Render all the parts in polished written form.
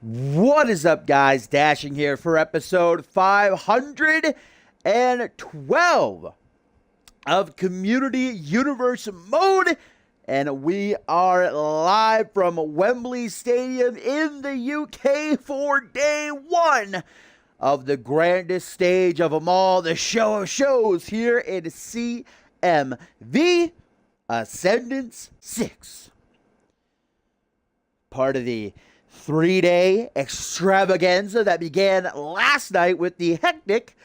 What is up, guys? Dashing here for episode 512 of Community Universe Mode, and we are live from Wembley Stadium in the UK for day one of the grandest stage of them all, the show of shows here in CMV, Ascendance 6. Part of the 3-day extravaganza that began last night with the hectic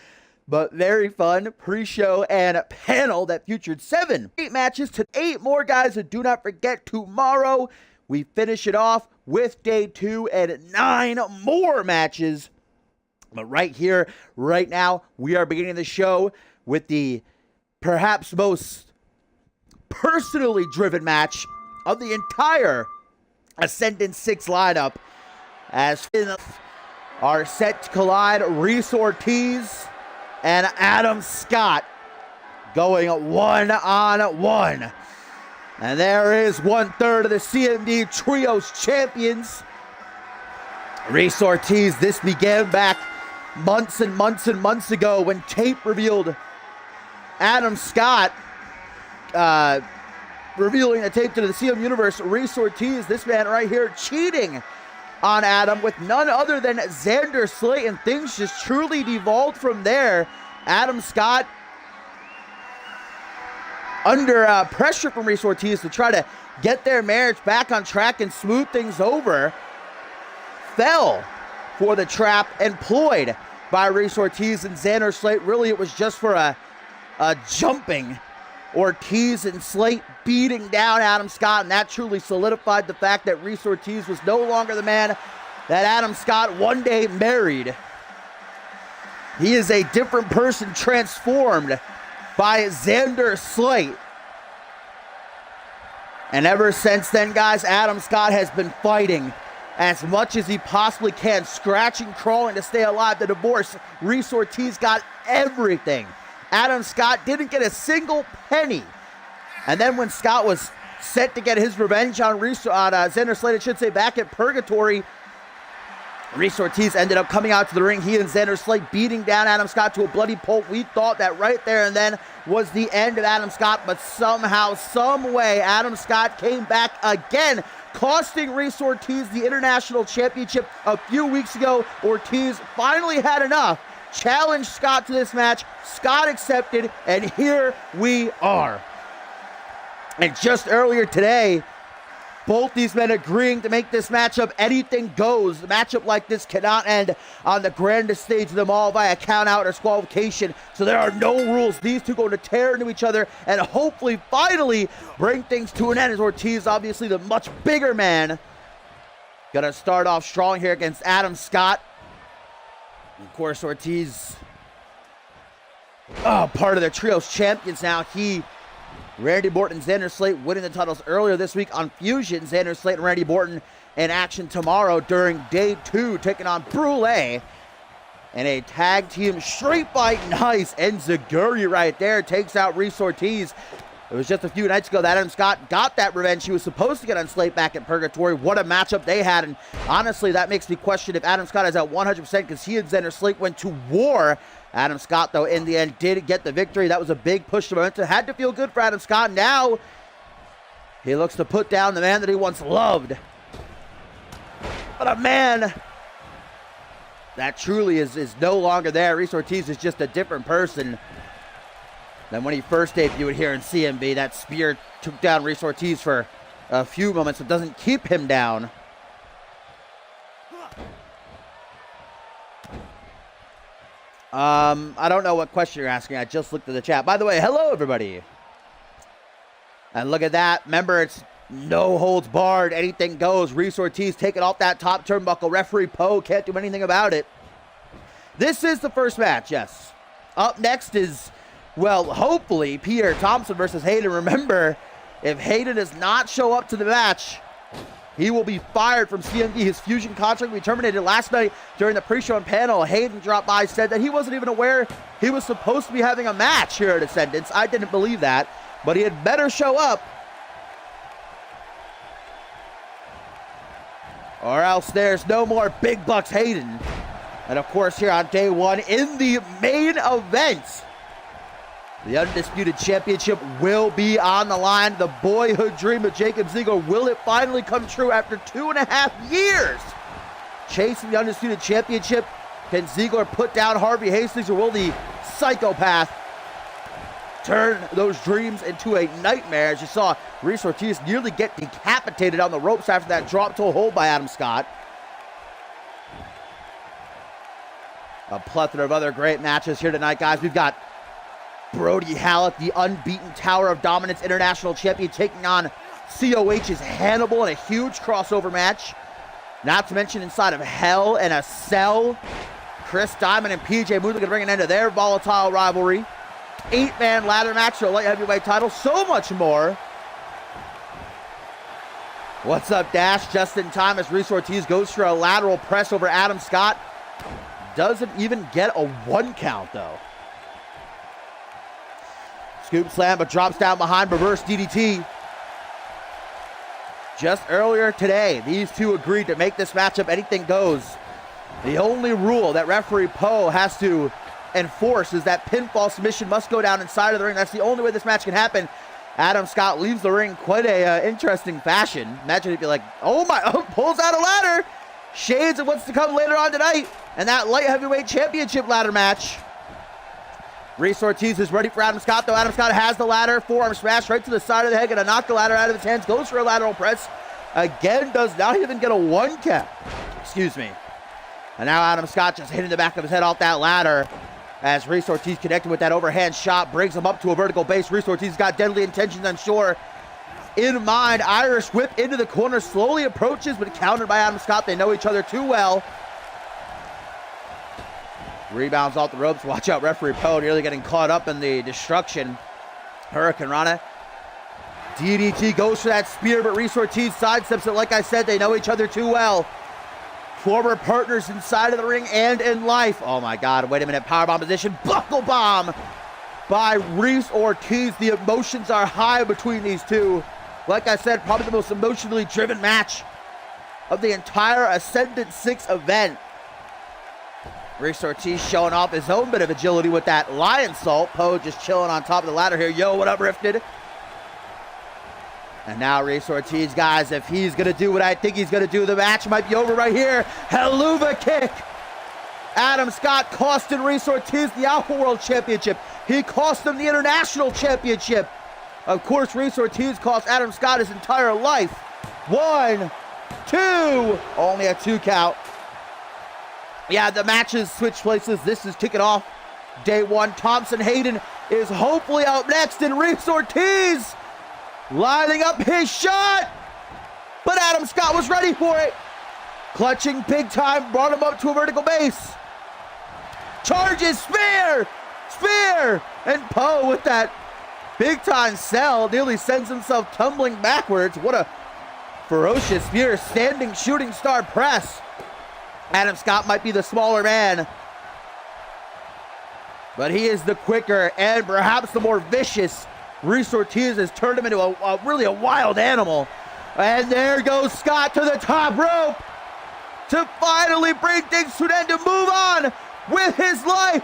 but very fun pre-show and panel that featured 7 matches to 8 more, guys. And do not forget, tomorrow we finish it off with day 2 and 9 more matches. But right here, right now, we are beginning the show with the perhaps most personally driven match of the entire Ascendance 6 lineup, as are set to collide Reese Ortiz and Adam Scott going 1-on-1. And there is 1/3 of the CMV Trios champions, Reese Ortiz. This began back months and months and months ago when tape revealed Adam Scott revealing the tape to the CM Universe. Reese Ortiz, this man right here, cheating on Adam with none other than Xander Slate, and things just truly devolved from there. Adam Scott, under pressure from Reese Ortiz to try to get their marriage back on track and smooth things over, fell for the trap employed by Reese Ortiz and Xander Slate. Really, it was just for a jumping Ortiz and Slate beating down Adam Scott, and that truly solidified the fact that Reese Ortiz was no longer the man that Adam Scott one day married. He is a different person, transformed by Xander Slate. And ever since then, guys, Adam Scott has been fighting as much as he possibly can, scratching, crawling to stay alive. The divorce, Reese Ortiz got everything. Adam Scott didn't get a single penny. And then when Scott was set to get his revenge on Xander Slate, I should say, back at Purgatory, Reese Ortiz ended up coming out to the ring. He and Xander Slate beating down Adam Scott to a bloody pulp. We thought that right there and then was the end of Adam Scott, but somehow, some way, Adam Scott came back again, costing Reese Ortiz the International Championship a few weeks ago. Ortiz finally had enough, challenged Scott to this match. Scott accepted, and here we are. And just earlier today, both these men agreeing to make this matchup anything goes. A matchup like this cannot end on the grandest stage of them all via count out or disqualification. So there are no rules. These two going to tear into each other and hopefully finally bring things to an end, as Ortiz, obviously the much bigger man, gonna start off strong here against Adam Scott. Of course, Ortiz, part of the Trios champions now. Randy Orton and Xander Slate winning the titles earlier this week on Fusion. Xander Slate and Randy Orton in action tomorrow during day 2, taking on Brule. And a tag team straight fight. Nice. And Zaguri right there takes out Reese Ortiz. It was just a few nights ago that Adam Scott got that revenge he was supposed to get on Slate back at Purgatory. What a matchup they had. And honestly, that makes me question if Adam Scott is at 100%, because he and Xander Slate went to war. Adam Scott, though, in the end, did get the victory. That was a big push to momentum. Had to feel good for Adam Scott. Now, he looks to put down the man that he once loved. But a man that truly is no longer there. Reese Ortiz is just a different person than when he first debuted here in CMV. That spear took down Reese Ortiz for a few moments. It doesn't keep him down. I don't know what question you're asking. I just looked at the chat. By the way, hello, everybody. And look at that. Remember, it's no holds barred. Anything goes. Reese Ortiz taking off that top turnbuckle. Referee Poe can't do anything about it. This is the first match, yes. Up next is, well, hopefully, Pierre Thompson versus Hayden. Remember, if Hayden does not show up to the match, he will be fired from CMV. His Fusion contract will be terminated. Last night during the pre-show and panel, Hayden dropped by, said that he wasn't even aware he was supposed to be having a match here at Ascendance. I didn't believe that, but he had better show up or else there's no more Big Bucks Hayden. And of course, here on day one in the main event, the Undisputed Championship will be on the line. The boyhood dream of Jacob Ziegler, will it finally come true after 2.5 years chasing the Undisputed Championship? Can Ziegler put down Harvey Hastings, or will the psychopath turn those dreams into a nightmare? As you saw, Reese Ortiz nearly get decapitated on the ropes after that drop toe hold by Adam Scott. A plethora of other great matches here tonight, guys. We've got Brody Halleck, the unbeaten Tower of Dominance International Champion, taking on COH's Hannibal in a huge crossover match. Not to mention inside of Hell in a Cell, Chris Diamond and PJ Moon going to bring an end to their volatile rivalry. 8-man ladder match for a light heavyweight title. So much more. What's up, Dash? Just in time as Reese Ortiz goes for a lateral press over Adam Scott. Doesn't even get a 1 count, though. Scoop slam, but drops down behind, reverse DDT. Just earlier today, these two agreed to make this matchup anything goes. The only rule that referee Poe has to enforce is that pinfall submission must go down inside of the ring. That's the only way this match can happen. Adam Scott leaves the ring quite a interesting fashion. Imagine if you're like, oh my, pulls out a ladder. Shades of what's to come later on tonight. And that light heavyweight championship ladder match. Reese Ortiz is ready for Adam Scott, though. Adam Scott has the ladder. Forearm smash right to the side of the head. Gonna knock the ladder out of his hands. Goes for a lateral press. Again, does not even get a 1 count. Excuse me. And now Adam Scott just hitting the back of his head off that ladder. As Reese Ortiz connected with that overhand shot. Brings him up to a vertical base. Reese Ortiz got deadly intentions, I'm sure, in mind. Irish whip into the corner. Slowly approaches, but countered by Adam Scott. They know each other too well. Rebounds off the ropes. Watch out, referee Poe nearly getting caught up in the destruction. Hurricane Rana. DDT goes for that spear, but Reese Ortiz sidesteps it. Like I said, they know each other too well. Former partners inside of the ring and in life. Oh my God, wait a minute. Powerbomb position. Buckle bomb by Reese Ortiz. The emotions are high between these two. Like I said, probably the most emotionally driven match of the entire Ascendance 6 event. Reese Ortiz showing off his own bit of agility with that lion salt. Poe just chilling on top of the ladder here. Yo, what up, Rifted? And now Reese Ortiz, guys, if he's going to do what I think he's going to do, the match might be over right here. Helluva kick. Adam Scott costing Reese Ortiz the Alpha World Championship. He cost him the International Championship. Of course, Reese Ortiz cost Adam Scott his entire life. 1, 2, only a 2 count. Yeah, the matches switch places. This is kicking off day one. Thompson Hayden is hopefully out next, and Reese Ortiz lining up his shot. But Adam Scott was ready for it. Clutching big time, brought him up to a vertical base. Charges, spear, and Poe with that big time sell nearly sends himself tumbling backwards. What a ferocious spear, standing shooting star press. Adam Scott might be the smaller man, but he is the quicker and perhaps the more vicious. Reese Ortiz has turned him into a really wild animal. And there goes Scott to the top rope to finally bring things to an end, to move on with his life.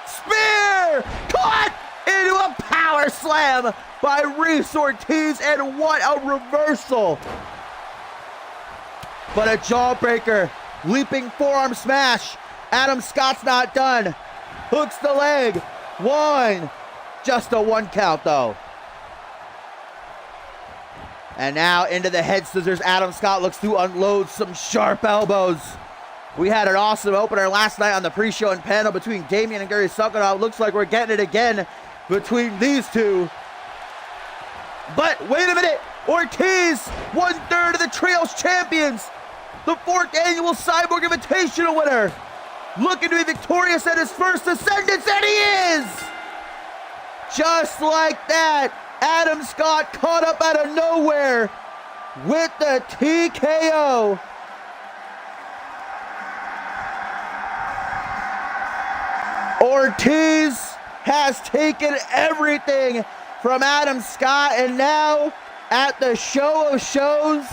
Spear caught into a power slam by Reese Ortiz, and what a reversal. But a jawbreaker. Leaping forearm smash. Adam Scott's not done. Hooks the leg. 1. Just a 1 count, though. And now into the head scissors. Adam Scott looks to unload some sharp elbows. We had an awesome opener last night on the pre-show and panel between Damian and Gary Suckonow. Looks like we're getting it again between these two. But wait a minute. Ortiz, 1/3 of the Trios champions. The 4th annual Cyborg Invitational winner, looking to be victorious at his first Ascendance, and he is! Just like that, Adam Scott caught up out of nowhere with the TKO. Ortiz has taken everything from Adam Scott, and now at the show of shows,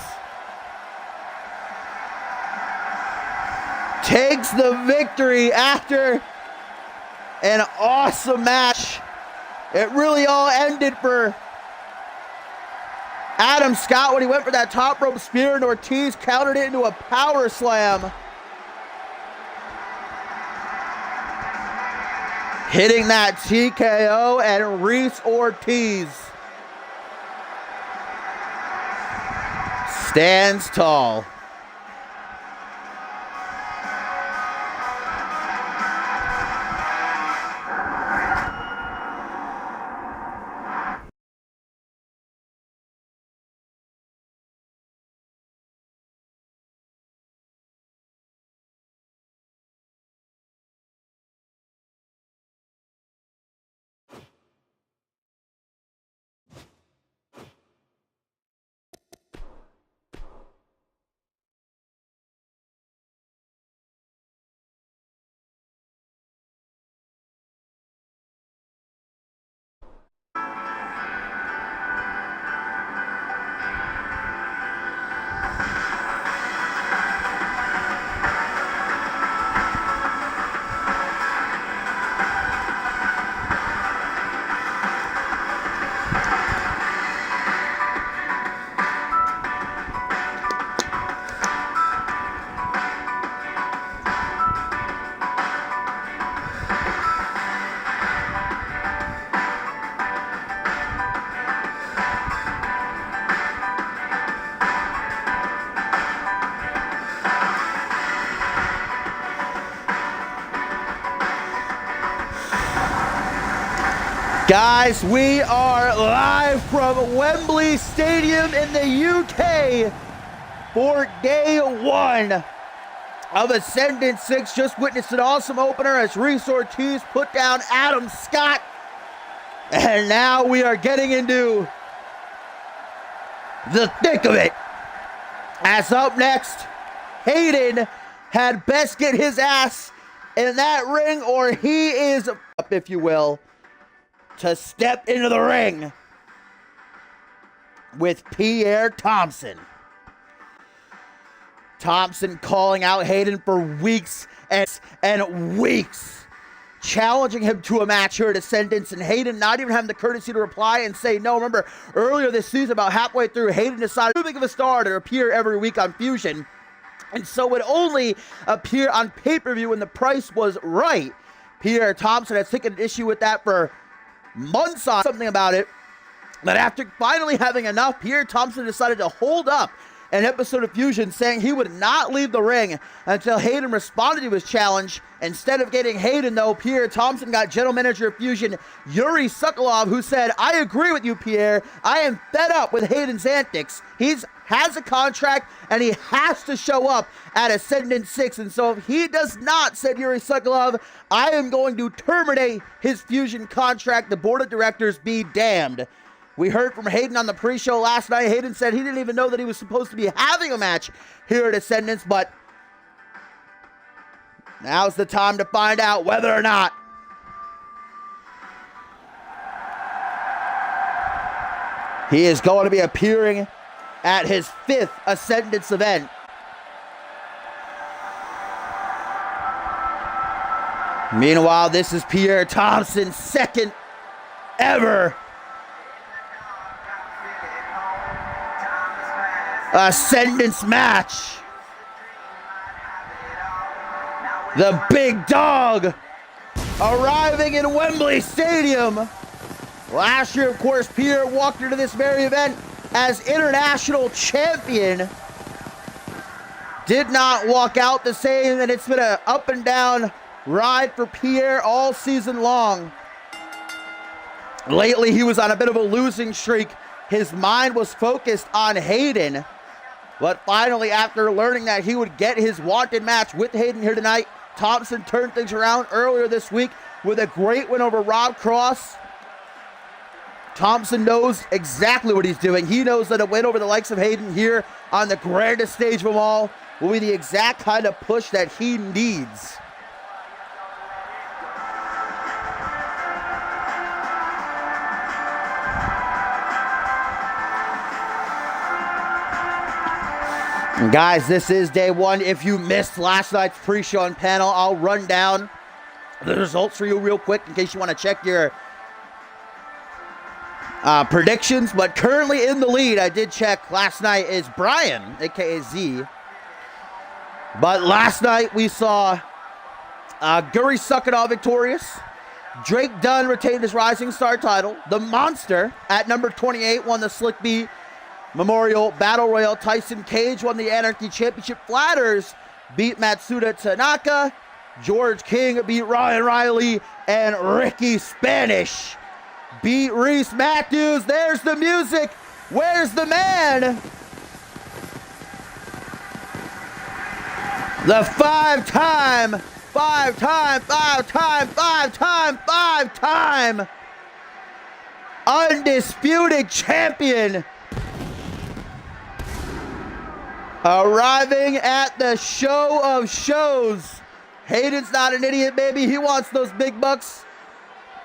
takes the victory after an awesome match. It really all ended for Adam Scott when he went for that top rope spear, and Ortiz countered it into a power slam. Hitting that TKO, and Reese Ortiz stands tall. Guys, we are live from Wembley Stadium in the UK for day one of Ascendance 6. Just witnessed an awesome opener as Reese Ortiz put down Adam Scott. And now we are getting into the thick of it. As up next, Hayden had best get his ass in that ring, or he is up, if you will, to step into the ring with Pierre Thompson. Thompson calling out Hayden for weeks and weeks, challenging him to a match here at Ascendance, and Hayden not even having the courtesy to reply and say no. Remember, earlier this season, about halfway through, Hayden decided too big of a star to appear every week on Fusion, and so would only appear on pay-per-view when the price was right. Pierre Thompson has taken an issue with that for months on something about it, but after finally having enough, Pierre Thompson decided to hold up an episode of Fusion, saying he would not leave the ring until Hayden responded to his challenge. Instead of getting Hayden, though, Pierre Thompson got general manager of Fusion, Yuri Sokolov, who said, "I agree with you, Pierre. I am fed up with Hayden's antics. He has a contract, and he has to show up at Ascendance 6. And so if he does not," said Yuri Sokolov, "I am going to terminate his Fusion contract. The board of directors be damned." We heard from Hayden on the pre-show last night. Hayden said he didn't even know that he was supposed to be having a match here at Ascendance, but now's the time to find out whether or not he is going to be appearing at his 5th Ascendance event. Meanwhile, this is Pierre Thompson's 2nd ever Ascendance match. The big dog arriving in Wembley Stadium. Last year, of course, Pierre walked into this very event as international champion. Did not walk out the same, and it's been an up and down ride for Pierre all season long. Lately, he was on a bit of a losing streak. His mind was focused on Hayden. But finally, after learning that he would get his wanted match with Hayden here tonight, Thompson turned things around earlier this week with a great win over Rob Cross. Thompson knows exactly what he's doing. He knows that a win over the likes of Hayden here on the grandest stage of them all will be the exact kind of push that he needs. And guys, this is day one. If you missed last night's pre-show and panel, I'll run down the results for you real quick in case you want to check your predictions. But currently in the lead, I did check last night, is Brian, aka Z. But last night we saw Guri Suckanov victorious. Drake Dunn retained his Rising Star title. The Monster at number 28 won the Slick Beat Memorial Battle Royal. Tyson Cage won the Anarchy Championship. Flatters beat Matsuda Tanaka. George King beat Ryan Riley. And Ricky Spanish beat Reese Matthews. There's the music. Where's the man? The five-time undisputed champion, arriving at the show of shows. Hayden's not an idiot, baby. He wants those big bucks.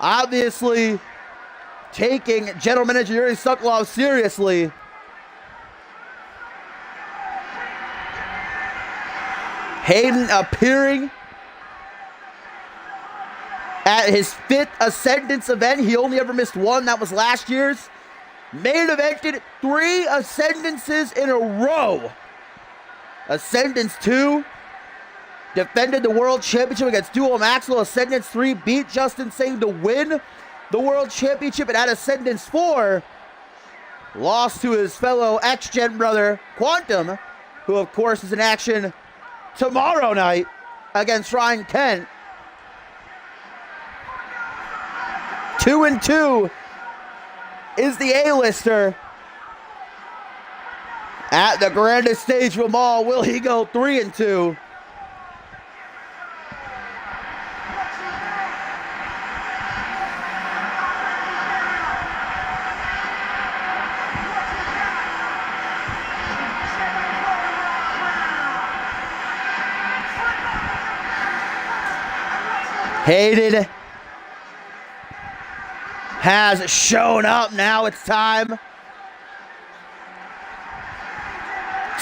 Obviously, taking General Manager Yuri Suckanov seriously. Hayden appearing at his 5th Ascendance event. He only ever missed one. That was last year's. Main evented 3 Ascendances in a row. Ascendance 2 defended the World Championship against Duo Maxwell. Ascendance 3 beat Justin Singh to win the World Championship. And at Ascendance 4, lost to his fellow ex-gen brother, Quantum, who of course is in action tomorrow night against Ryan Kent. 2-2 is the A-lister at the grandest stage of them all. Will he go 3-2? Hayden has shown up. Now it's time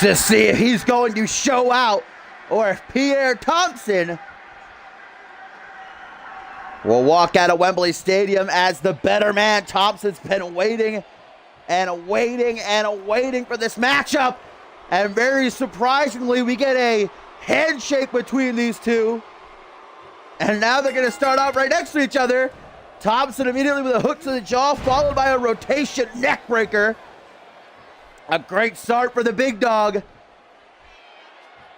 to see if he's going to show out or if Pierre Thompson will walk out of Wembley Stadium as the better man. Thompson's been waiting and waiting and waiting for this matchup. And very surprisingly, we get a handshake between these two. And now they're going to start out right next to each other. Thompson immediately with a hook to the jaw, followed by a rotation neck breaker. A great start for the big dog.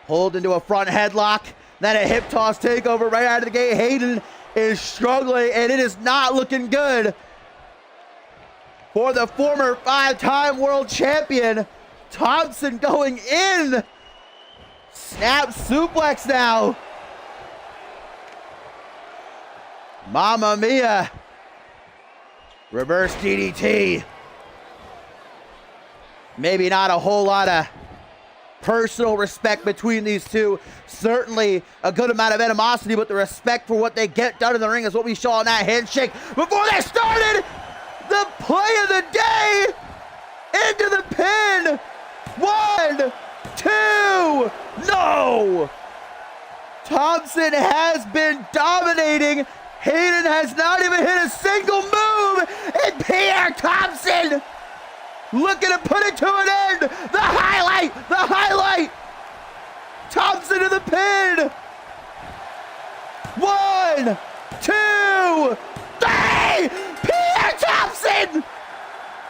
Pulled into a front headlock. Then a hip toss takeover right out of the gate. Hayden is struggling, and it is not looking good for the former 5-time world champion. Thompson going in. Snap suplex now. Mamma mia. Reverse DDT. Maybe not a whole lot of personal respect between these two. Certainly a good amount of animosity, but the respect for what they get done in the ring is what we saw in that handshake before they started. The play of the day into the pin. 1, 2, no. Thompson has been dominating. Hayden has not even hit a single move, and Pierre Thompson looking to put it to an end. The highlight. Thompson to the pin. 1, 2, 3. Pierre Thompson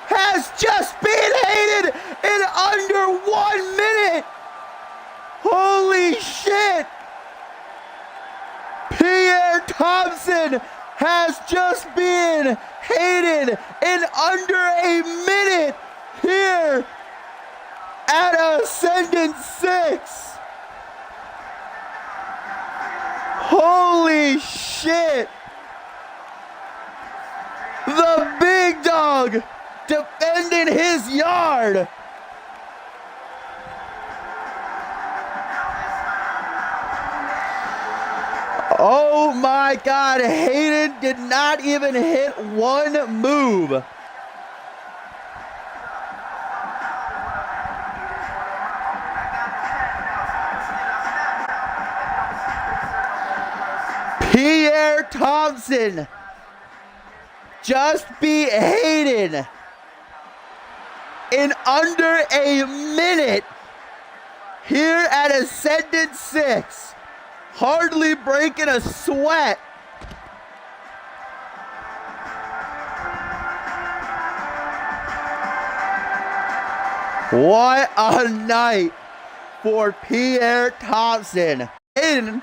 has just beat Hayden in under 1 minute. Holy shit. Pierre Thompson has just been Hayden in under a minute here at Ascendance 6. Holy shit. The big dog defending his yard. Oh my God, Hayden did not even hit one move. Thompson just beat Hayden in under a minute here at Ascendance 6. Hardly breaking a sweat. What a night for Pierre Thompson. Hayden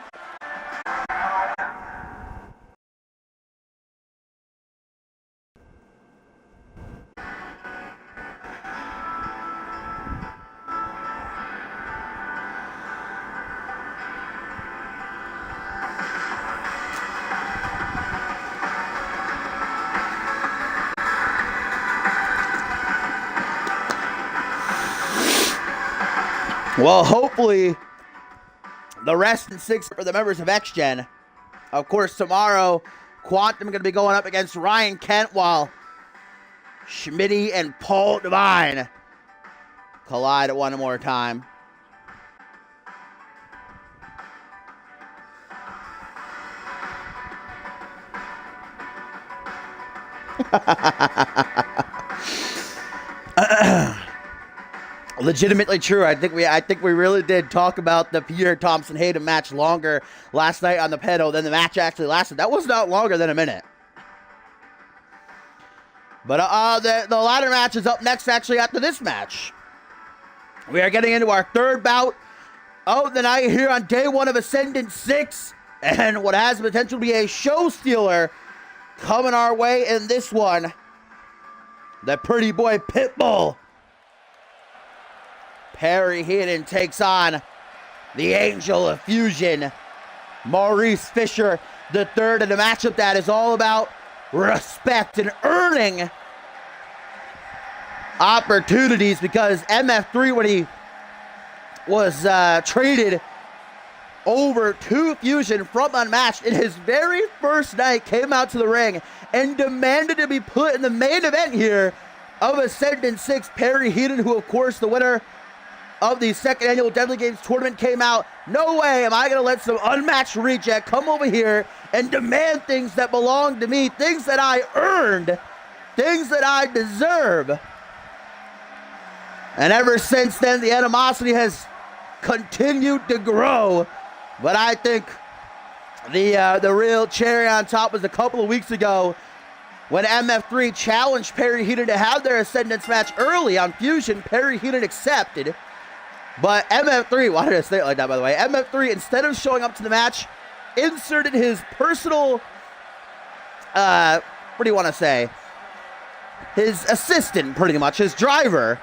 well, hopefully, the rest in 6 for the members of X-Gen. Of course, tomorrow, Quantum going to be going up against Ryan Kent, while Schmitty and Paul Devine collide one more time. Legitimately true. I think we really did talk about the Pierre Thompson Hayden match longer last night on the pedal than the match actually lasted. That was not longer than a minute. But the ladder match is up next actually after this match. We are getting into our third bout of the night here on day one of Ascendance 6, and what has the potential to be a show stealer coming our way in this one. The pretty boy Pitbull Perry Heaton takes on the Angel of Fusion, Maurice Fisher III, in a matchup that is all about respect and earning opportunities, because MF3, when he was traded over to Fusion from Unmatched, in his very first night came out to the ring and demanded to be put in the main event here of Ascendance 6. Perry Heaton, who of course the winner of the second annual Deadly Games tournament, came out, no way am I going to let some unmatched reject come over here and demand things that belong to me, things that I earned, things that I deserve. And ever since then, the animosity has continued to grow. But I think the real cherry on top was a couple of weeks ago when MF3 challenged Perry Heaton to have their Ascendance match early on Fusion. Perry Heaton accepted. But MF3, why did I say it like that, by the way? MF3, instead of showing up to the match, inserted his personal, what do you want to say? His assistant, pretty much, his driver,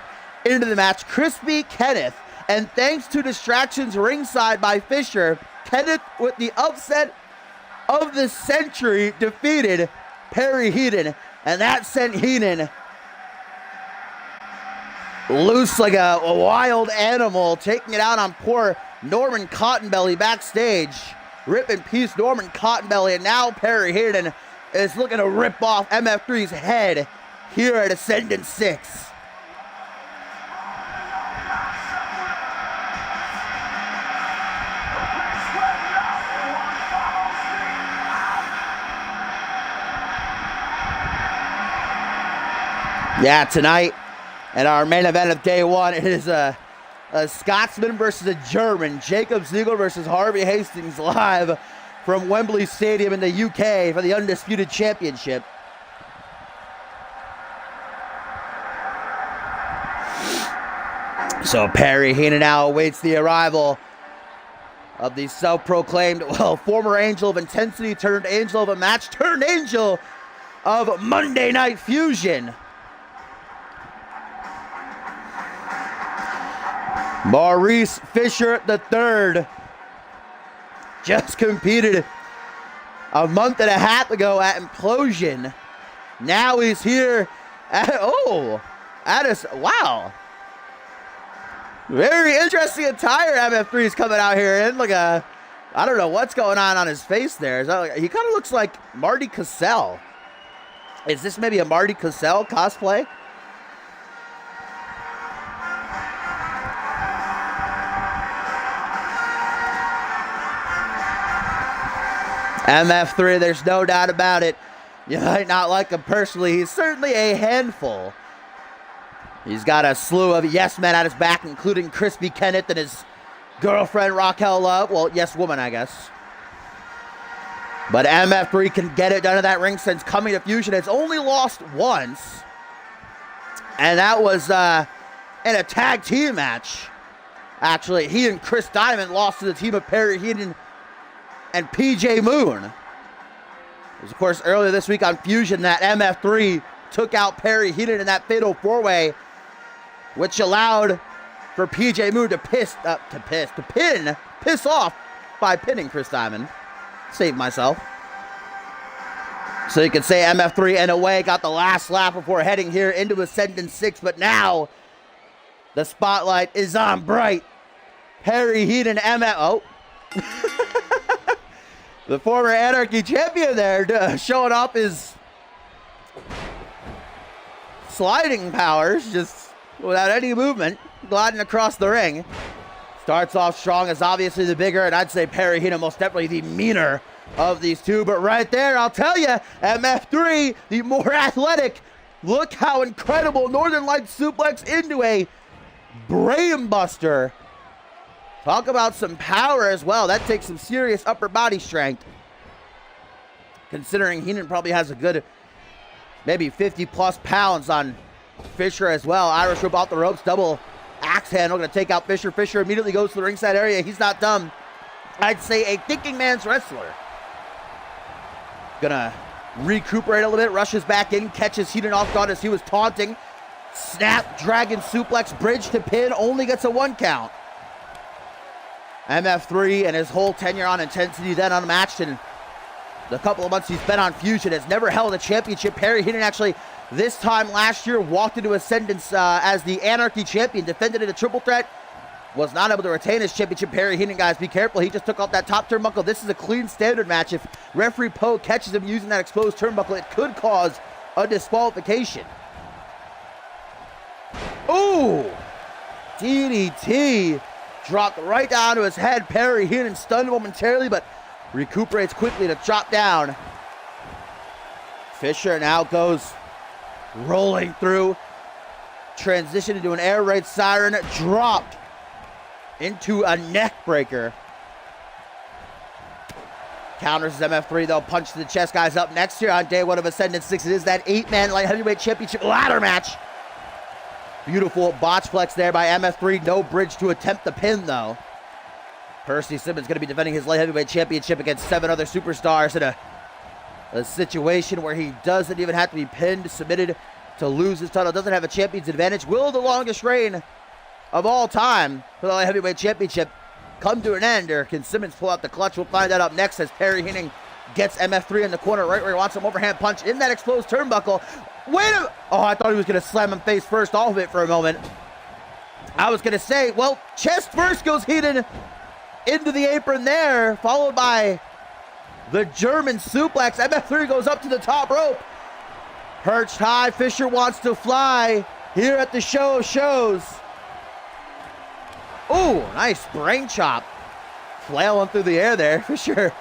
into the match, Crispy Kenneth. And thanks to distractions ringside by Fisher, Kenneth, with the upset of the century, defeated Perry Heaton. And that sent Heaton loose like a wild animal, taking it out on poor Norman Cottonbelly backstage. Rip in peace, Norman Cottonbelly. And now Perry Heaton is looking to rip off MF3's head here at Ascendance 6. Yeah, tonight, and our main event of day one, it is a Scotsman versus a German. Jacob Ziegler versus Harvey Hastings, live from Wembley Stadium in the UK for the Undisputed Championship. So Perry Heaton now awaits the arrival of the self-proclaimed, well, former Angel of Intensity turned Angel of a Match turned Angel of Monday Night Fusion. Maurice Fisher III just competed a month and a half ago at Implosion. Now he's here at, wow. Very interesting attire MF3 is coming out here in. Like I don't know what's going on his face there. He kind of looks like Marty Cassell. Is this maybe a Marty Cassell cosplay? MF3, there's no doubt about it. You might not like him personally. He's certainly a handful. He's got a slew of yes men at his back, including Crispy Kenneth and his girlfriend Raquel Love. Well, yes woman, I guess. But MF3 can get it done in that ring since coming to Fusion. It's only lost once. And that was in a tag team match. Actually, he and Chris Diamond lost to the team of Perry Heenan and PJ Moon. It was, of course, earlier this week on Fusion that MF3 took out Perry Heenan in that fatal four-way, which allowed for PJ Moon to piss off by pinning Chris Diamond. Save myself. So you could say MF3 in a way got the last laugh before heading here into Ascendance 6, but now the spotlight is on bright. Perry Heenan, MF... Oh. The former Anarchy champion there showing off his sliding powers, just without any movement, gliding across the ring. Starts off strong as obviously the bigger, and I'd say Perry Heenan most definitely the meaner of these two. But right there, I'll tell you, MF3, the more athletic. Look how incredible. Northern Lights suplex into a brain buster. Talk about some power as well. That takes some serious upper body strength. Considering Heenan probably has a good maybe 50 plus pounds on Fisher as well. Irish whip off the ropes, double axe handle, gonna take out Fisher. Fisher immediately goes to the ringside area. He's not done. I'd say a thinking man's wrestler. Gonna recuperate a little bit, rushes back in, catches Heenan off guard as he was taunting. Snap, dragon suplex, bridge to pin, only gets a 1 count. MF3 and his whole tenure on Intensity, then unmatched, and the couple of months he's been on Fusion, has never held a championship. Perry Heenan actually, this time last year, walked into Ascendance as the Anarchy champion, defended in a triple threat, was not able to retain his championship. Perry Heenan, guys, be careful. He just took off that top turnbuckle. This is a clean standard match. If referee Poe catches him using that exposed turnbuckle, it could cause a disqualification. Ooh! DDT dropped right down to his head. Perry Heenan stunned momentarily, but recuperates quickly to drop down. Fisher now goes rolling through. Transition into an air raid siren. Dropped into a neck breaker. Counters his MF3 though. Punch to the chest. Guys, up next here on day one of Ascendance 6. It is that 8-man light heavyweight championship ladder match. Beautiful botchplex there by MF3. No bridge to attempt the pin though. Percy Simmons going to be defending his light heavyweight championship against 7 other superstars in a situation where he doesn't even have to be pinned, submitted to lose his title. Doesn't have a champion's advantage. Will the longest reign of all time for the light heavyweight championship come to an end, or can Simmons pull out the clutch? We'll find that up next as Perry Heenan gets MF3 in the corner right where he wants some overhand punch in that exposed turnbuckle. Wait a... Oh, I thought he was going to slam him face first off of it for a moment. I was going to say, well, chest first goes Heenan into the apron there, followed by the German suplex. MF3 goes up to the top rope. Perched high, Fisher wants to fly here at the show of shows. Ooh, nice brain chop. Flailing through the air there, Fisher.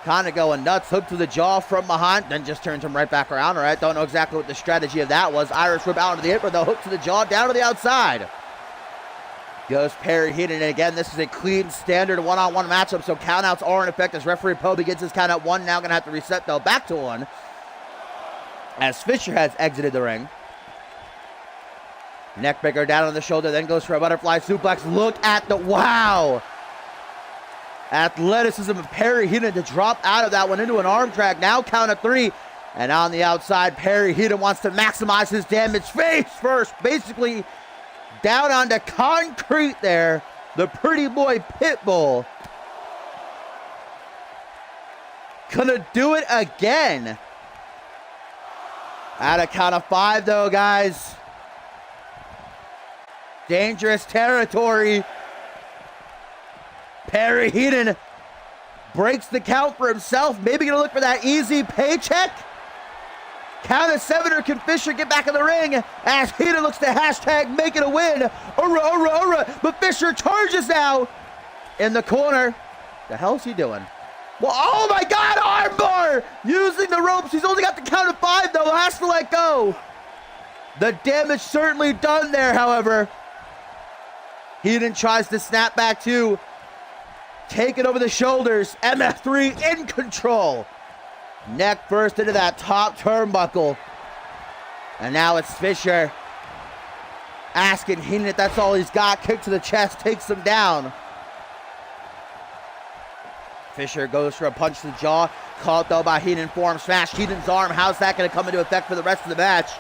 Kind of going nuts, hook to the jaw from behind, then just turns him right back around. All right, don't know exactly what the strategy of that was. Irish whip out into the apron, though, hook to the jaw, down to the outside. Goes Perry Heenan, and again, this is a clean, standard one-on-one matchup, so countouts are in effect as referee Poe begins his count at 1. Now going to have to reset, though, back to 1. As Fisher has exited the ring. Neckbreaker down on the shoulder, then goes for a butterfly suplex. Look at the... Wow! Athleticism of Perry Heenan to drop out of that one into an arm drag. Now count of 3. And on the outside, Perry Heenan wants to maximize his damage. Face first, basically down onto concrete there. The pretty boy Pitbull. Gonna do it again. At a count of 5 though, guys. Dangerous territory. Perry Heenan breaks the count for himself. Maybe gonna look for that easy paycheck. Count of 7, or can Fisher get back in the ring as Heenan looks to hashtag make it a win. But Fisher charges now in the corner. The hell's he doing? Well, oh my God, armbar! Using the ropes. He's only got the count of 5, though. Has to let go. The damage certainly done there, however. Heenan tries to snap back too. Take it over the shoulders. MF3 in control. Neck first into that top turnbuckle. And now it's Fisher asking Heenan if that's all he's got. Kick to the chest, takes him down. Fisher goes for a punch to the jaw. Caught though by Heenan, forearm smash. Heenan's arm, how's that going to come into effect for the rest of the match?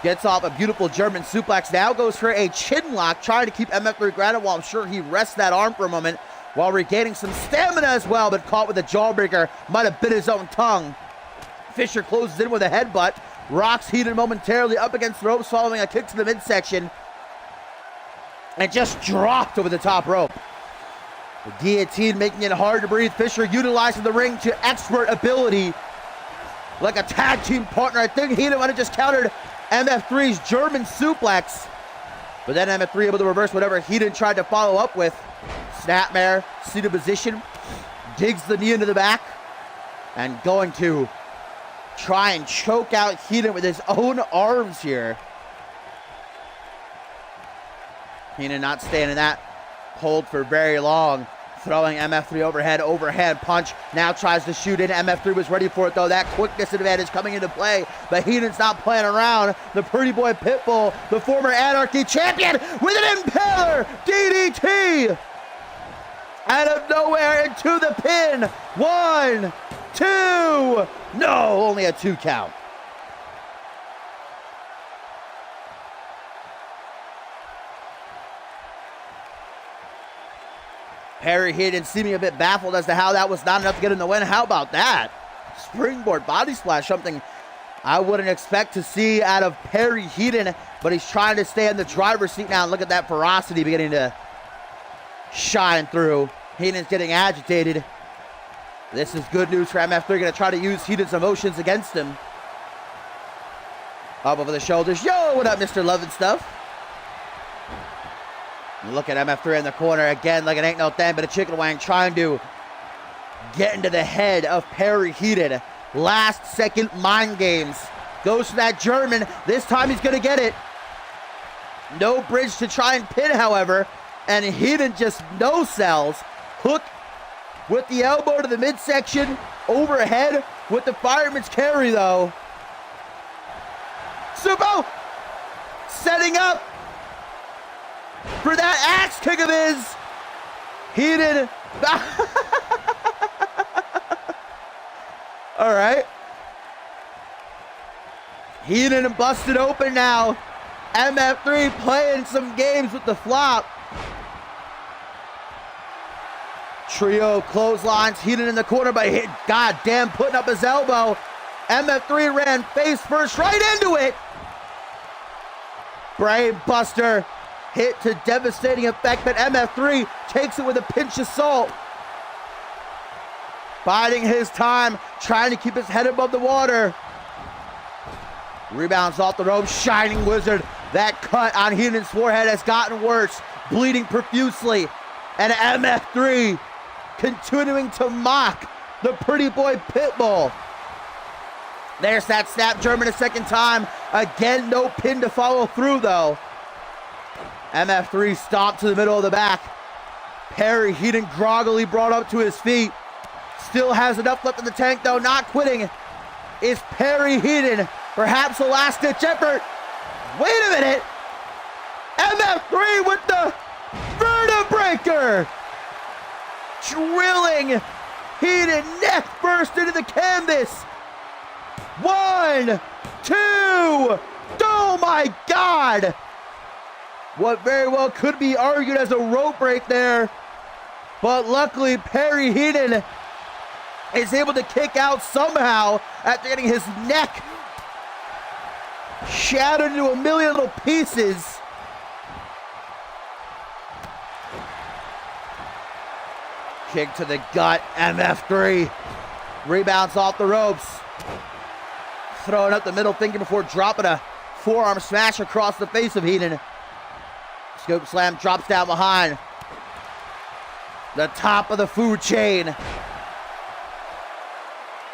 Gets off a beautiful German suplex. Now goes for a chin lock, trying to keep MF3 grounded while I'm sure he rests that arm for a moment while regaining some stamina as well, but caught with a jawbreaker. Might have bit his own tongue. Fisher closes in with a headbutt. Rocks Heenan momentarily up against the ropes following a kick to the midsection. And just dropped over the top rope. The guillotine making it hard to breathe. Fisher utilizing the ring to expert ability. Like a tag team partner. I think Heenan might have just countered MF3's German suplex. But then MF3 able to reverse whatever Heenan tried to follow up with. Snapmare, seated position. Digs the knee into the back. And going to try and choke out Heenan with his own arms here. Heenan not staying in that hold for very long. Throwing MF3 overhand punch. Now tries to shoot in. MF3 was ready for it though. That quickness advantage coming into play. But Heenan's not playing around. The pretty boy Pitbull, the former Anarchy champion, with an impaler DDT. Out of nowhere into the pin. 1, 2. No, only a 2 count. Perry Heenan seeming a bit baffled as to how that was not enough to get in the win. How about that? Springboard body splash, something I wouldn't expect to see out of Perry Heenan, but he's trying to stay in the driver's seat now. And look at that ferocity beginning to shine through. Heenan's getting agitated. This is good news for MF3. Going to try to use Heenan's emotions against him. Up over the shoulders. Yo, what up, Mr. Love and Stuff? Look at MF3 in the corner again like it ain't no thing but a chicken wing, trying to get into the head of Perry Heenan. Last second mind games. Goes for that German. This time he's going to get it. No bridge to try and pin, however. And Heenan just no sells. Hook with the elbow to the midsection. Overhead with the fireman's carry though. Subo setting up for that axe kick of his. Heenan. All right. Heenan busted open now. MF3 playing some games with the flop. Trio clotheslines. Heenan in the corner, but goddamn putting up his elbow. MF3 ran face first right into it. Brain buster. Hit to devastating effect, but MF3 takes it with a pinch of salt. Biding his time, trying to keep his head above the water. Rebounds off the rope, Shining Wizard. That cut on Heenan's forehead has gotten worse, bleeding profusely. And MF3 continuing to mock the pretty boy Pitbull. There's that snap German a second time. Again, no pin to follow through though. MF3 stomped to the middle of the back. Perry Heenan groggily brought up to his feet. Still has enough left in the tank though, not quitting. Is Perry Heenan perhaps a last ditch effort? Wait a minute. MF3 with the vertebreaker. Drilling Heenan neck first into the canvas. 1, 2. Oh my God. What very well could be argued as a rope break there. But luckily, Perry Heenan is able to kick out somehow after getting his neck shattered into a million little pieces. Kick to the gut, MF3. Rebounds off the ropes. Throwing up the middle finger before dropping a forearm smash across the face of Heenan. Scoop slam drops down behind. The top of the food chain.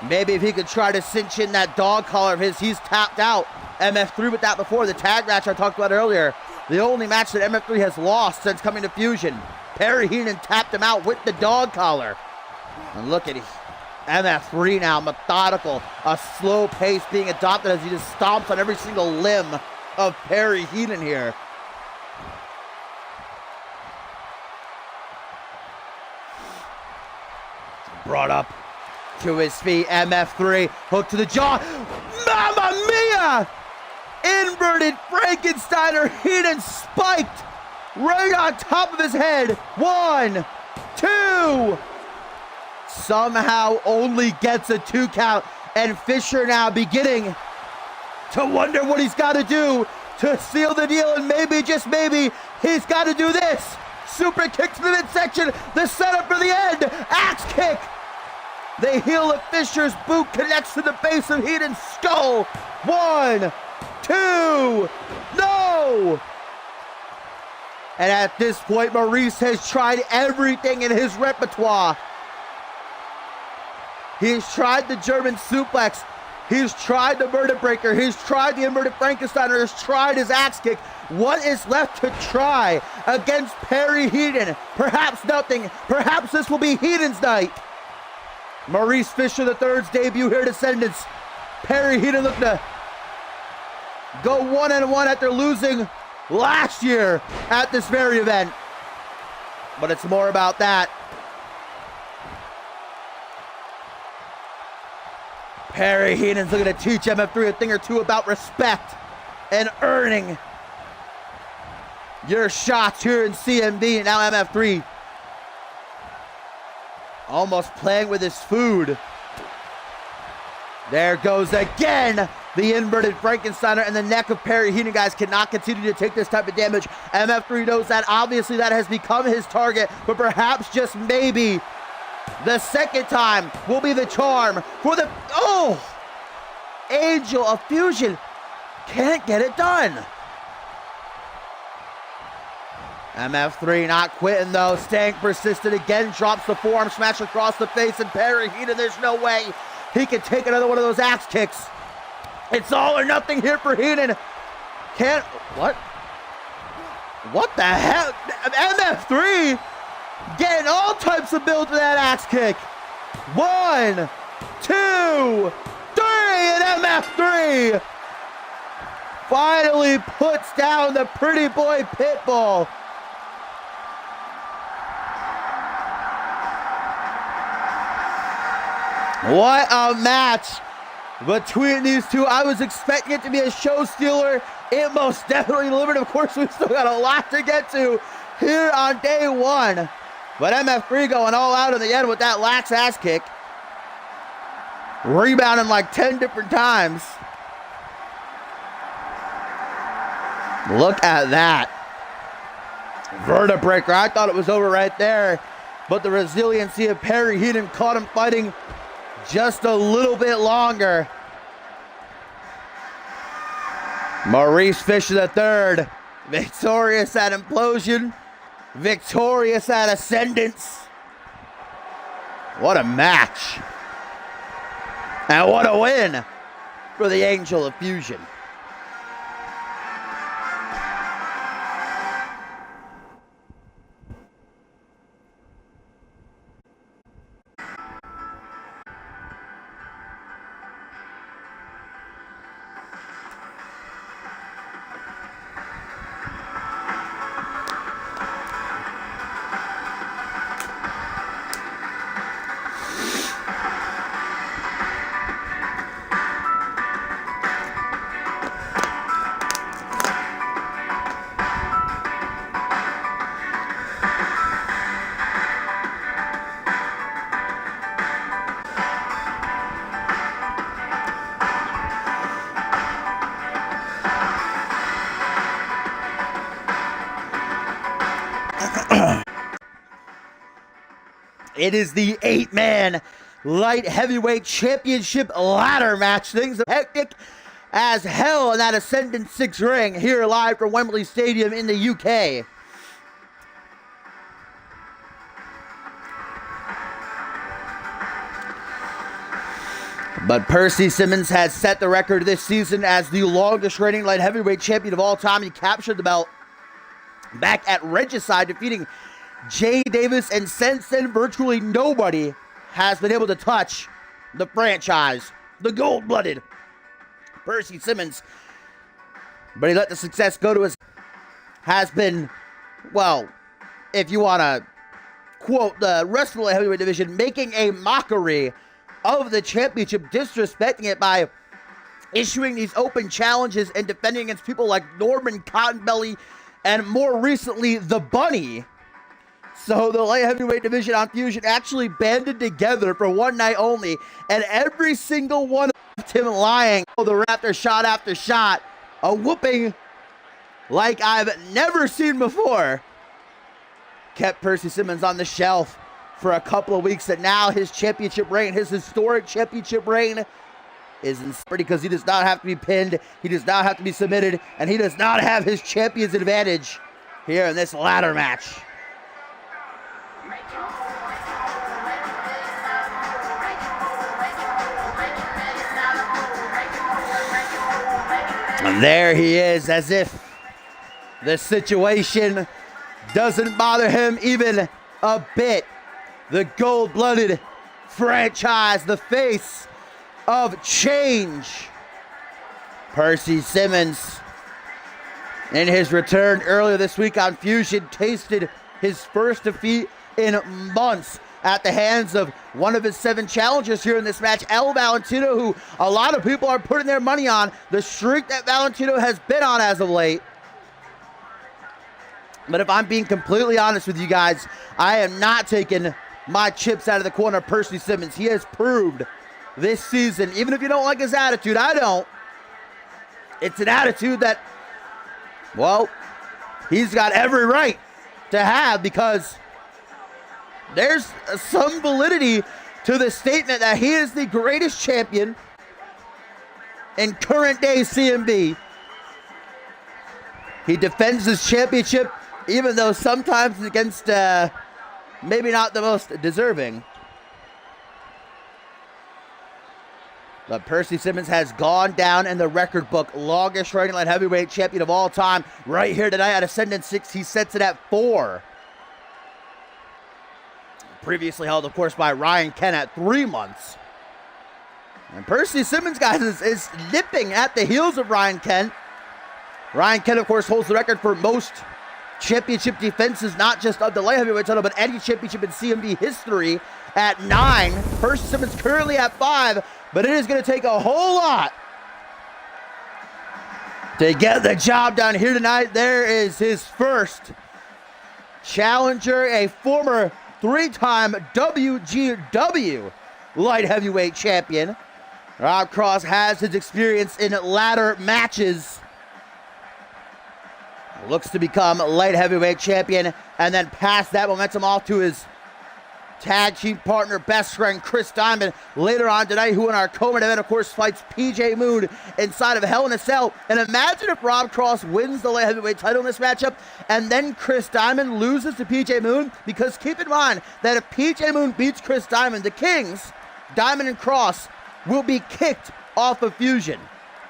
Maybe if he could try to cinch in that dog collar of his, he's tapped out. MF3 with that before, the tag match I talked about earlier. The only match that MF3 has lost since coming to Fusion. Perry Heenan tapped him out with the dog collar. And look at MF3 now, methodical, a slow pace being adopted as he just stomps on every single limb of Perry Heenan here. Brought up to his feet, MF3, hook to the jaw. Mamma mia! Inverted Frankensteiner, Heenan spiked right on top of his head. 1, 2. Somehow only gets a 2 count, and Fisher now beginning to wonder what he's got to do to seal the deal, and maybe, just maybe, he's got to do this. Super kick to the midsection, the setup for the end, axe kick. The heel of Fisher's boot connects to the base of Heenan's skull. 1, 2, no! And at this point, Maurice has tried everything in his repertoire. He's tried the German suplex. He's tried the Murder Breaker. He's tried the inverted Frankensteiner. He's tried his axe kick. What is left to try against Perry Heenan? Perhaps nothing. Perhaps this will be Heenan's night. Maurice Fisher III's debut here at Ascendance. Perry Heenan looking to go 1-1 after losing last year at this very event. But it's more about that. Perry Heenan's looking to teach MF3 a thing or two about respect and earning your shots here in CMV. And now MF3 almost playing with his food. There goes again the inverted Frankensteiner, and the neck of Perry Heenan, guys, cannot continue to take this type of damage. MF3 knows that. Obviously, that has become his target, but perhaps, just maybe, the second time will be the charm for the... Oh! Angel of Fusion can't get it done. MF3 not quitting, though, staying persistent again, drops the forearm smash across the face, and Perry Heenan, there's no way he can take another one of those axe kicks. It's all or nothing here for Heenan. Can't... What? What the hell? MF3 getting all types of build to that axe kick. 1, 2, 3, and MF3 finally puts down the pretty boy Pitbull. What a match between these two. I was expecting it to be a show stealer. It most definitely delivered. Of course, we've still got a lot to get to here on day one. But MF3 going all out in the end with that lax ass kick. Rebounding like 10 different times. Look at that. Vertebreaker. I thought it was over right there. But the resiliency of Perry Heenan caught him fighting just a little bit longer. Maurice Fisher III, victorious at Implosion, victorious at Ascendance. What a match. And what a win for the Angel of Fusion. It is the 8-man light heavyweight championship ladder match. Things are hectic as hell in that Ascendance 6 ring here live from Wembley Stadium in the UK. But Percy Simmons has set the record this season as the longest reigning light heavyweight champion of all time. He captured the belt back at Regicide, defeating Jay Davis, and since then, virtually nobody has been able to touch the franchise, the gold-blooded Percy Simmons. But he let the success go to his, has been, well, if you want to quote the rest of the heavyweight division, making a mockery of the championship, disrespecting it by issuing these open challenges and defending against people like Norman Cottonbelly and more recently the Bunny. So the light heavyweight division on Fusion actually banded together for one night only, and every single one of him lying the after shot, a whooping like I've never seen before, kept Percy Simmons on the shelf for a couple of weeks, and now his championship reign, his historic championship reign, is inspired because he does not have to be pinned, he does not have to be submitted, and he does not have his champion's advantage here in this ladder match. And there he is, as if the situation doesn't bother him even a bit. The gold-blooded franchise, the face of change. Percy Simmons, in his return earlier this week on Fusion, tasted his first defeat in months at the hands of one of his 7 challengers here in this match, El Valentino, who a lot of people are putting their money on, the streak that Valentino has been on as of late. But if I'm being completely honest with you guys, I am not taking my chips out of the corner of Percy Simmons. He has proved this season, even if you don't like his attitude, I don't. It's an attitude that, well, he's got every right to have, because there's some validity to the statement that he is the greatest champion in current day CMV. He defends his championship, even though sometimes against maybe not the most deserving. But Percy Simmons has gone down in the record book, longest reigning light heavyweight champion of all time. Right here tonight at Ascendance 6, he sets it at 4. Previously held, of course, by Ryan Kent at 3 months. And Percy Simmons, guys, is nipping at the heels of Ryan Kent. Ryan Kent, of course, holds the record for most championship defenses, not just of the light heavyweight title, but any championship in CMV history at 9. Percy Simmons currently at 5, but it is going to take a whole lot to get the job done here tonight. There is his first challenger, a former 3-time WGW light heavyweight champion. Rob Cross has his experience in ladder matches. Looks to become light heavyweight champion and then pass that momentum off to his tag team partner, best friend Chris Diamond, later on tonight, who in our co-main event, of course, fights PJ Moon inside of Hell in a Cell. And imagine if Rob Cross wins the light heavyweight title in this matchup, and then Chris Diamond loses to PJ Moon, because keep in mind that if PJ Moon beats Chris Diamond, the Kings, Diamond and Cross, will be kicked off of Fusion.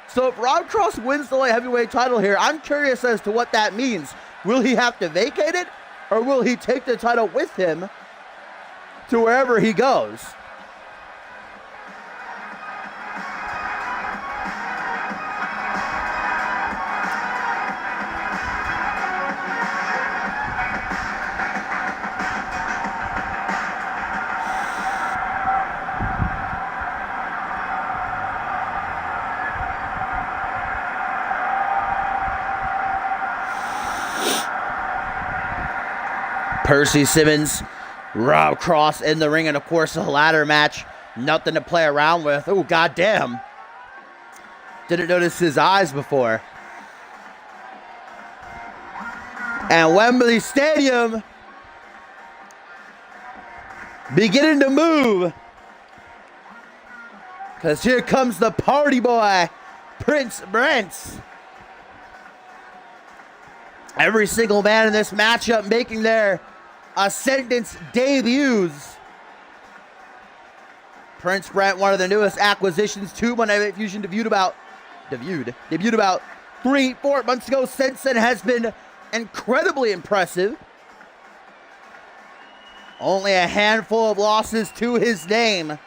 So if Rob Cross wins the light heavyweight title here, I'm curious as to what that means. Will he have to vacate it, or will he take the title with him to wherever he goes? Percy Simmons, Rob Cross in the ring, and of course a ladder match. Nothing to play around with. Oh, goddamn. Didn't notice his eyes before. And Wembley Stadium beginning to move, because here comes the party boy, Prince Brent. Every single man in this matchup making their Ascendance debuts. Prince Brent, one of the newest acquisitions to Monday Night Fusion, debuted about 3-4 months ago. Since then has been incredibly impressive. Only a handful of losses to his name.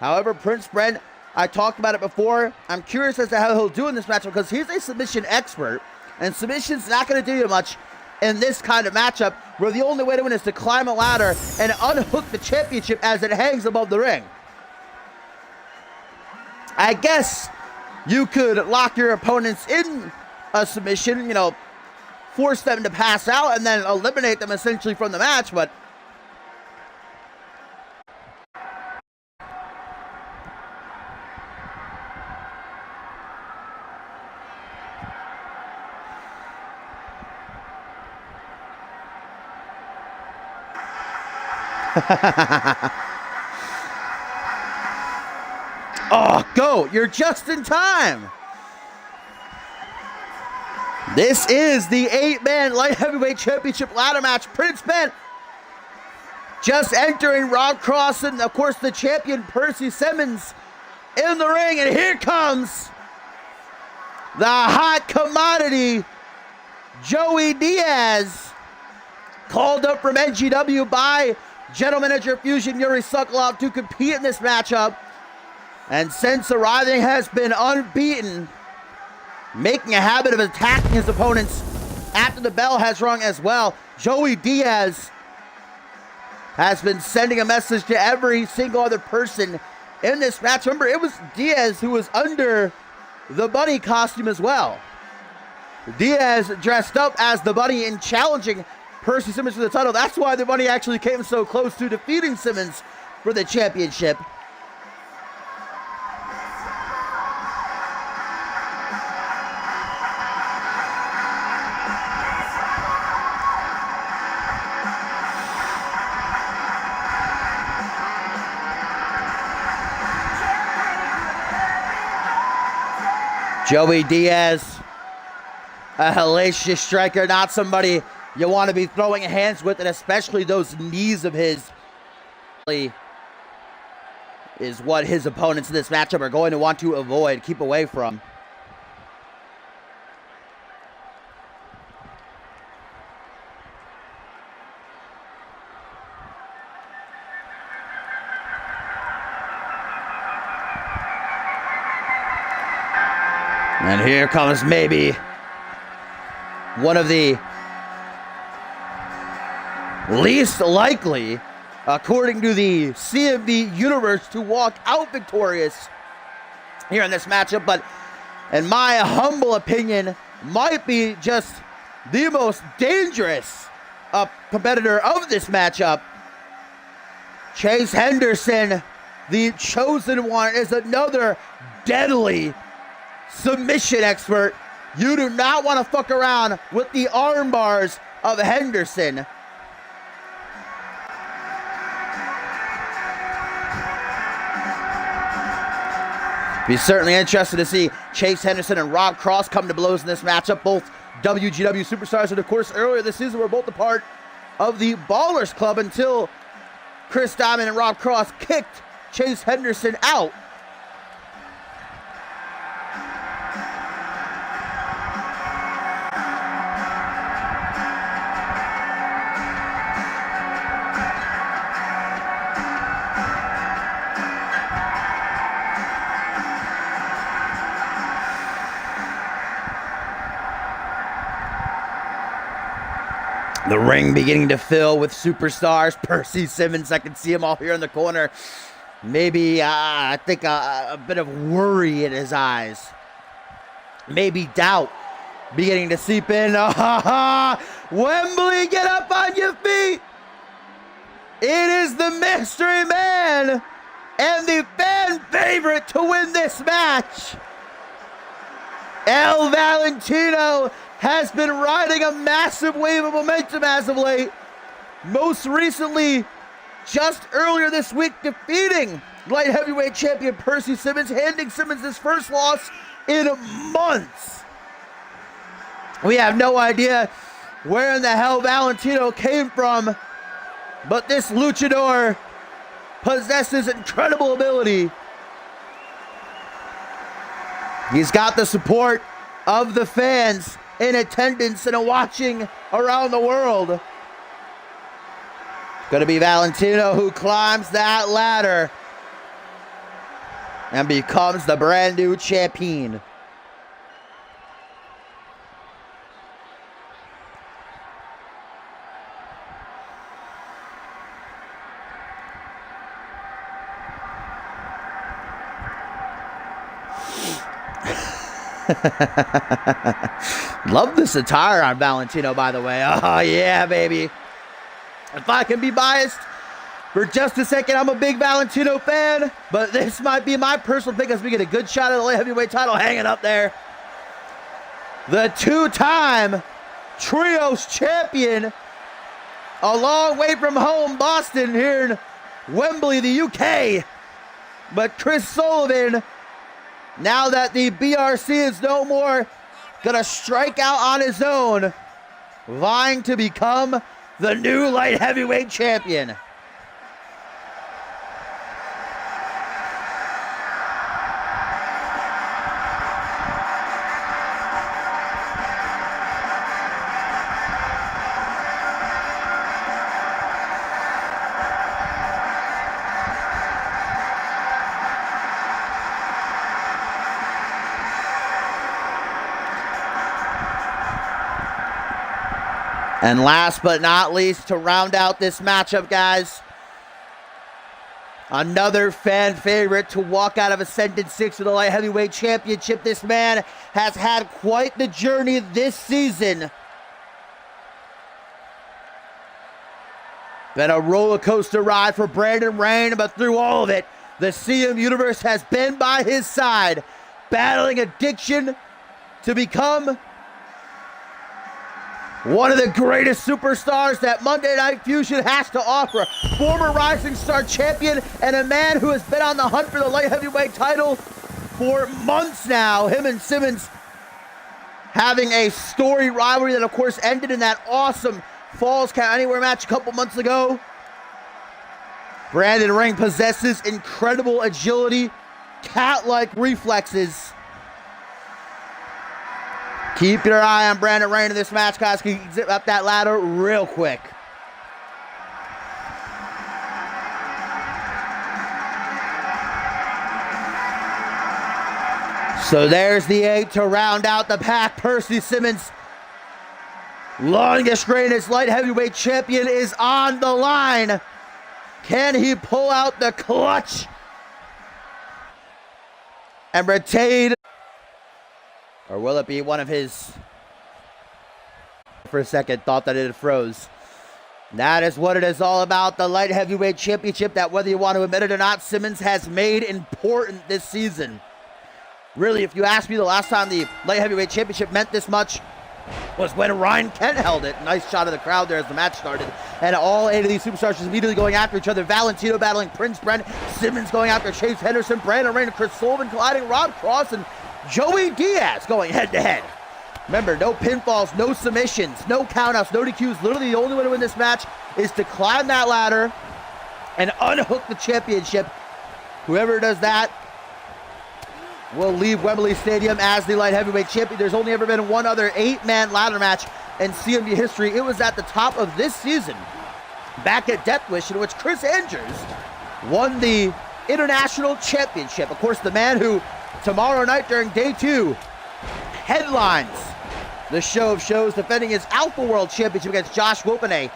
However, Prince Brent, I talked about it before. I'm curious as to how he'll do in this matchup because he's a submission expert, and submission's not going to do you much in this kind of matchup where the only way to win is to climb a ladder and unhook the championship as it hangs above the ring. I guess you could lock your opponents in a submission, force them to pass out and then eliminate them essentially from the match, but oh, go! You're just in time! This is the 8-man light heavyweight championship ladder match. Prince Brent just entering. Rob Cross and, of course, the champion Percy Simmons in the ring. And here comes the hot commodity, Joey Diaz, called up from NGW by General Manager Fusion Yuri Sokolov to compete in this matchup, and since arriving has been unbeaten, making a habit of attacking his opponents after the bell has rung as well. Joey Diaz has been sending a message to every single other person in this match. Remember, it was Diaz who was under the bunny costume as well. Diaz dressed up as the bunny and challenging Percy Simmons for the title. That's why the bunny actually came so close to defeating Simmons for the championship. Joey Diaz, a hellacious striker, not somebody you want to be throwing hands with, and especially those knees of his is what his opponents in this matchup are going to want to avoid, keep away from. And here comes maybe one of the least likely, according to the CMV universe, to walk out victorious here in this matchup, but in my humble opinion, might be just the most dangerous competitor of this matchup. Chase Henderson, the chosen one, is another deadly submission expert. You do not want to fuck around with the arm bars of Henderson. Be certainly interested to see Chase Henderson and Rob Cross come to blows in this matchup. Both WGW superstars, and of course earlier this season were both a part of the Ballers Club until Chris Diamond and Rob Cross kicked Chase Henderson out. The ring beginning to fill with superstars. Percy Simmons, I can see him all here in the corner. Maybe, I think a bit of worry in his eyes. Maybe doubt beginning to seep in. Wembley, get up on your feet. It is the mystery man and the fan favorite to win this match. El Valentino has been riding a massive wave of momentum as of late. Most recently, just earlier this week, defeating light heavyweight champion Percy Simmons, handing Simmons his first loss in months. We have no idea where in the hell Valentino came from, but this luchador possesses incredible ability. He's got the support of the fans in attendance and watching around the world. Going to be Valentino who climbs that ladder and becomes the brand new champion. Love this attire on Valentino, by the way. Oh, yeah, baby. If I can be biased for just a second, I'm a big Valentino fan, but this might be my personal pick as we get a good shot of the light heavyweight title hanging up there. The two-time Trios champion, a long way from home, Boston, here in Wembley, the UK. But Chris Sullivan, now that the BRC is no more, gonna strike out on his own, vying to become the new light heavyweight champion. And last but not least, to round out this matchup, guys, another fan favorite to walk out of Ascendance 6 with the light heavyweight championship. This man has had quite the journey this season. Been a roller coaster ride for Brandon Rain, but through all of it, the CM Universe has been by his side, battling addiction to become one of the greatest superstars that Monday Night Fusion has to offer. Former Rising Star champion and a man who has been on the hunt for the light heavyweight title for months now. Him and Simmons having a storied rivalry that, of course, ended in that awesome Falls Count Anywhere match a couple months ago. Brandon Ring possesses incredible agility, cat-like reflexes. Keep your eye on Brandon Rain in this match, guys. He can zip up that ladder real quick. So there's the 8 to round out the pack. Percy Simmons, longest greatest light heavyweight champion, is on the line. Can he pull out the clutch and retain? Or will it be one of his? For a second, thought that it froze. That is what it is all about. The light heavyweight championship that, whether you want to admit it or not, Simmons has made important this season. Really, if you ask me, the last time the light heavyweight championship meant this much was when Ryan Kent held it. Nice shot of the crowd there as the match started. And all 8 of these superstars just immediately going after each other. Valentino battling Prince Brent. Simmons going after Chase Henderson. Brandon Rain and Chris Sullivan colliding. Rob Cross and Joey Diaz going head-to-head. Remember, no pinfalls, no submissions, no countouts, no DQs. Literally the only way to win this match is to climb that ladder and unhook the championship. Whoever does that will leave Wembley Stadium as the light heavyweight champion. There's only ever been one other 8-man ladder match in CMV history. It was at the top of this season, back at Death Wish, in which Chris Andrews won the International Championship. Of course, the man who tomorrow night during day 2 headlines the show of shows, defending his Alpha World Championship against Josh Wolf in a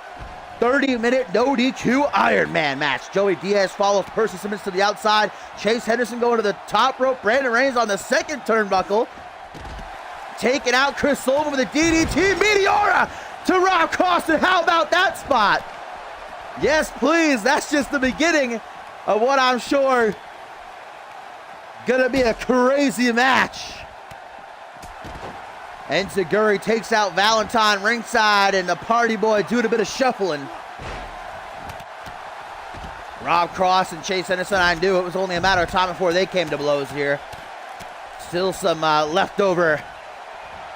30-minute no DQ Iron Man match. Joey Diaz follows Percy Simmons to the outside. Chase Henderson going to the top rope. Brandon Rain on the second turnbuckle, taking out Chris Sullivan with a DDT Meteora to Rob Cross. And how about that spot? Yes, please. That's just the beginning of what I'm sure gonna be a crazy match. Enziguri takes out Valentine ringside, and the party boy doing a bit of shuffling. Rob Cross and Chase Henderson, I knew it was only a matter of time before they came to blows here. Still some leftover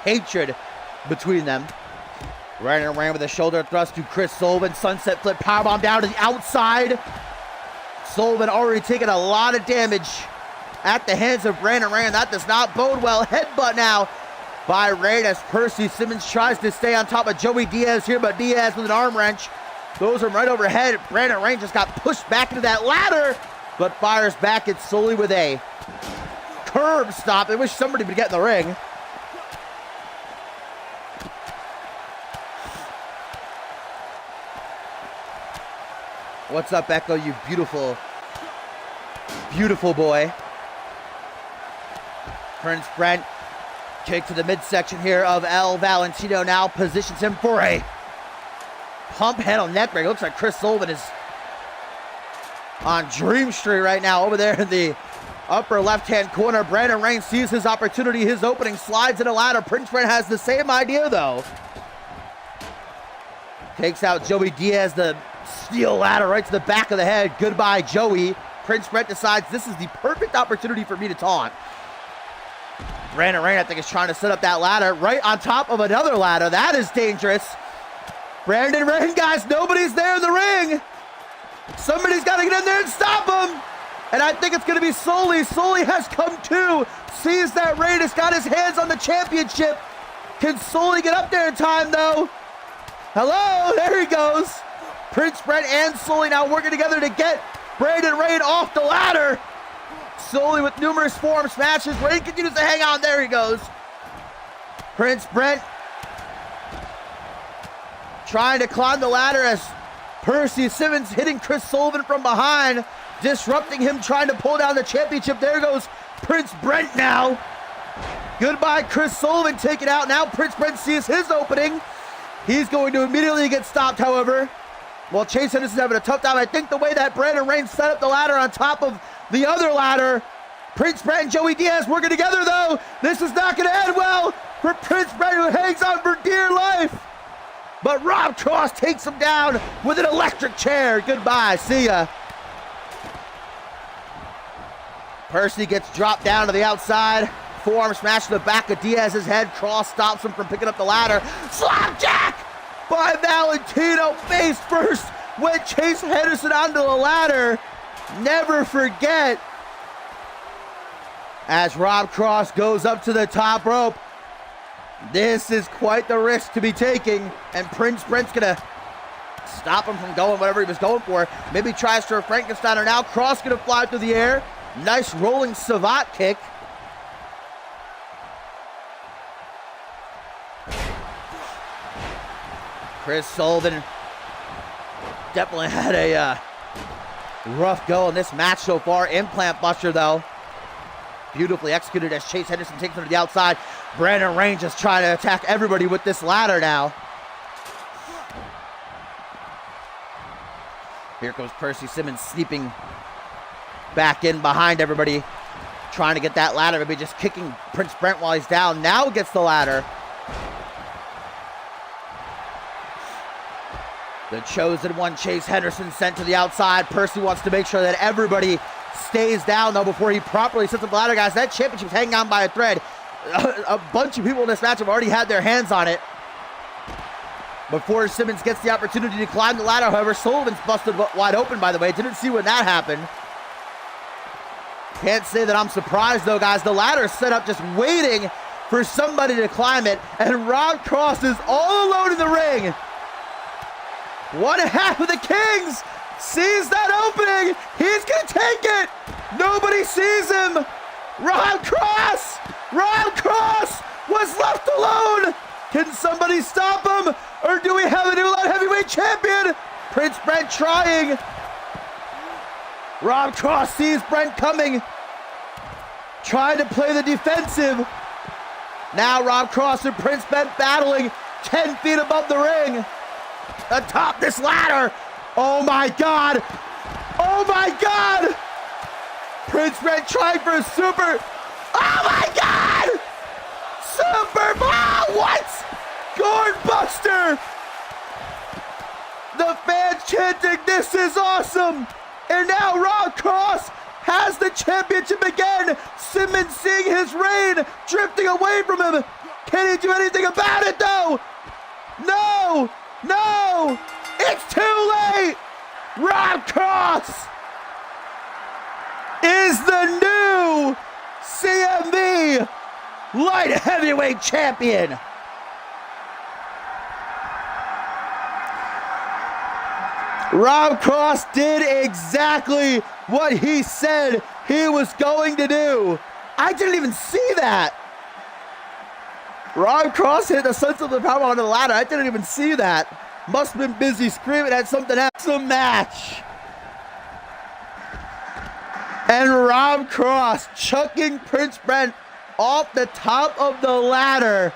hatred between them. Brandon Rain with a shoulder thrust to Chris Sullivan. Sunset flip powerbomb down to the outside. Sullivan already taking a lot of damage at the hands of Brandon Rain. That does not bode well. Headbutt now by Rain as Percy Simmons tries to stay on top of Joey Diaz here, but Diaz with an arm wrench throws him right overhead. Brandon Rain just got pushed back into that ladder, but fires back at Sully with a curb stop. I wish somebody would get in the ring. What's up, Echo, you beautiful, beautiful boy. Prince Brent, kick to the midsection here of El Valentino, now positions him for a pump handle neck break. Looks like Chris Sullivan is on Dream Street right now over there in the upper left-hand corner. Brandon Rain sees his opportunity, his opening, slides in a ladder. Prince Brent has the same idea though. Takes out Joey Diaz, the steel ladder right to the back of the head. Goodbye, Joey. Prince Brent decides this is the perfect opportunity for me to taunt. Brandon Rain, I think, is trying to set up that ladder right on top of another ladder. That is dangerous. Brandon Rain, guys, nobody's there in the ring. Somebody's got to get in there and stop him. And I think it's going to be Sully. Sully has come to, sees that Rain has got his hands on the championship. Can Sully get up there in time, though? Hello, there he goes. Prince Brent and Sully now working together to get Brandon Rain off the ladder. Sully with numerous forearm smashes. Rain continues to hang on. There he goes. Prince Brent trying to climb the ladder as Percy Simmons hitting Chris Sullivan from behind, disrupting him, trying to pull down the championship. There goes Prince Brent now. Goodbye, Chris Sullivan taken out. Now Prince Brent sees his opening. He's going to immediately get stopped, however. Well, Chase Henderson's having a tough time. I think the way that Brandon Rain set up the ladder on top of the other ladder. Prince Brent and Joey Diaz working together, though. This is not going to end well for Prince Brent, who hangs on for dear life. But Rob Cross takes him down with an electric chair. Goodbye. See ya. Percy gets dropped down to the outside. Forearm smash to the back of Diaz's head. Cross stops him from picking up the ladder. Slapjack by Valentino. Face first went Chase Henderson onto the ladder. Never forget. As Rob Cross goes up to the top rope. This is quite the risk to be taking. And Prince Brent's gonna stop him from going whatever he was going for. Maybe tries for a Frankensteiner now. Cross gonna fly through the air. Nice rolling savate kick. Chris Sullivan definitely had a rough go in this match so far. Implant buster, though. Beautifully executed as Chase Henderson takes him to the outside. Brandon Rain just trying to attack everybody with this ladder now. Here goes Percy Simmons sneaking back in behind everybody, trying to get that ladder. Maybe just kicking Prince Brent while he's down. Now gets the ladder. The chosen one, Chase Henderson, sent to the outside. Percy wants to make sure that everybody stays down, though, before he properly sets up the ladder, guys. That championship's hanging on by a thread. A bunch of people in this match have already had their hands on it. Before Simmons gets the opportunity to climb the ladder, however, Sullivan's busted wide open, by the way. Didn't see when that happened. Can't say that I'm surprised, though, guys. The ladder's set up just waiting for somebody to climb it, and Rob Cross is all alone in the ring. One half of the Kings sees that opening. He's going to take it. Nobody sees him. Rob Cross was left alone. Can somebody stop him? Or do we have a new light heavyweight champion? Prince Brent trying. Rob Cross sees Brent coming. Trying to play the defensive. Now Rob Cross and Prince Brent battling 10 feet above the ring. Atop this ladder. Oh my God. Oh my God. Prince Brent trying for a super. Oh my God. Super. Oh, what? Gourd Buster. The fans chanting, this is awesome. And now Rob Cross has the championship again. Simmons seeing his reign drifting away from him. Can he do anything about it though? No. No! It's too late! Rob Cross is the new CMV light heavyweight champion. Rob Cross did exactly what he said he was going to do. I didn't even see that. Rob Cross hit the sense of the power on the ladder. I didn't even see that. Must have been busy screaming at something else. The match. And Rob Cross chucking Prince Brent off the top of the ladder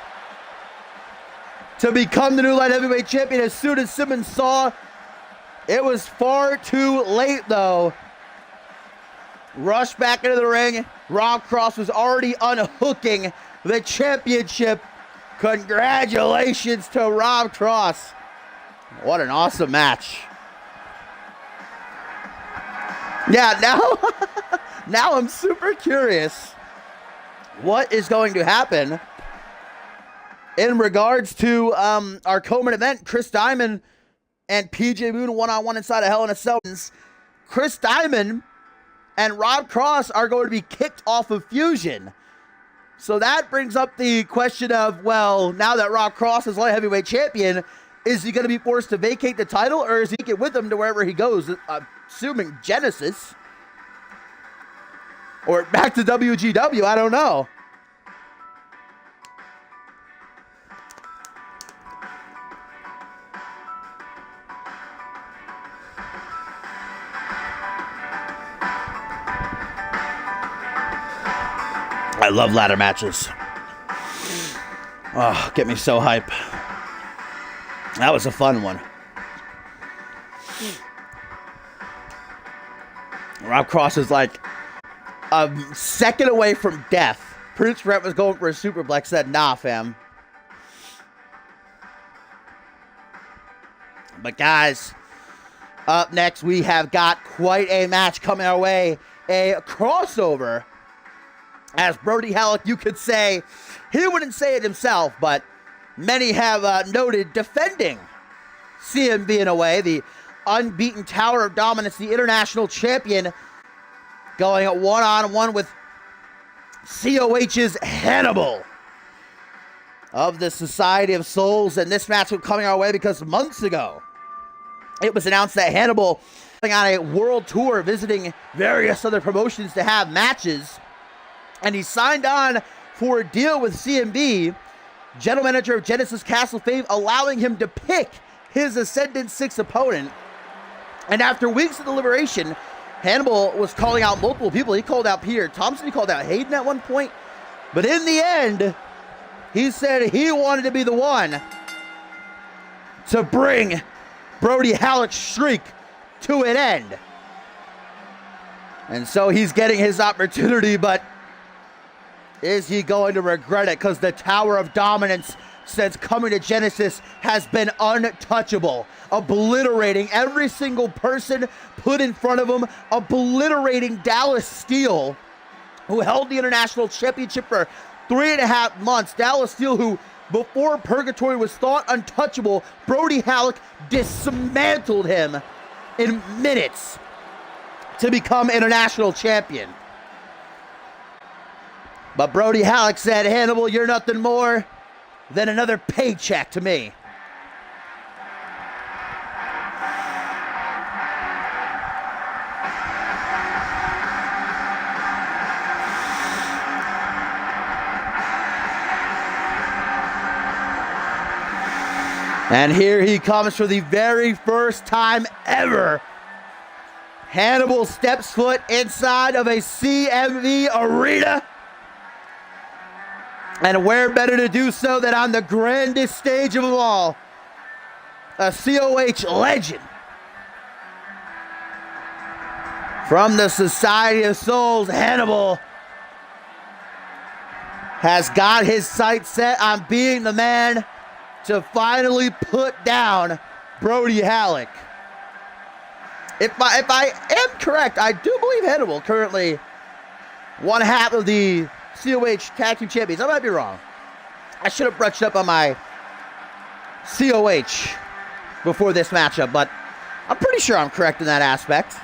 to become the new light heavyweight champion. As soon as Simmons saw, it was far too late though. Rushed back into the ring. Rob Cross was already unhooking the championship. Congratulations to Rob Cross. What an awesome match. Yeah, now I'm super curious what is going to happen in regards to our co-main event, Chris Diamond and PJ Moon one-on-one inside of Hell in a Cell. Chris Diamond and Rob Cross are going to be kicked off of Fusion. So that brings up the question of, well, now that Rob Cross is light heavyweight champion, is he going to be forced to vacate the title, or is he get with him to wherever he goes? Assuming Genesis. Or back to WGW, I don't know. I love ladder matches. Oh, get me so hype. That was a fun one. Rob Cross is like a second away from death. Prince Brent was going for a superplex, said, nah, fam. But guys, up next we have got quite a match coming our way. A crossover. As Brody Halleck, you could say, he wouldn't say it himself, but many have noted defending CMV in a way, the unbeaten Tower of Dominance, the international champion, going at one-on-one with COH's Hannibal of the Society of Souls. And this match was coming our way because months ago, it was announced that Hannibal was on a world tour, visiting various other promotions to have matches. And he signed on for a deal with CMV, general manager of Genesis Castle fame, allowing him to pick his Ascendance 6 opponent. And after weeks of deliberation, Hannibal was calling out multiple people. He called out Peter Thompson. He called out Hayden at one point. But in the end, he said he wanted to be the one to bring Brody Halleck's streak to an end. And so he's getting his opportunity, but is he going to regret it? Because the Tower of Dominance, since coming to Genesis, has been untouchable. Obliterating every single person put in front of him. Obliterating Dallas Steele, who held the International Championship for 3.5 months. Dallas Steele, who before Purgatory was thought untouchable, Brody Halleck dismantled him in minutes to become international champion. But Brody Halleck said, Hannibal, you're nothing more than another paycheck to me. And here he comes for the very first time ever. Hannibal steps foot inside of a CMV arena. And where better to do so than on the grandest stage of them all, a COH legend from the Society of Souls. Hannibal has got his sights set on being the man to finally put down Brody Halleck. If I am correct, I do believe Hannibal currently one half of the COH Tag Team Champions. I might be wrong. I should have brushed up on my COH before this matchup, but I'm pretty sure I'm correct in that aspect.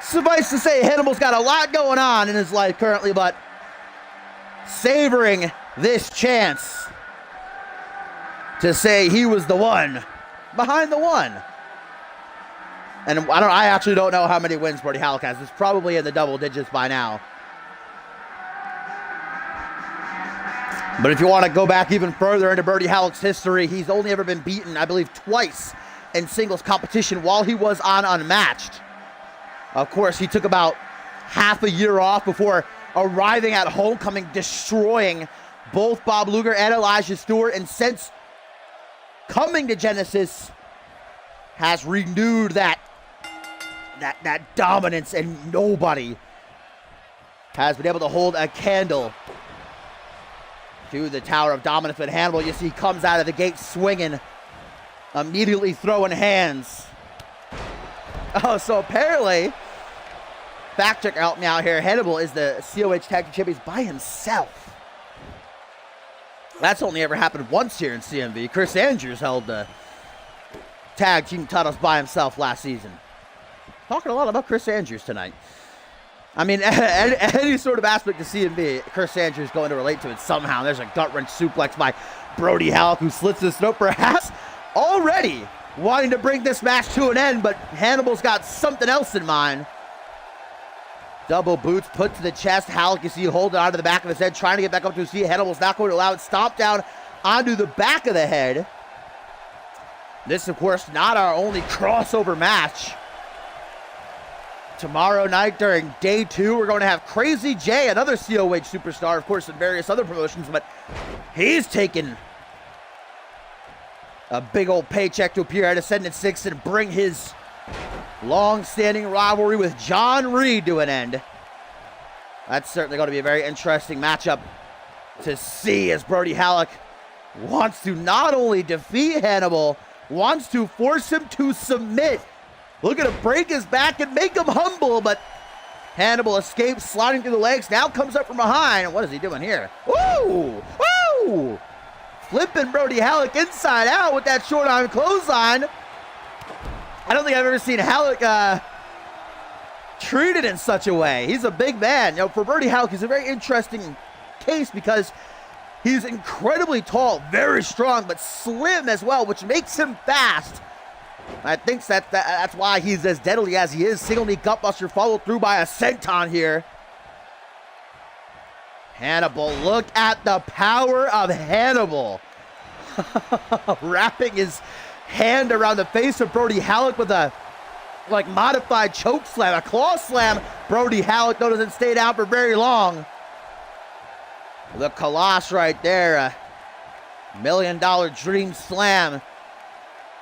Suffice to say, Hannibal's got a lot going on in his life currently, but savoring this chance to say he was the one behind the one. And I actually don't know how many wins Brody Halleck has. It's probably in the double digits by now. But if you want to go back even further into Brody Halleck's history, he's only ever been beaten, I believe, twice in singles competition while he was on Unmatched. Of course, he took about half a year off before arriving at Homecoming, destroying both Bob Luger and Elijah Stewart, and since coming to Genesis, has renewed that dominance, and nobody has been able to hold a candle to the Tower of Dominance. But Hannibal, you see, he comes out of the gate swinging, immediately throwing hands. Oh, so apparently, fact checker help me out here, Hannibal is the COH Tag Team Champions by himself. That's only ever happened once here in CMV. Chris Andrews held the tag team titles by himself last season. Talking a lot about Chris Andrews tonight. I mean, any sort of aspect of CMV, Chris Andrews is going to relate to it somehow. There's a gut-wrench suplex by Brody Halleck, who slits his throat, perhaps already wanting to bring this match to an end, but Hannibal's got something else in mind. Double boots put to the chest. Halleck, you see, holding onto the back of his head, trying to get back up to his feet. Hannibal's not going to allow it. Stomp down onto the back of the head. This, of course, not our only crossover match. Tomorrow night during day 2, we're going to have Crazy J, another COH superstar, of course, in various other promotions, but he's taking a big old paycheck to appear at Ascendance VI and bring his long-standing rivalry with John Reed to an end. That's certainly going to be a very interesting matchup to see, as Brody Halleck wants to not only defeat Hannibal, wants to force him to submit. Looking to break his back and make him humble, but Hannibal escapes, sliding through the legs, now comes up from behind. What is he doing here? Woo! Woo! Flipping Brody Halleck inside out with that short arm clothesline. I don't think I've ever seen Halleck treated in such a way. He's a big man. You know, for Brody Halleck, he's a very interesting case because he's incredibly tall, very strong, but slim as well, which makes him fast. I think that's why he's as deadly as he is. Single knee gutbuster followed through by a senton here. Hannibal, look at the power of Hannibal. Wrapping his hand around the face of Brody Halleck with a modified choke slam, a claw slam. Brody Halleck, though, doesn't stay down for very long. The Colossus right there, a $1 million dream slam.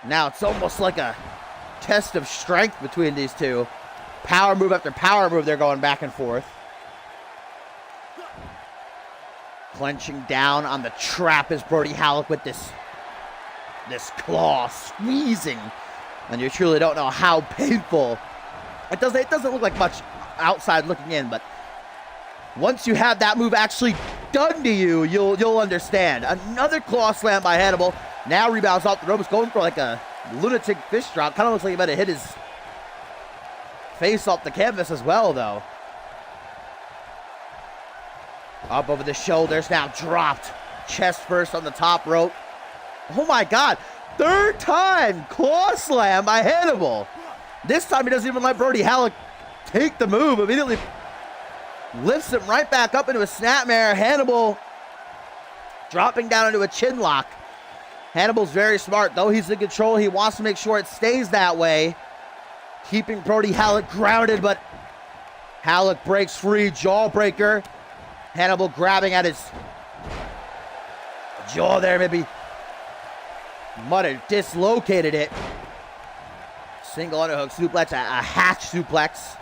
Now it's almost like a test of strength between these two. Power move after power move, they're going back and forth. Clenching down on the trap is Brody Halleck with this claw squeezing. And you truly don't know how painful. It doesn't look like much outside looking in, but once you have that move actually done to you, you'll understand. Another claw slam by Hannibal. Now rebounds off the ropes, going for like a lunatic fish drop. Kind of looks like he might have hit his face off the canvas as well, though. Up over the shoulders, now dropped. Chest first on the top rope. Oh my God. Third time claw slam by Hannibal. This time he doesn't even let Brody Halleck take the move. Immediately lifts him right back up into a snapmare. Hannibal dropping down into a chin lock. Hannibal's very smart, though. He's in control. He wants to make sure it stays that way. Keeping Brody Halleck grounded, but Halleck breaks free. Jawbreaker. Hannibal grabbing at his jaw there, maybe might have dislocated it. Single underhook suplex, a hatch suplex.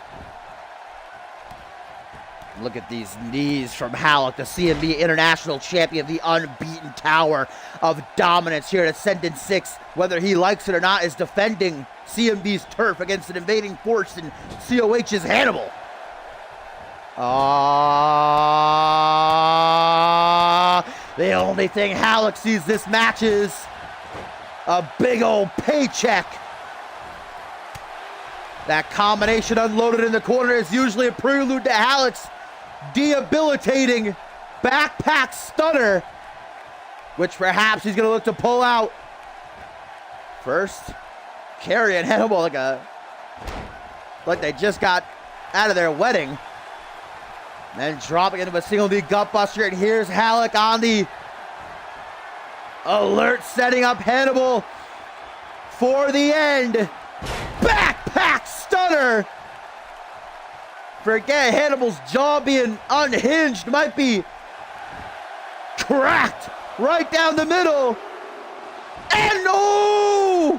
Look at these knees from Halleck, the CMV International Champion, the unbeaten Tower of Dominance here at Ascendance 6. Whether he likes it or not, is defending CMV's turf against an invading force in COH's Hannibal. The only thing Halleck sees this match is a big old paycheck. That combination unloaded in the corner is usually a prelude to Halleck's debilitating backpack stunner, which perhaps he's going to look to pull out. First, carrying Hannibal like they just got out of their wedding. Then dropping into a single knee gutbuster, and here's Halleck on the alert, setting up Hannibal for the end. Backpack stunner. Forget Hannibal's jaw being unhinged, might be cracked right down the middle. And oh!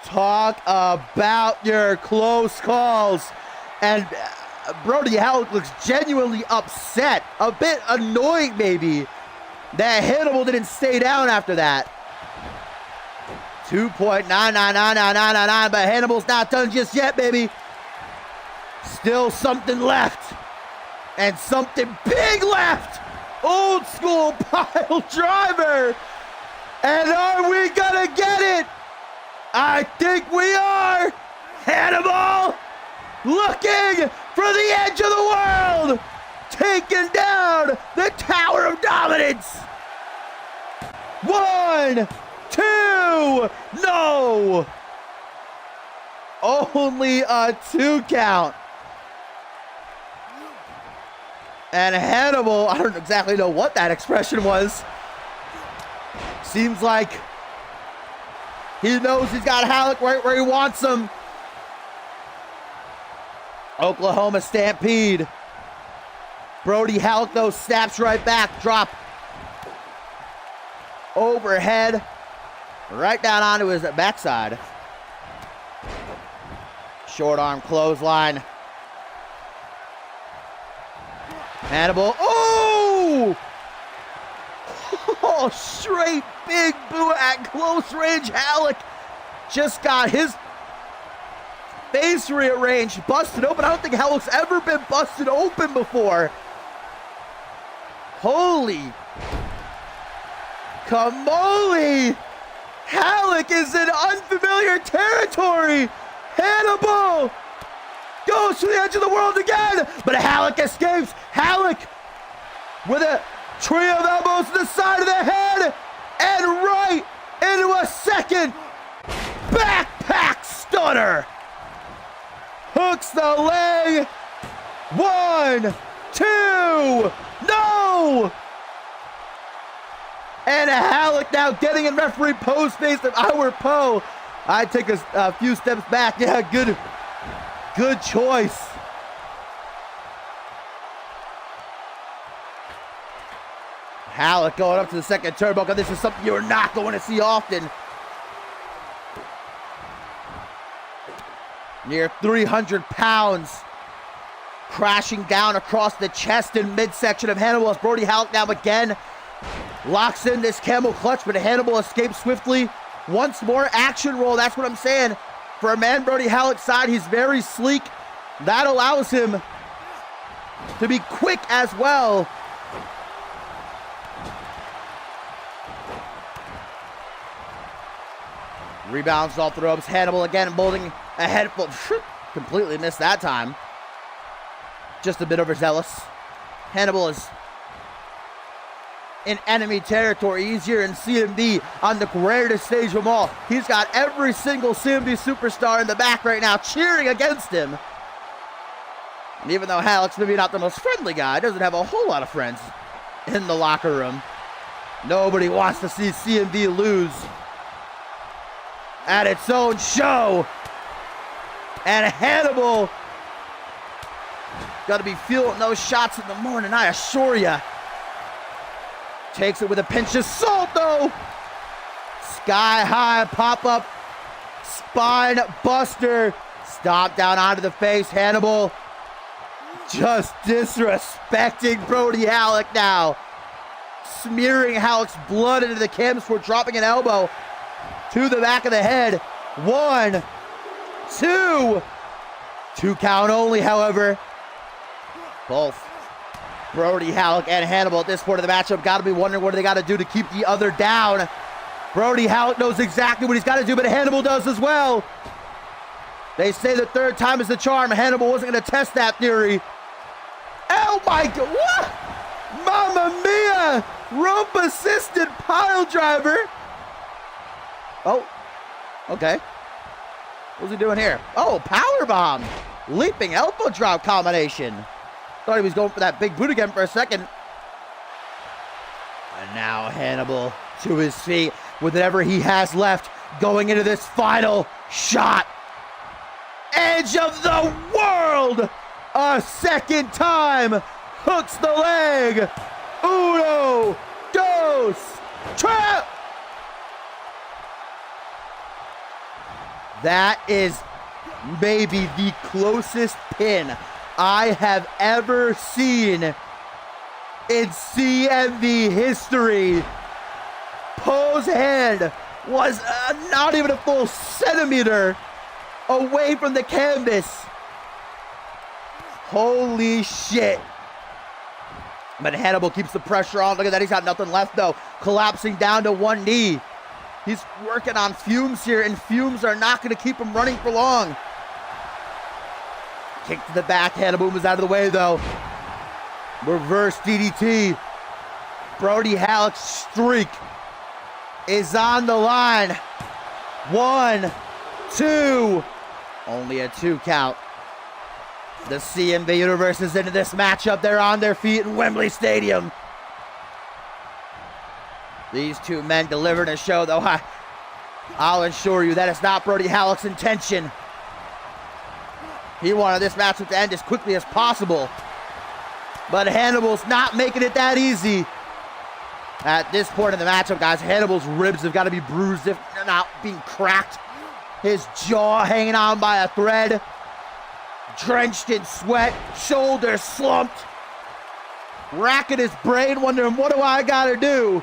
Talk about your close calls. And Brody Halleck looks genuinely upset, a bit annoyed maybe, that Hannibal didn't stay down after that. 2.9999999, but Hannibal's not done just yet, baby. Still something left, and something big left. Old school pile driver. And are we gonna get it? I think we are. Hannibal looking for the edge of the world, taking down the Tower of Dominance. 1, 2, no. Only a 2 count. And Hannibal, I don't exactly know what that expression was. Seems like he knows he's got Halleck right where he wants him. Oklahoma Stampede. Brody Halleck, though, snaps right back. Drop overhead. Right down onto his backside. Short arm clothesline. Hannibal. Oh! Oh, straight big boot at close range. Halleck just got his face rearranged, busted open. I don't think Halleck's ever been busted open before. Holy camole! Halleck is in unfamiliar territory. Hannibal goes to the edge of the world again, but Halleck escapes. Halleck with a trio of elbows to the side of the head, and right into a second backpack stunner. Hooks the leg. 1, 2, no! And Halleck now getting in referee pose space. If I were Poe, I'd take a few steps back. Yeah, good choice. Halleck going up to the second turnbuckle. This is something you're not going to see often. Near 300 pounds. Crashing down across the chest and midsection of Hannibal as Brody Halleck now again locks in this camel clutch, but Hannibal escapes swiftly. Once more, action roll. That's what I'm saying. For a man Brody Halleck's side, he's very sleek. That allows him to be quick as well. Rebounds off the ropes. Hannibal again bowling a head full. Completely missed that time. Just a bit overzealous. Hannibal is in enemy territory. He's here in CMV on the greatest stage of them all. He's got every single CMV superstar in the back right now cheering against him. And even though Halleck's maybe not the most friendly guy, doesn't have a whole lot of friends in the locker room. Nobody wants to see CMV lose at its own show. And Hannibal got to be feeling those shots in the morning, I assure ya. Takes it with a pinch of salt, though. Sky high pop-up spine buster. Stomp down onto the face. Hannibal just disrespecting Brody Halleck now. Smearing Halleck's blood into the canvas before dropping an elbow to the back of the head. 1, 2. 2 count only, however. Both Brody Halleck and Hannibal at this point of the matchup got to be wondering what they got to do to keep the other down. Brody Halleck knows exactly what he's got to do, but Hannibal does as well. They say the third time is the charm. Hannibal wasn't going to test that theory. Oh my God, what? Mamma mia! Rope-assisted pile driver. Oh, okay. What's he doing here? Oh, power bomb. Leaping elbow drop combination. Thought he was going for that big boot again for a second. And now Hannibal to his feet with whatever he has left going into this final shot. Edge of the world. A second time. Hooks the leg. Uno, dos, tres. That is maybe the closest pin I have ever seen in CMV history. Poe's hand was not even a full centimeter away from the canvas. Holy shit. But Hannibal keeps the pressure on. Look at that, he's got nothing left though. Collapsing down to one knee. He's working on fumes here, and fumes are not going to keep him running for long. Kick to the back, Hannibal was out of the way though. Reverse DDT. Brody Halleck's streak is on the line. 1, 2. Only a 2 count. The CMV universe is into this matchup. They're on their feet in Wembley Stadium. These two men delivered a show, though. I'll assure you that is not Brody Halleck's intention. He wanted this matchup to end as quickly as possible. But Hannibal's not making it that easy. At this point in the matchup, guys, Hannibal's ribs have got to be bruised if they're not being cracked. His jaw hanging on by a thread. Drenched in sweat, shoulders slumped. Racking his brain, wondering, what do I gotta do?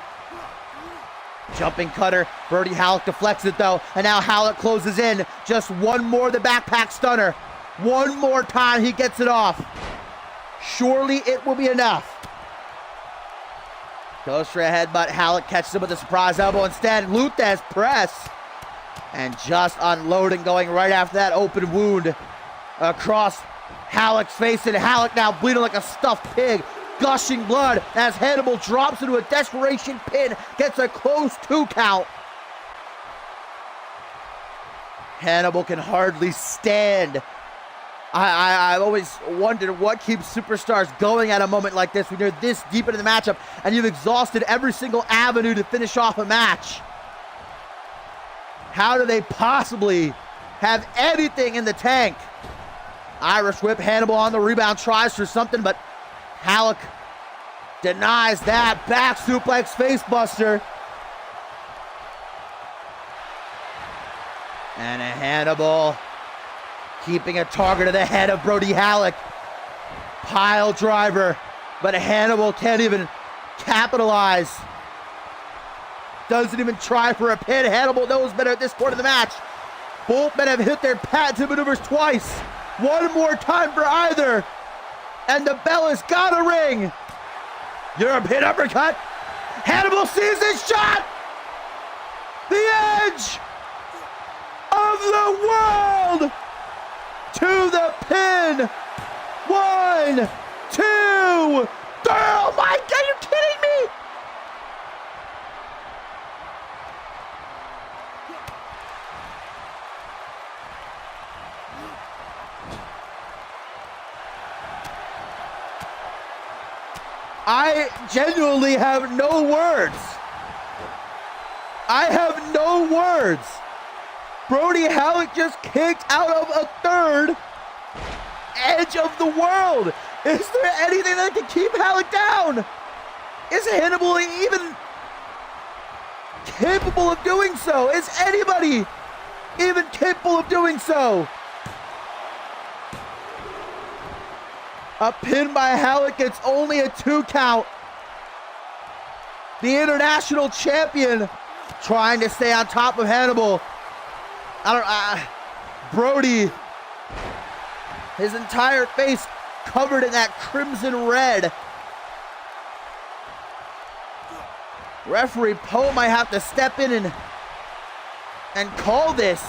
Jumping cutter, Brody Halleck deflects it though, and now Halleck closes in. Just one more, the backpack stunner. One more time he gets it off. Surely it will be enough. Goes for a headbutt, Halleck catches him with a surprise elbow instead. Luthez press. And just unloading, going right after that open wound across Halleck's face, and Halleck now bleeding like a stuffed pig, gushing blood as Hannibal drops into a desperation pin, gets a close 2 count. Hannibal can hardly stand. I've always wondered what keeps superstars going at a moment like this when you're this deep into the matchup and you've exhausted every single avenue to finish off a match. How do they possibly have anything in the tank? Irish whip, Hannibal on the rebound, tries for something, but Halleck denies that. Back suplex, face buster. And a Hannibal keeping a target to the head of Brody Halleck. Pile driver, but Hannibal can't even capitalize. Doesn't even try for a pin. Hannibal knows better at this point of the match. Both men have hit their patented maneuvers twice. One more time for either. And the bell has got to ring. European uppercut. Hannibal sees his shot. The edge of the world to the pin. 1, 2, 3. Oh my God, are you kidding me? I genuinely have no words. I have no words. Brody Halleck just kicked out of a third edge of the world. Is there anything that can keep Halleck down? Is Hannibal even capable of doing so? Is anybody even capable of doing so? A pin by Halleck, it's only a 2 count. The international champion trying to stay on top of Hannibal. Brody, his entire face covered in that crimson red. Referee Poe might have to step in and call this.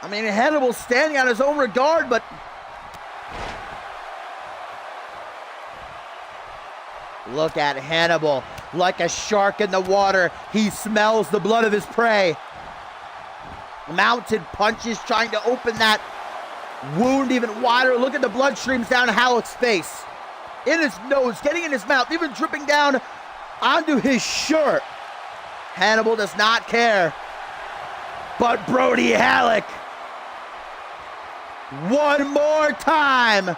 I mean, Hannibal's standing on his own regard, but look at Hannibal. Like a shark in the water, he smells the blood of his prey. Mounted punches trying to open that wound even wider. Look at the blood streams down Halleck's face. In his nose, getting in his mouth, even dripping down onto his shirt. Hannibal does not care. But Brody Halleck, one more time,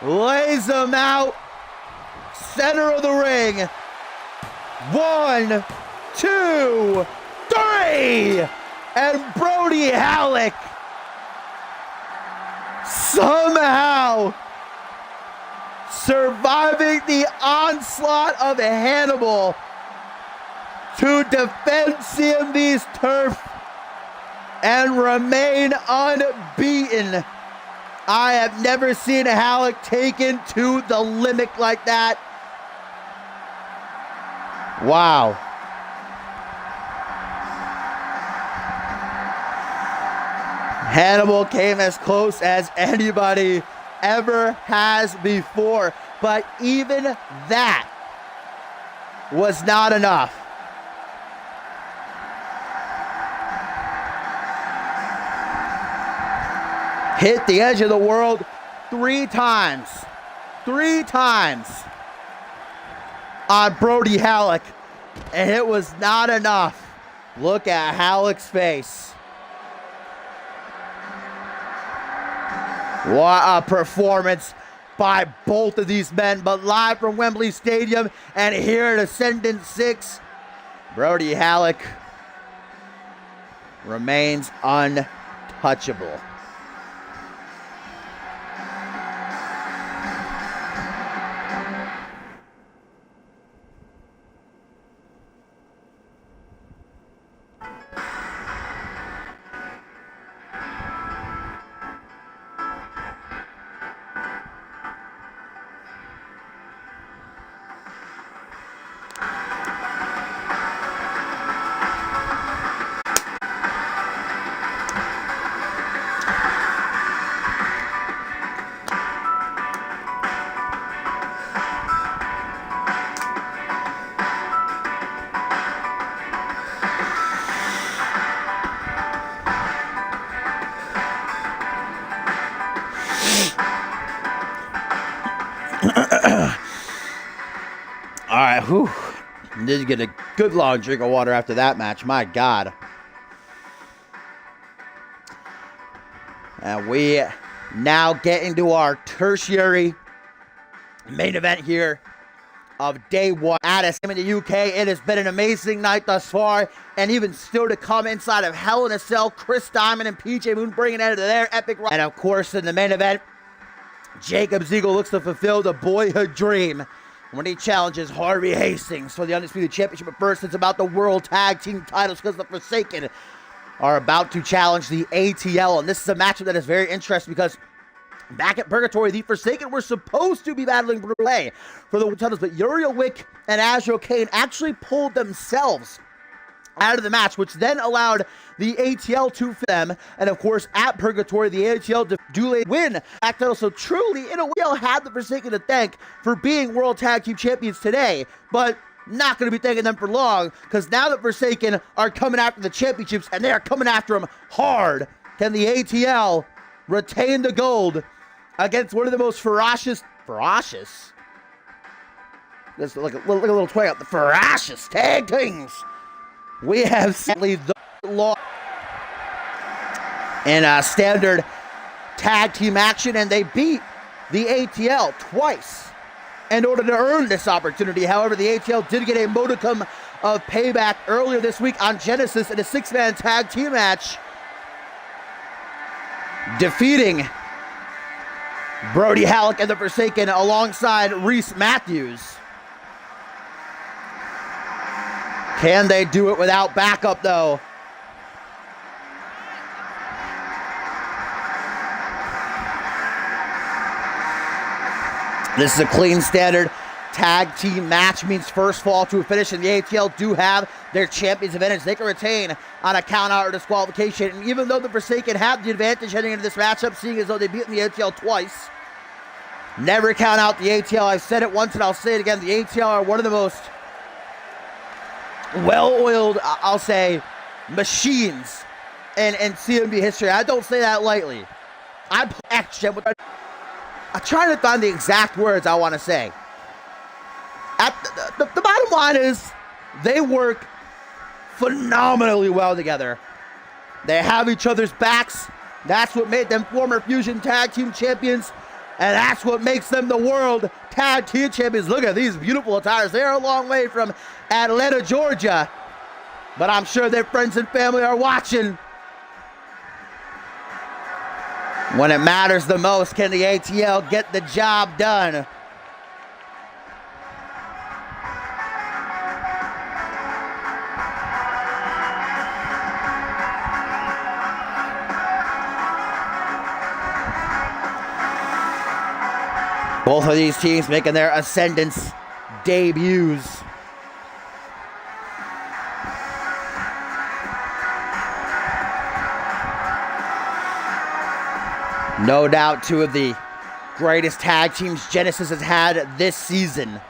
lays him out. Center of the ring. 1, 2, 3. And Brody Halleck somehow surviving the onslaught of Hannibal to defend CMV's turf and remain unbeaten. I have never seen Halleck taken to the limit like that. Wow. Hannibal came as close as anybody ever has before, but even that was not enough. Hit the edge of the world 3 times. 3 times on Brody Halleck, and it was not enough. Look at Halleck's face. What a performance by both of these men, but live from Wembley Stadium and here at Ascendance 6, Brody Halleck remains untouchable. All right, whew. Did get a good long drink of water after that match. My God. And we now get into our tertiary main event here of day 1 at SM in the UK. It has been an amazing night thus far, and even still to come inside of Hell in a Cell. Chris Diamond and PJ Moon bringing it into their epic run. And of course, in the main event, Jacob Ziegler looks to fulfill the boyhood dream when he challenges Harvey Hastings for the Undisputed Championship. But first, it's about the World Tag Team titles, because the Forsaken are about to challenge the ATL. And this is a matchup that is very interesting, because back at Purgatory, the Forsaken were supposed to be battling Brule for the titles, but Uriel Wick and Azrael Kane actually pulled themselves out of the match, which then allowed the ATL to fit them. And of course, at Purgatory, the ATL duly win that title. So truly, in a way, had the Forsaken to thank for being World Tag Team Champions today, but not going to be thanking them for long, because now the Forsaken are coming after the championships, and they are coming after them hard. Can the ATL retain the gold against one of the most ferocious? Let's look a little twang out. The ferocious tag teams we have sadly the law in a standard tag team action, and they beat the ATL twice in order to earn this opportunity. However, the ATL did get a modicum of payback earlier this week on Genesis in a 6-man tag team match, defeating Brody Halleck and the Forsaken alongside Reese Matthews. Can they do it without backup, though? This is a clean standard tag team match means first fall to a finish, and the ATL do have their champions advantage. They can retain on a count out or disqualification, and even though the Forsaken have the advantage heading into this matchup, seeing as though they've beaten the ATL twice, never count out the ATL. I've said it once and I'll say it again. The ATL are one of the most well-oiled, I'll say, machines in CMV history. I don't say that lightly. I'm trying to find the exact words I want to say. The bottom line is they work phenomenally well together. They have each other's backs. That's what made them former Fusion Tag Team Champions. And that's what makes them the World Tag Team Champions. Look at these beautiful attires. They're a long way from Atlanta, Georgia. But I'm sure their friends and family are watching. When it matters the most, can the ATL get the job done? Both of these teams making their Ascendance debuts. No doubt two of the greatest tag teams Genesis has had this season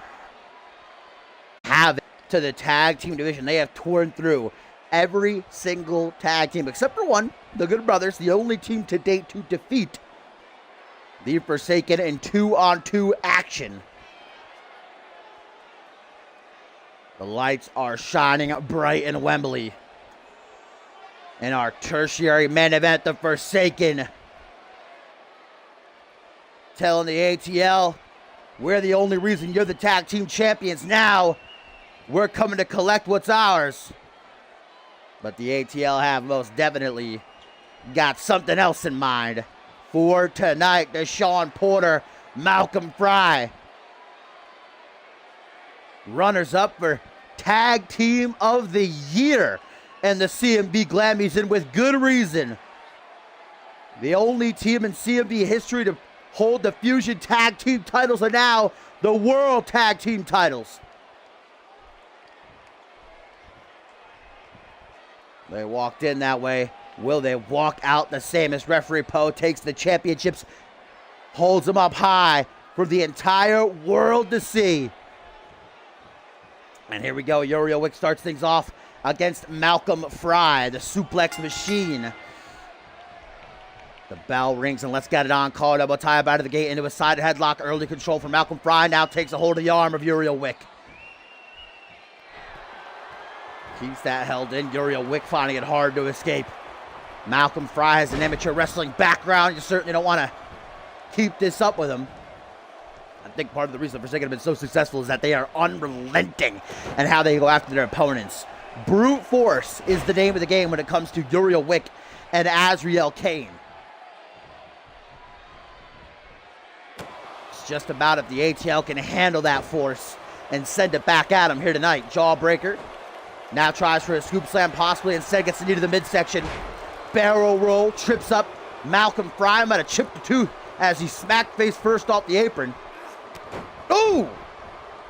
have to the tag team division. They have torn through every single tag team except for one, the Good Brothers, the only team to date to defeat the Forsaken in 2-on-2 action. The lights are shining bright in Wembley. In our tertiary main event, the Forsaken telling the ATL, we're the only reason you're the tag team champions now. We're coming to collect what's ours. But the ATL have most definitely got something else in mind for tonight. Deshaun Porter, Malcolm Fry, runners up for Tag Team of the Year and the CMV Glammies, and with good reason. The only team in CMV history to hold the Fusion Tag Team titles are now the World Tag Team titles. They walked in that way. Will they walk out the same as referee Poe takes the championships, holds them up high for the entire world to see? And here we go. Uriel Wick starts things off against Malcolm Fry, the suplex machine. The bell rings and let's get it on. Call double tie up out of the gate into a side headlock. Early control for Malcolm Fry. Now takes a hold of the arm of Uriel Wick. Keeps that held in. Uriel Wick finding it hard to escape. Malcolm Fry has an amateur wrestling background. You certainly don't want to keep this up with him. I think part of the reason Forsaken have been so successful is that they are unrelenting in how they go after their opponents. Brute force is the name of the game when it comes to Uriel Wick and Azriel Kane. It's just about if the ATL can handle that force and send it back at him here tonight. Jawbreaker now tries for a scoop slam, possibly instead gets the knee to the midsection. Barrel roll, trips up Malcolm Fry. Might have chipped the tooth as he smacked face first off the apron. Ooh!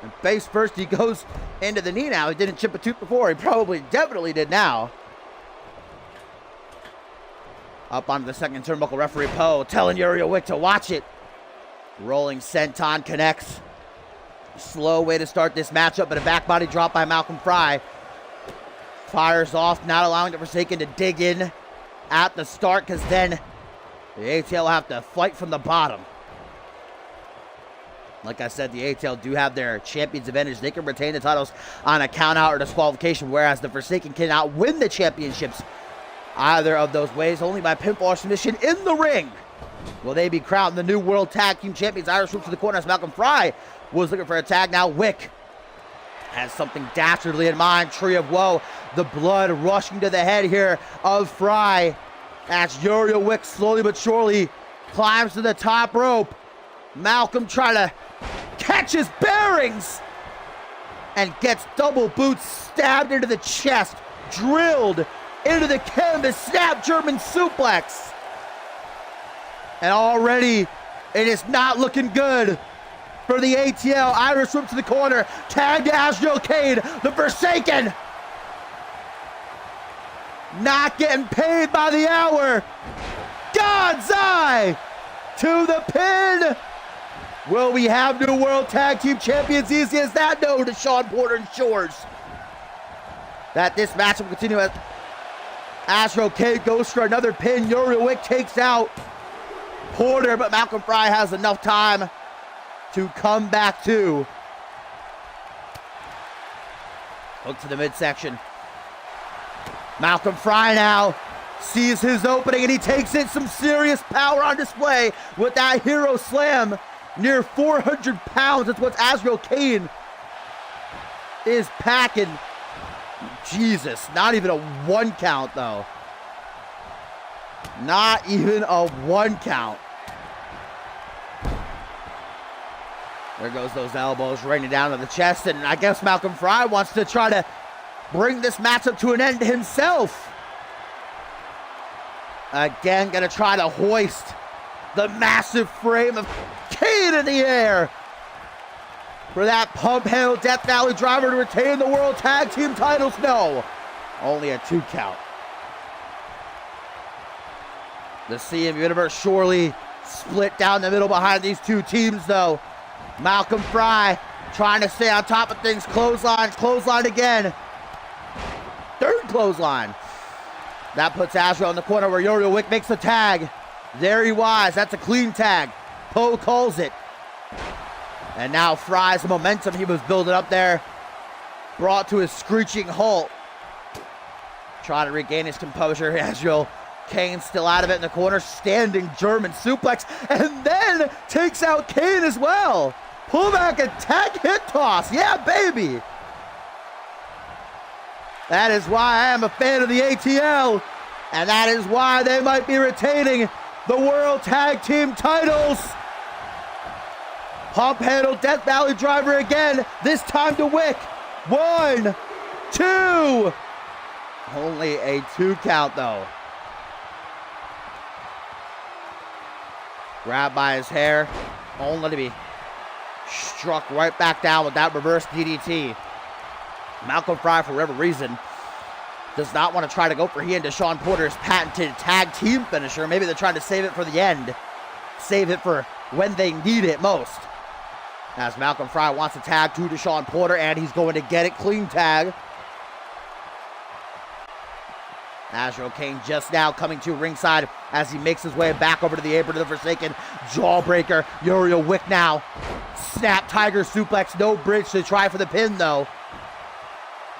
And face first, he goes into the knee now. He didn't chip a tooth before. He probably definitely did now. Up onto the second turnbuckle, referee Poe telling Uriel Wick to watch it. Rolling senton connects. Slow way to start this matchup, but a back body drop by Malcolm Fry. Fires off, not allowing the Forsaken to dig in at the start, because then the ATL will have to fight from the bottom. Like I said, the ATL do have their champions advantage. They can retain the titles on a count out or disqualification, whereas the Forsaken cannot win the championships either of those ways, only by pinfall or submission in the ring. Will they be crowned the new World Tag Team Champions? Irish Whip to the corner as Malcolm Fry was looking for a tag. Now Wick has something dastardly in mind. Tree of Woe. The blood rushing to the head here of Fry as Uriel Wick slowly but surely climbs to the top rope. Malcolm trying to catch his bearings and gets double boots stabbed into the chest, drilled into the canvas, snap German suplex. And already it is not looking good for the ATL. Irish whip to the corner. Tag to Astro Kane. The Forsaken. Not getting paid by the hour. God's eye to the pin. Will we have new World Tag Team Champions? Easy as that? No, to Sean Porter and Shores. That this match will continue as Astro Kane goes for another pin. Uriel Wick takes out Porter, but Malcolm Fry has enough time to come back to. Hook to the midsection. Malcolm Fry now sees his opening and he takes in some serious power on display with that hero slam. Near 400 pounds. That's what Astro Kane is packing. Jesus, not even a 1 count though. Not even a 1 count. There goes those elbows raining down to the chest, and I guess Malcolm Fry wants to try to bring this matchup to an end himself. Again, gonna try to hoist the massive frame of Kane in the air for that pump handle Death Valley driver to retain the World Tag Team titles. No, only a 2 count. The CMV Universe surely split down the middle behind these two teams though. Malcolm Fry trying to stay on top of things. Clothesline again. 3rd clothesline. That puts Astro in the corner where Uriel Wick makes the tag. There he was. That's a clean tag. Poe calls it. And now Fry's momentum he was building up there brought to a screeching halt. Trying to regain his composure. Astro Kane still out of it in the corner. Standing German suplex. And then takes out Kane as well. Pullback attack hit toss. Yeah, baby. That is why I am a fan of the ATL. And that is why they might be retaining the World Tag Team titles. Pump handle Death Valley driver again. This time to Wick. 1, 2. Only a 2 count though. Grabbed by his hair. Only to be struck right back down with that reverse DDT. Malcolm Fry, for whatever reason, does not want to try to go for he and Deshaun Porter's patented tag team finisher. Maybe they're trying to save it for the end. Save it for when they need it most. As Malcolm Fry wants to tag to Deshaun Porter, and he's going to get it. Clean tag. Astro Kane just now coming to ringside as he makes his way back over to the apron of the Forsaken. Jawbreaker. Uriel Wick now. Snap Tiger suplex. No bridge to try for the pin though.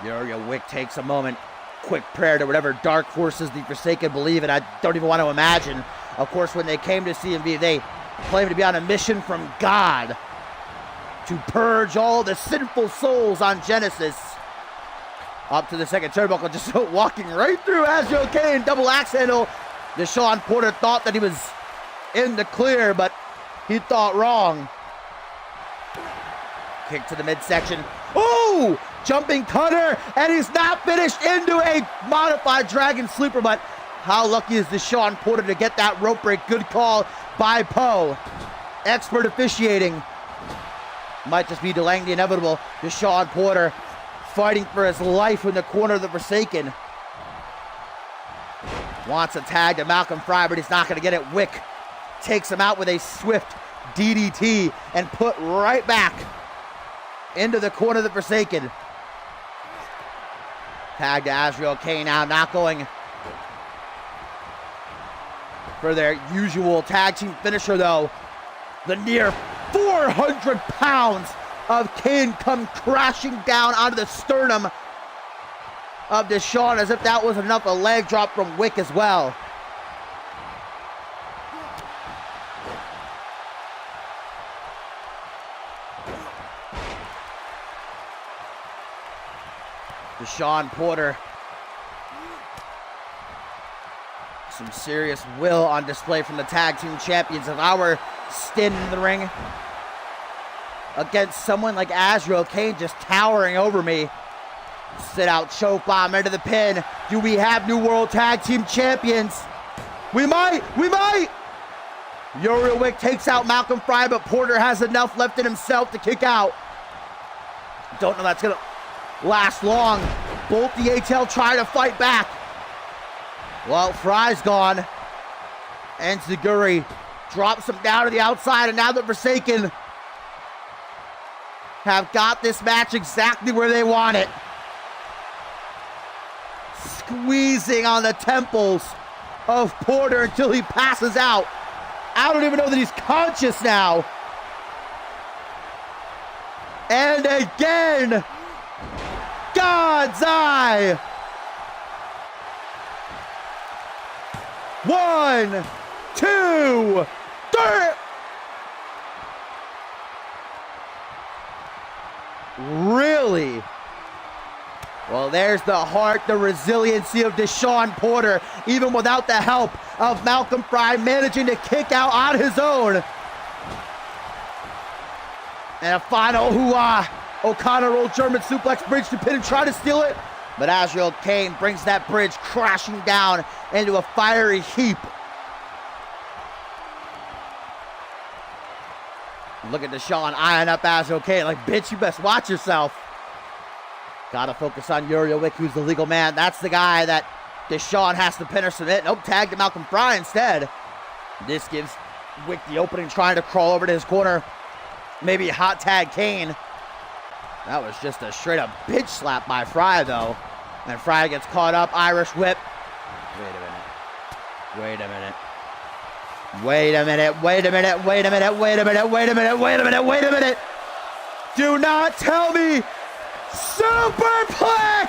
Uriel Wick takes a moment. Quick prayer to whatever dark forces the Forsaken believe in. I don't even want to imagine. Of course, when they came to CMV, they claimed to be on a mission from God to purge all the sinful souls on Genesis. Up to the second turnbuckle, just walking right through Astro Kane. Double axe handle. Deshaun Porter thought that he was in the clear, but he thought wrong. Kick to the midsection. Oh! Jumping cutter, and he's not finished into a modified Dragon Sleeper, but how lucky is Deshaun Porter to get that rope break? Good call by Poe. Expert officiating. Might just be delaying the inevitable. Deshaun Porter fighting for his life in the corner of the Forsaken. Wants a tag to Malcolm Fry, but he's not going to get it. Wick takes him out with a swift DDT and put right back into the corner of the Forsaken. Tag to Astro Kane now, not going for their usual tag team finisher though. The near 400 pounds of Kane come crashing down onto the sternum of Deshaun, as if that was enough. A leg drop from Wick as well. Deshaun Porter. Some serious will on display from the tag team champions. If I were standing in the ring against someone like Astro Kane just towering over me, sit out choke bomb into the pin. Do we have new World Tag Team Champions? We might. Uriel Wick takes out Malcolm Fry, but Porter has enough left in himself to kick out. Don't know that's gonna last long. Both the ATL try to fight back. Well, Fry's gone. And Zaguri drops him down to the outside, and now the Forsaken have got this match exactly where they want it. Squeezing on the temples of Porter until he passes out. I don't even know that he's conscious now. And again, God's eye. 1, 2, 3. Really? Well, there's the heart, the resiliency of Deshaun Porter, even without the help of Malcolm Fry managing to kick out on his own. And a final hoo-ah. O'Connor rolled German suplex bridge to pin and try to steal it. But Azrael Kane brings that bridge crashing down into a fiery heap. Look at Deshaun eyeing up Azrael Kane like, bitch, you best watch yourself. Gotta focus on Uriel Wick, who's the legal man. That's the guy that Deshaun has to pin or submit. Nope, tag to Malcolm Fry instead. This gives Wick the opening, trying to crawl over to his corner. Maybe hot tag Kane. That was just a straight up bitch slap by Fry, though. And Fry gets caught up. Irish whip. Wait a minute. Wait a minute. Wait a minute. Wait a minute. Wait a minute. Wait a minute. Wait a minute. Wait a minute. Wait a minute. Do not tell me superplex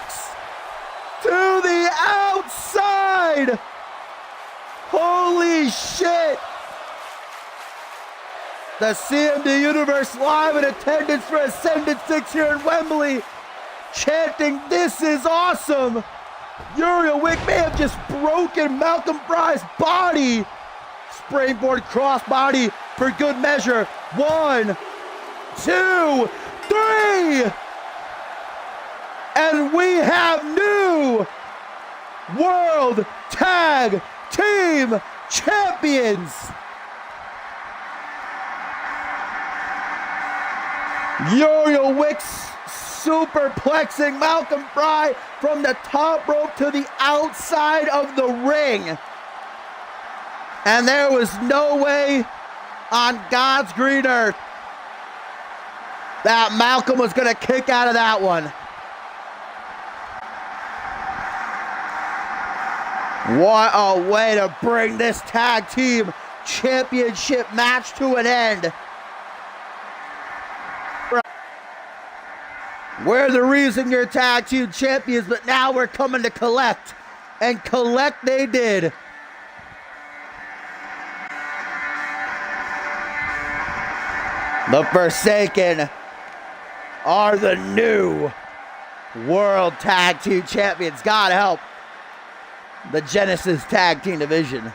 to the outside. Holy shit. The CMD Universe live in attendance for Ascendance 6 here in Wembley, chanting, "This is awesome!" Uriel Wick may have just broken Malcolm Fry's body. Springboard crossbody for good measure. 1, 2, 3! And we have new World Tag Team Champions! Uriel Wick's superplexing Malcolm Fry from the top rope to the outside of the ring. And there was no way on God's green earth that Malcolm was going to kick out of that one. What a way to bring this tag team championship match to an end. We're the reason you're tag team champions, but now we're coming to collect. And collect they did. The Forsaken are the new World Tag Team Champions. God help the Genesis Tag Team Division.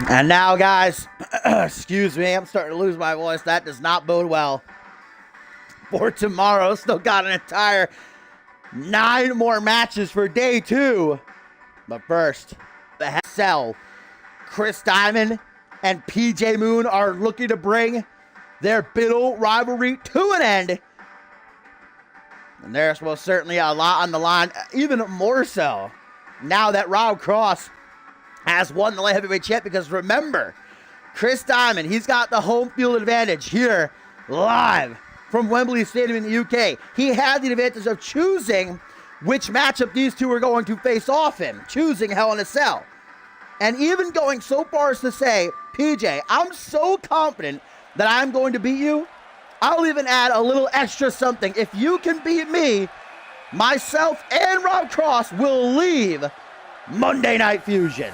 And now, guys, excuse me, I'm starting to lose my voice. That does not bode well for tomorrow. Still got an entire 9 more matches for day 2. But first, the Cell, Chris Diamond and PJ Moon are looking to bring their Biddle rivalry to an end. And there's most certainly a lot on the line, even more so now that Rob Cross has won the light heavyweight champ, because remember, Chris Diamond, he's got the home field advantage here live from Wembley Stadium in the UK. He had the advantage of choosing which matchup these two are going to face off in, choosing Hell in a Cell. And even going so far as to say, PJ, I'm so confident that I'm going to beat you, I'll even add a little extra something. If you can beat me, myself and Rob Cross will leave Monday Night Fusion.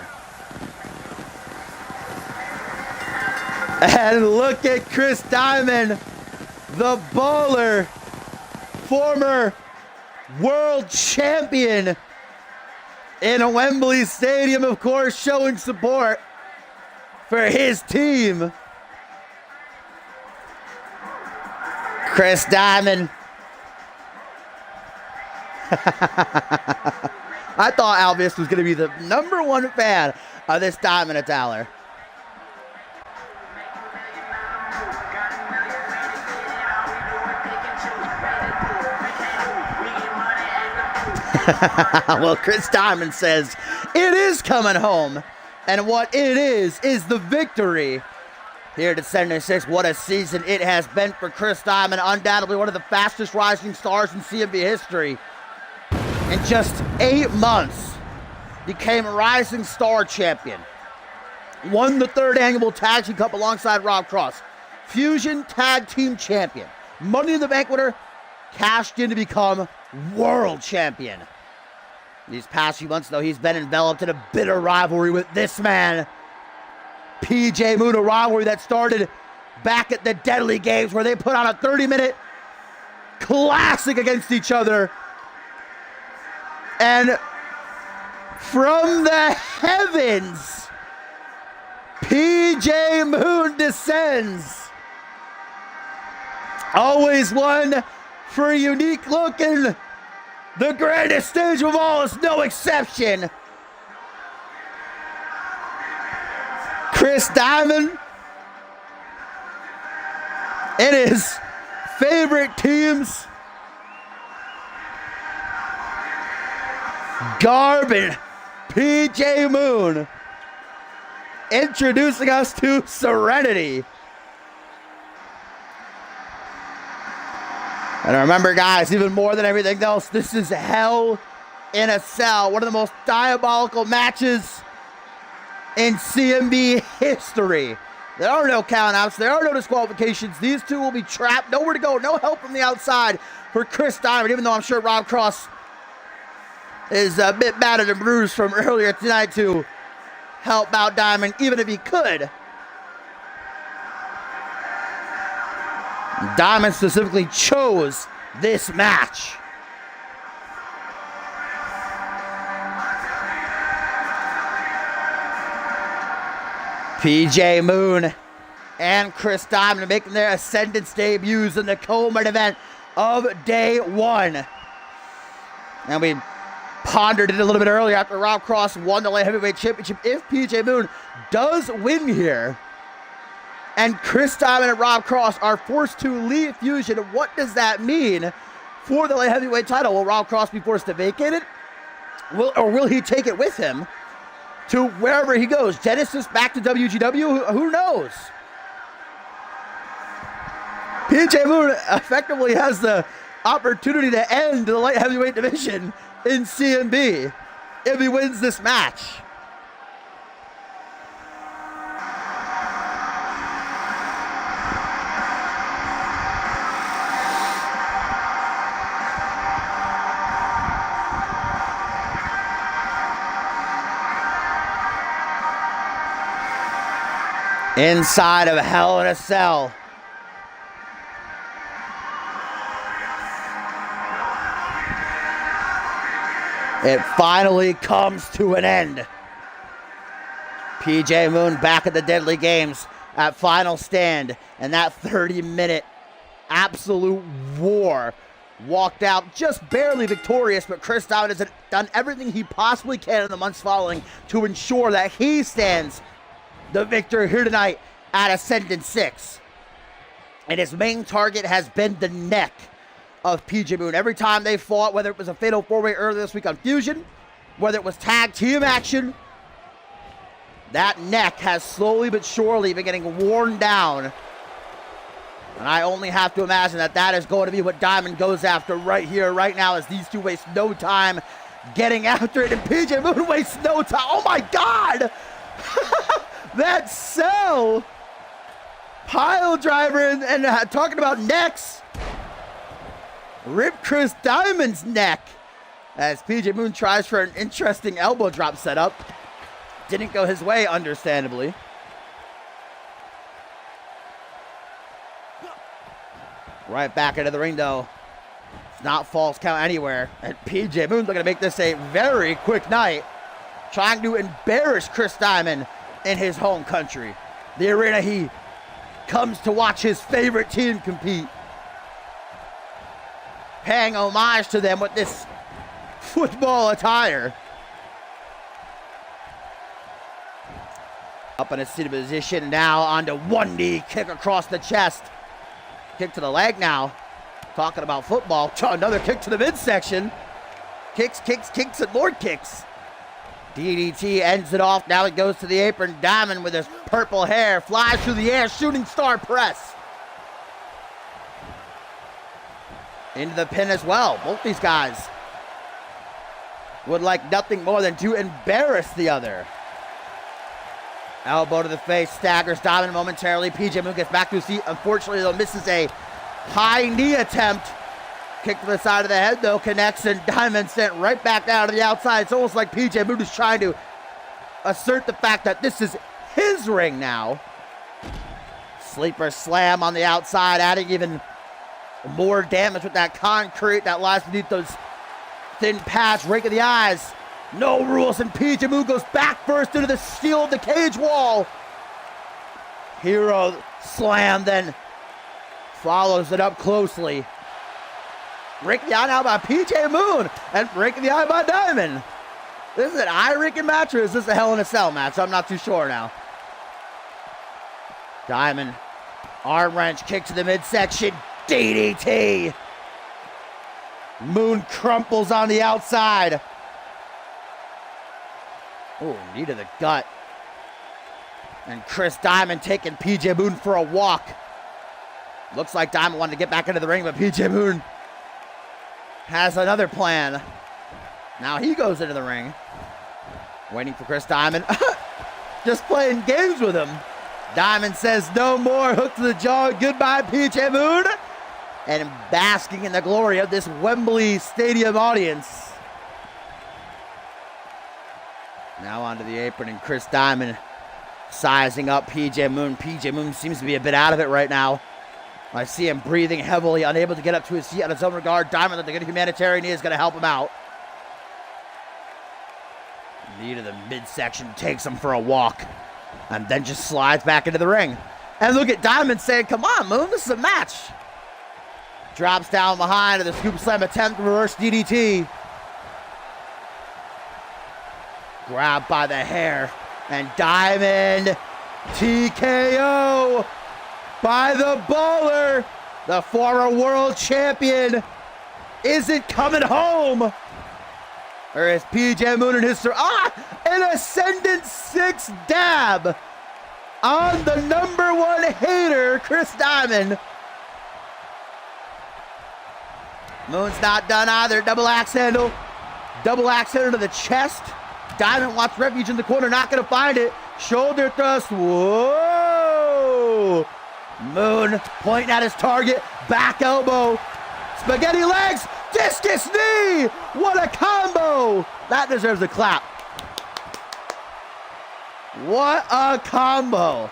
And look at Chris Diamond, the baller, former world champion in a Wembley Stadium, of course, showing support for his team. Chris Diamond. I thought Alvis was going to be the #1 fan of this Diamond Italer. Well, Chris Diamond says it is coming home, and what it is the victory here at Ascendance 6. What a season it has been for Chris Diamond, undoubtedly one of the fastest rising stars in CMV history. In just 8 months, became Rising Star Champion, won the 3rd Annual Tag Team Cup alongside Rob Cross, Fusion Tag Team Champion, Money in the Bank winner, cashed in to become World Champion. These past few months, though, he's been enveloped in a bitter rivalry with this man, PJ Moon, a rivalry that started back at the Deadly Games, where they put on a 30-minute classic against each other. And from the heavens, PJ Moon descends. Always one for a unique look, and the grandest stage of all is no exception. Chris Diamond and his favorite teams, Garb and PJ Moon, introducing us to Serenity. And remember, guys, even more than everything else, this is Hell in a Cell, one of the most diabolical matches in CMV history. There are no countouts, there are no disqualifications. These two will be trapped, nowhere to go, no help from the outside for Chris Diamond, even though I'm sure Rob Cross is a bit battered and bruised from earlier tonight to help out Diamond, even if he could. Diamond specifically chose this match. PJ Moon and Chris Diamond making their Ascendance debuts in the co-main event of day one. And we pondered it a little bit earlier after Rob Cross won the light heavyweight championship. If PJ Moon does win here, and Chris Diamond and Rob Cross are forced to leave Fusion, what does that mean for the light heavyweight title? Will Rob Cross be forced to vacate it? Or will he take it with him to wherever he goes? Genesis, back to WGW? Who knows? PJ Moon effectively has the opportunity to end the light heavyweight division in CMV if he wins this match. Inside of Hell in a Cell. It finally comes to an end. PJ Moon back at the Deadly Games at Final Stand, and that 30-minute absolute war walked out just barely victorious, but Chris Diamond has done everything he possibly can in the months following to ensure that he stands the victor here tonight at Ascendance 6. And his main target has been the neck of PJ Moon. Every time they fought, whether it was a fatal 4-way earlier this week on Fusion, whether it was tag team action, that neck has slowly but surely been getting worn down. And I only have to imagine that that is going to be what Diamond goes after right here, right now, as these two waste no time getting after it, and PJ Moon wastes no time. Oh my God! That cell Pile driver and talking about necks. Rip Chris Diamond's neck as PJ Moon tries for an interesting elbow drop setup. Didn't go his way, understandably. Right back into the ring, though. It's not false count anywhere. And PJ Moon's looking to make this a very quick night, trying to embarrass Chris Diamond in his home country, the arena he comes to watch his favorite team compete. Paying homage to them with this football attire. Up in a seated position now, onto one knee, kick across the chest. Kick to the leg now. Talking about football, another kick to the midsection. Kicks, and more kicks. DDT ends it off. Now it goes to the apron. Diamond with his purple hair flies through the air. Shooting star press. Into the pin as well. Both these guys would like nothing more than to embarrass the other. Elbow to the face. Staggers Diamond momentarily. PJ Moon gets back to his seat. Unfortunately, though, misses a high knee attempt. Kick to the side of the head, though, connects, and Diamond sent right back down to the outside. It's almost like PJ Moon is trying to assert the fact that this is his ring now. Sleeper slam on the outside, adding even more damage with that concrete that lies beneath those thin pads, raking the eyes. No rules, and PJ Moon goes back first into the steel of the cage wall. Hero slam, then follows it up closely. Raking the eye now by PJ Moon, and raking the eye by Diamond. This is an eye-raking match, or is this a Hell in a Cell match? I'm not too sure now. Diamond, arm wrench, kick to the midsection, DDT. Moon crumples on the outside. Oh, knee to the gut. And Chris Diamond taking PJ Moon for a walk. Looks like Diamond wanted to get back into the ring, but PJ Moon has another plan. Now he goes into the ring. Waiting for Chris Diamond. Just playing games with him. Diamond says no more. Hook to the jaw. Goodbye, PJ Moon. And basking in the glory of this Wembley Stadium audience. Now onto the apron, and Chris Diamond sizing up PJ Moon. PJ Moon seems to be a bit out of it right now. I see him breathing heavily, unable to get up to his feet on his own regard. Diamond with the good humanitarian knee is going to help him out. Knee to the midsection, takes him for a walk, and then just slides back into the ring. And look at Diamond saying, come on, Moon, this is a match. Drops down behind to the scoop slam attempt, reverse DDT. Grabbed by the hair, and Diamond TKO by the Baller. The former world champion isn't coming home. Or is PJ Moon in his an Ascendance VI dab on the #1 hater, Chris Diamond. Moon's not done either. Double axe handle to the chest. Diamond wants refuge in the corner, not gonna find it. Shoulder thrust, whoa! Moon pointing at his target, back elbow, spaghetti legs, discus knee! What a combo! That deserves a clap. What a combo!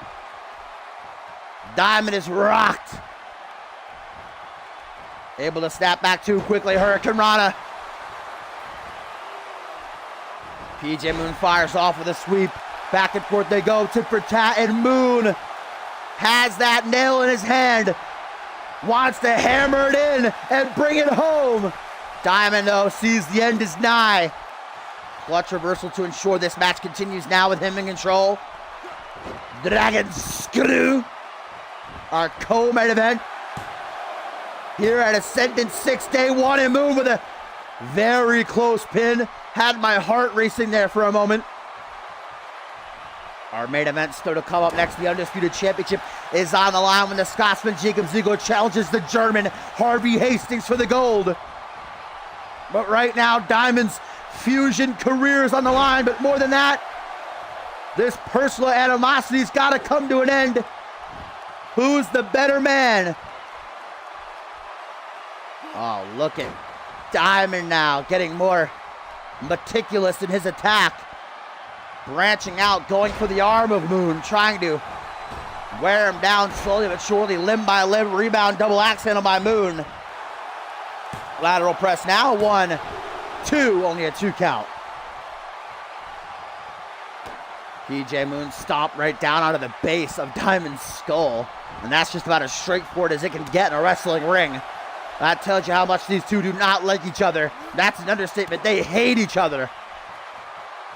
Diamond is rocked. Able to snap back too quickly, Hurricane Rana. PJ Moon fires off with a sweep. Back and forth they go, tit for tat, and Moon has that nail in his hand. Wants to hammer it in and bring it home. Diamond, though, sees the end is nigh. Clutch reversal to ensure this match continues now with him in control. Dragon Screw, our co-main event here at Ascendance VI Day One, and Moon with a very close pin. Had my heart racing there for a moment. Our main event still to come up next. The Undisputed Championship is on the line when the Scotsman Jacob Ziegler challenges the German Harvey Hastings for the gold. But right now, Diamond's Fusion career is on the line. But more than that, this personal animosity's got to come to an end. Who's the better man? Oh, look at Diamond now getting more meticulous in his attack. Branching out, going for the arm of Moon, trying to wear him down slowly but surely, limb by limb. Rebound, double axe handle by Moon. Lateral press now, 1, 2, only a 2 count. PJ Moon stomped right down onto the base of Diamond's skull. And that's just about as straightforward as it can get in a wrestling ring. That tells you how much these two do not like each other. That's an understatement. They hate each other.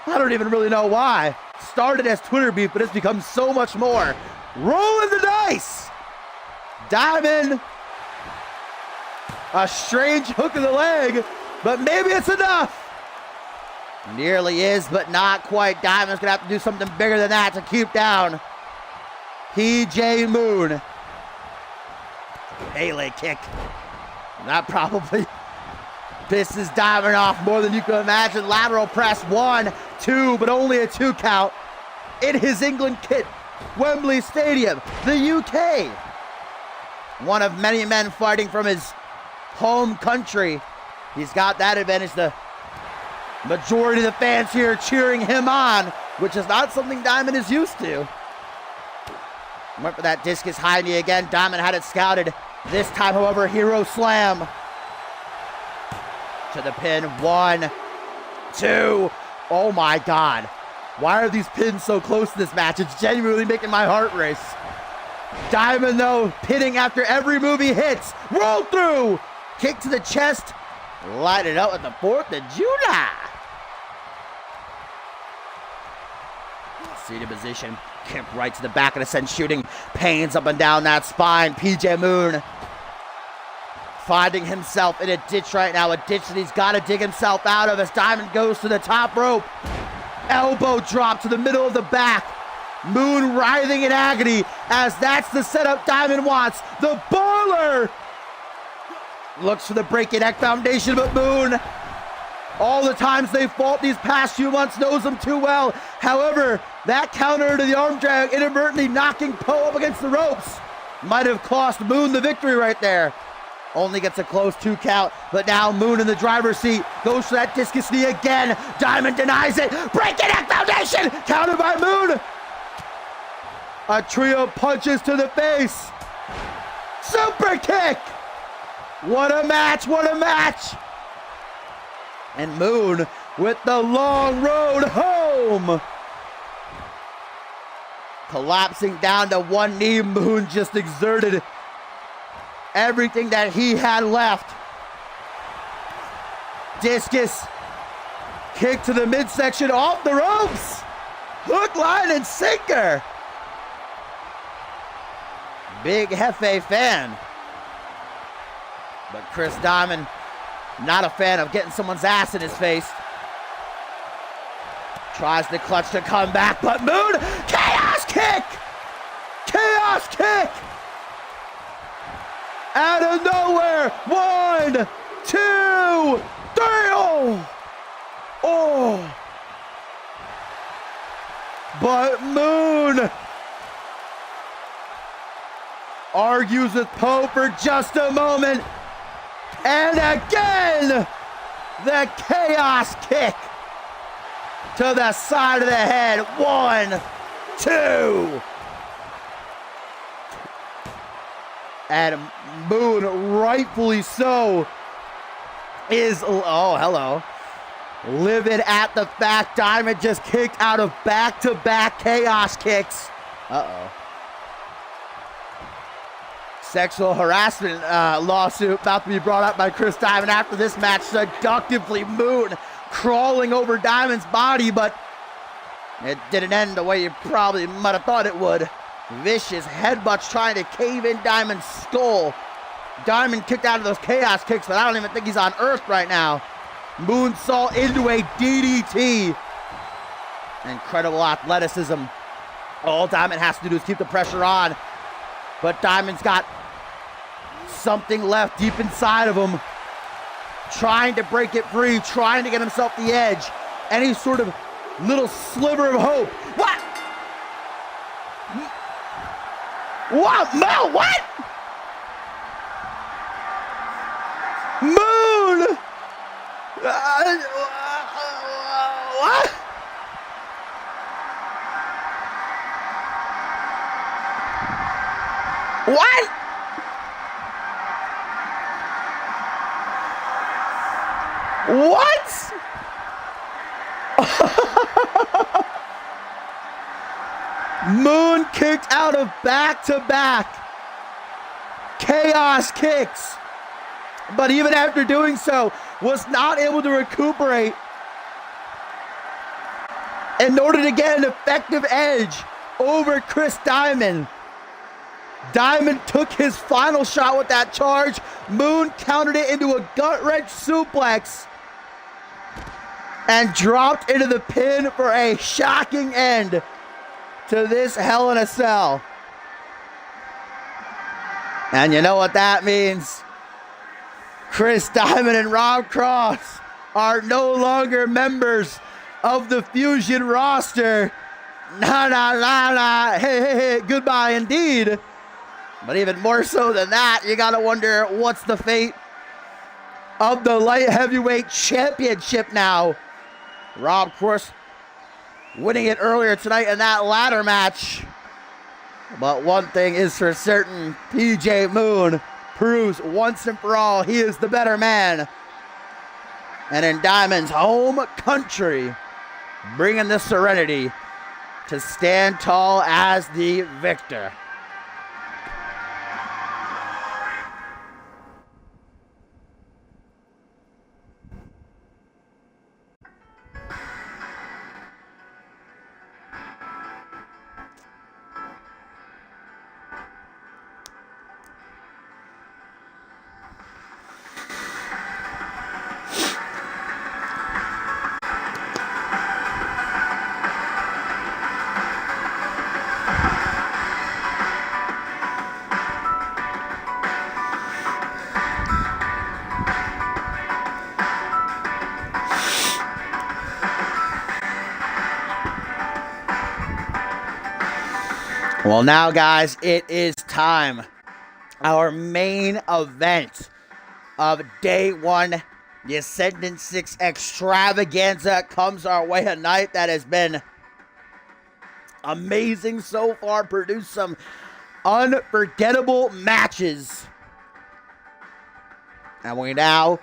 I don't even really know why. Started as Twitter beef, but it's become so much more. Rolling the dice. Diamond. A strange hook in the leg, but maybe it's enough. Nearly is, but not quite. Diamond's gonna have to do something bigger than that to keep down PJ Moon. Pele kick. That probably pisses Diamond off more than you can imagine. Lateral press, 1, 2, but only a 2 count. In his England kit, Wembley Stadium, the UK. One of many men fighting from his home country. He's got that advantage. The majority of the fans here cheering him on, which is not something Diamond is used to. Went for that discus high knee again. Diamond had it scouted. This time, however, hero slam. To the pin, 1, 2. Oh my God. Why are these pins so close in this match? It's genuinely making my heart race. Diamond, though, pinning after every move he hits. Roll through. Kick to the chest. Light it up with the 4th of July. Seated position. Kick right to the back of the send, shooting pains up and down that spine. PJ Moon finding himself in a ditch right now, a ditch that he's got to dig himself out of as Diamond goes to the top rope. Elbow drop to the middle of the back. Moon writhing in agony as that's the setup Diamond wants. The baller looks for the break-in neck foundation, but Moon, all the times they fought these past few months, knows them too well. However, that counter to the arm drag, inadvertently knocking Poe up against the ropes, might have cost Moon the victory right there. Only gets a close 2 count, but now Moon in the driver's seat. Goes for that discus knee again. Diamond denies it. Breaking neck foundation. Countered by Moon. A trio of punches to the face. Super kick. What a match. What a match. And Moon with the long road home. Collapsing down to 1 knee, Moon just exerted everything that he had left. Discus. Kick to the midsection, off the ropes. Hook, line, and sinker. Big Hefe fan. But Chris Diamond, not a fan of getting someone's ass in his face. Tries to clutch to come back, but Moon, chaos kick! Chaos kick! Out of nowhere, 1, 2, 3, oh! Oh! But Moon argues with Poe for just a moment, and again, the chaos kick to the side of the head, 1, 2. And Moon, rightfully so, is, oh, hello, livid at the fact Diamond just kicked out of back-to-back chaos kicks. Uh-oh. Sexual harassment lawsuit about to be brought up by Chris Diamond after this match. Seductively, Moon crawling over Diamond's body, but it didn't end the way you probably might have thought it would. Vicious headbutts trying to cave in Diamond's skull. Diamond kicked out of those chaos kicks, but I don't even think he's on Earth right now. Moonsault into a DDT. Incredible athleticism. All Diamond has to do is keep the pressure on. But Diamond's got something left deep inside of him. Trying to break it free, trying to get himself the edge. Any sort of little sliver of hope. What? What? What? Moon! What? What? What? Moon kicked out of back-to-back chaos kicks, but even after doing so, was not able to recuperate in order to get an effective edge over Chris Diamond. Diamond took his final shot with that charge. Moon countered it into a gut-wrench suplex and dropped into the pin for a shocking end to this Hell in a Cell. And you know what that means? Chris Diamond and Rob Cross are no longer members of the Fusion roster. Hey, goodbye indeed. But even more so than that, you gotta wonder what's the fate of the light heavyweight championship now. Rob, of course, winning it earlier tonight in that ladder match. But one thing is for certain, PJ Moon proves once and for all he is the better man. And in Diamond's home country, bringing the serenity to stand tall as the victor. Well, now, guys, it is time. Our main event of day one, the Ascendance VI extravaganza, comes our way. A night that has been amazing so far, produced some unforgettable matches. And we now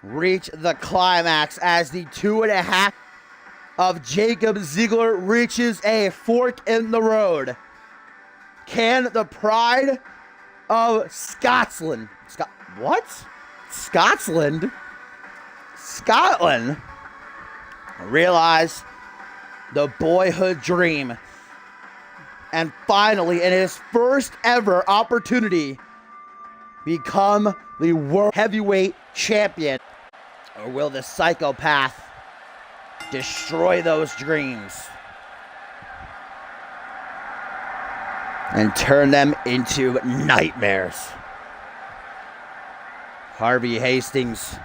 reach the climax as the 2.5 of Jacob Ziegler reaches a fork in the road. Can the pride of Scotland realize the boyhood dream and finally, in his first ever opportunity, become the world heavyweight champion? Or will the psychopath destroy those dreams and turn them into nightmares? Harvey Hastings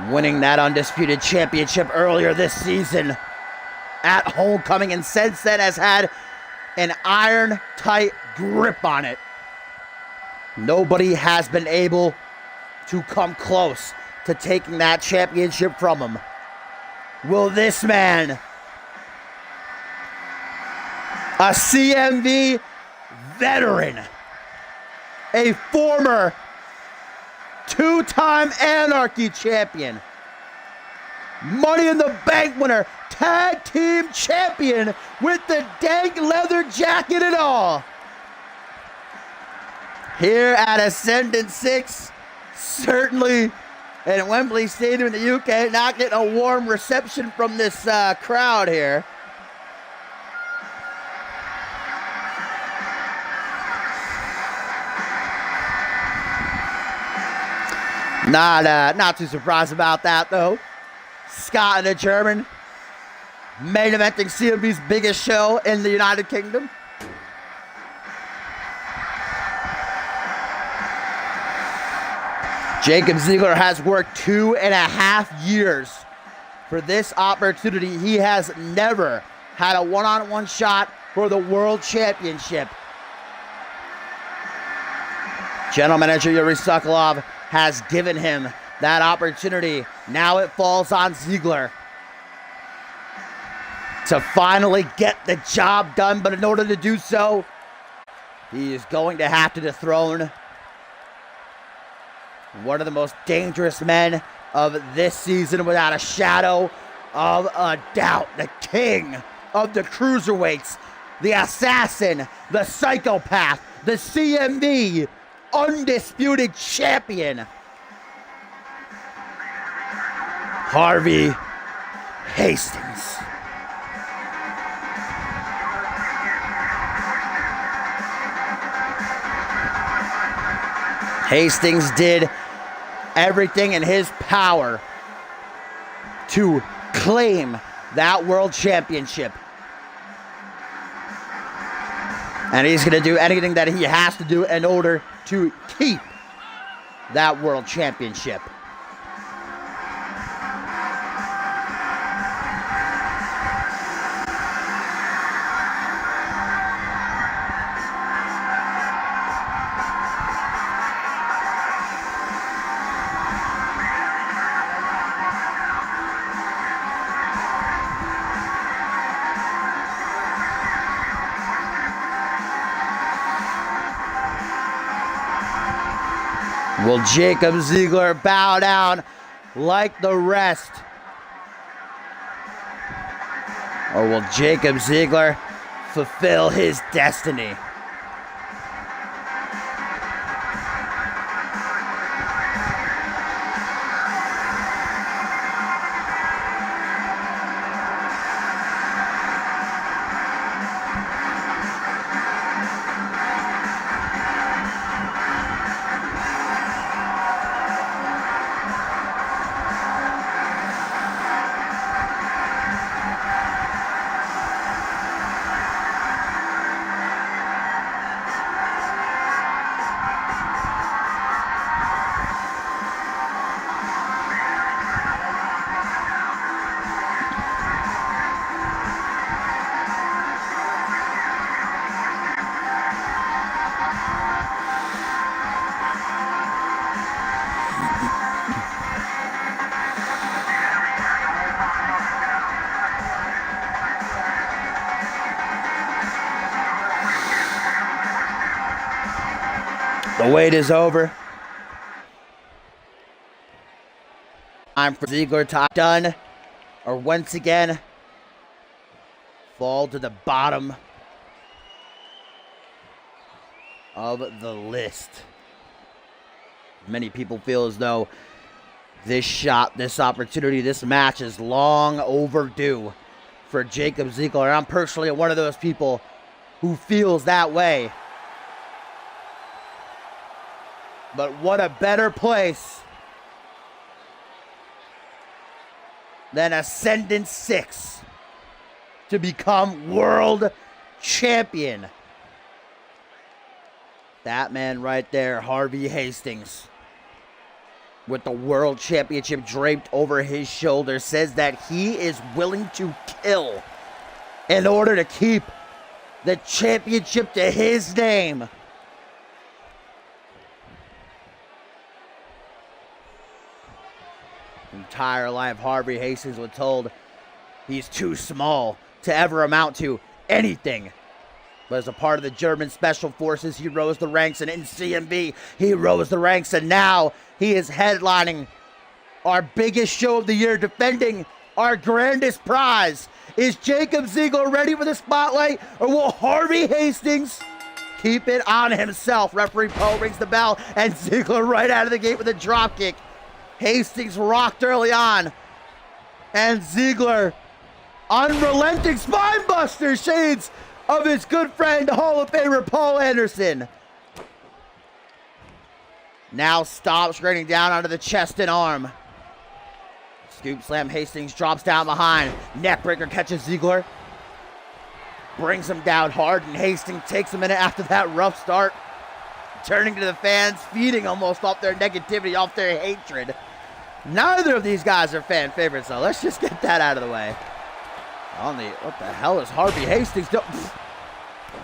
winning that undisputed championship earlier this season at Homecoming, and since then has had an iron-tight grip on it. Nobody has been able to come close to taking that championship from him. Will this man, a CMV veteran, a former two-time Anarchy champion, Money in the Bank winner, tag team champion with the dank leather jacket and all, here at Ascendance 6, certainly in Wembley Stadium in the UK, not getting a warm reception from this crowd here. Not too surprised about that, though. Scott and the German main eventing CMV's biggest show in the United Kingdom. Jacob Ziegler has worked 2.5 years for this opportunity. He has never had a one-on-one shot for the World Championship. General Manager Yuri Sokolov has given him that opportunity. Now it falls on Ziggler to finally get the job done, but in order to do so, he is going to have to dethrone one of the most dangerous men of this season, without a shadow of a doubt. The king of the cruiserweights, the assassin, the psychopath, the CMV undisputed champion, Harvey Hastings. Hastings did everything in his power to claim that world championship. And he's going to do anything that he has to do in order to keep that world championship. Will Jacob Ziegler bow down like the rest? Or will Jacob Ziegler fulfill his destiny? The wait is over. Time for Ziegler to done, or once again fall to the bottom of the list. Many people feel as though this shot, this opportunity, this match is long overdue for Jacob Ziegler. And I'm personally one of those people who feels that way. But what a better place than Ascendance VI to become world champion. That man right there, Harvey Hastings, with the world championship draped over his shoulders, says that he is willing to kill in order to keep the championship to his name. Entire life, Harvey Hastings was told he's too small to ever amount to anything. But as a part of the German Special Forces, he rose the ranks, and in CMV, he rose the ranks, and now he is headlining our biggest show of the year, defending our grandest prize. Is Jacob Ziegler ready for the spotlight, or will Harvey Hastings keep it on himself? Referee Poe rings the bell, and Ziegler right out of the gate with a drop kick. Hastings rocked early on, and Ziegler, unrelenting spinebuster, shades of his good friend Hall of Famer Paul Anderson. Now stops, raining down onto the chest and arm. Scoop slam, Hastings drops down behind. Neckbreaker catches Ziegler, brings him down hard, and Hastings takes a minute after that rough start, turning to the fans, feeding almost off their negativity, off their hatred. Neither of these guys are fan favorites, though. Let's just get that out of the way. What the hell is Harvey Hastings doing?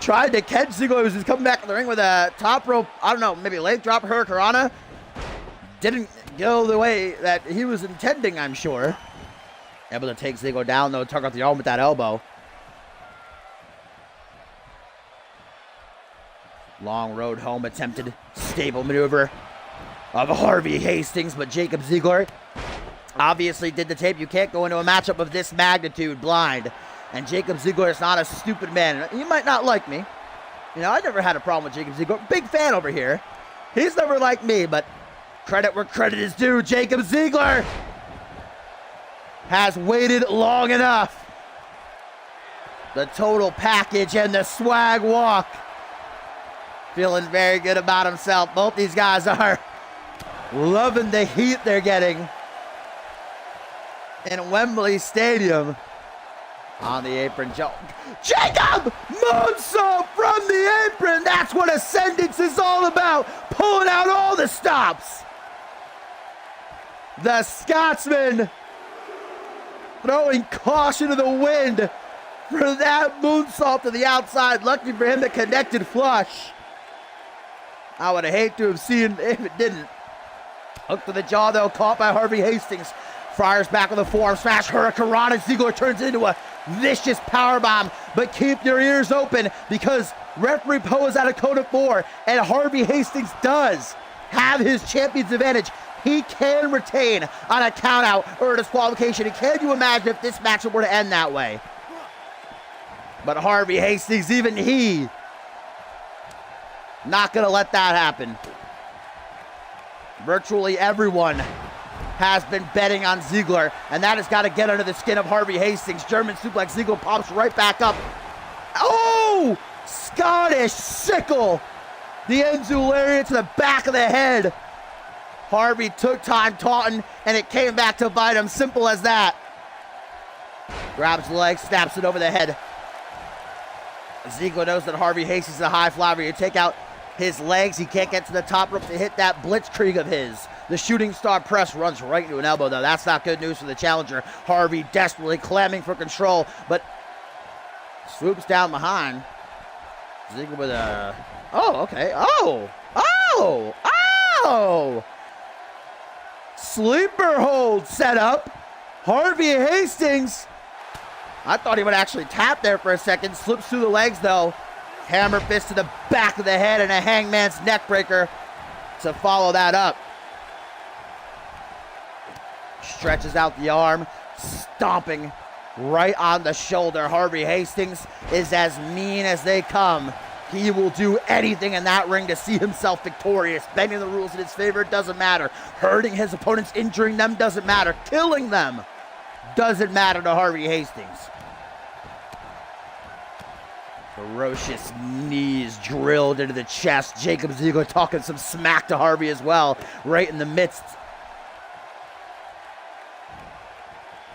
Tried to catch Ziggler as he's coming back in the ring with a top rope, I don't know, maybe leg drop hurricanrana. Didn't go the way that he was intending, I'm sure. Able to take Ziggler down, though, tuck out the arm with that elbow. Long road home attempted stable maneuver of Harvey Hastings, but Jacob Ziggler obviously did the tape. You can't go into a matchup of this magnitude blind. And Jacob Ziggler is not a stupid man. You might not like me. You know, I never had a problem with Jacob Ziggler. Big fan over here. He's never liked me, but credit where credit is due. Jacob Ziggler has waited long enough. The total package and the swag walk. Feeling very good about himself. Both these guys are loving the heat they're getting in Wembley Stadium. On the apron, Jacob! Moonsault from the apron! That's what Ascendance is all about! Pulling out all the stops! The Scotsman throwing caution to the wind for that moonsault to the outside. Lucky for him, the connected flush. I would have hated to have seen if it didn't. Hook to the jaw, though, caught by Harvey Hastings. Fires back with a forearm smash. Hurricanrana. Ziggler turns it into a vicious powerbomb. But keep your ears open because referee Poe is at a code of 4, and Harvey Hastings does have his champion's advantage. He can retain on a countout or a disqualification. And can you imagine if this match were to end that way? But Harvey Hastings, even he, not going to let that happen. Virtually everyone has been betting on Ziggler, and that has got to get under the skin of Harvey Hastings. German suplex, Ziggler pops right back up. Oh! Scottish sickle. The Enzu lariat to the back of the head. Harvey took time taunting, and it came back to bite him. Simple as that. Grabs the leg, snaps it over the head. Ziggler knows that Harvey Hastings is a high flyer. You take out his legs, he can't get to the top rope to hit that blitzkrieg of his. The shooting star press runs right into an elbow, though. That's not good news for the challenger. Harvey desperately clamming for control, but swoops down behind. Ziggler with a... Oh, okay. Oh! Sleeper hold set up. Harvey Hastings. I thought he would actually tap there for a second. Slips through the legs, though. Hammer fist to the back of the head and a hangman's neck breaker to follow that up. Stretches out the arm, stomping right on the shoulder. Harvey Hastings is as mean as they come. He will do anything in that ring to see himself victorious. Bending the rules in his favor doesn't matter. Hurting his opponents, injuring them doesn't matter. Killing them doesn't matter to Harvey Hastings. Ferocious knees drilled into the chest. Jacob Ziggler talking some smack to Harvey as well, right in the midst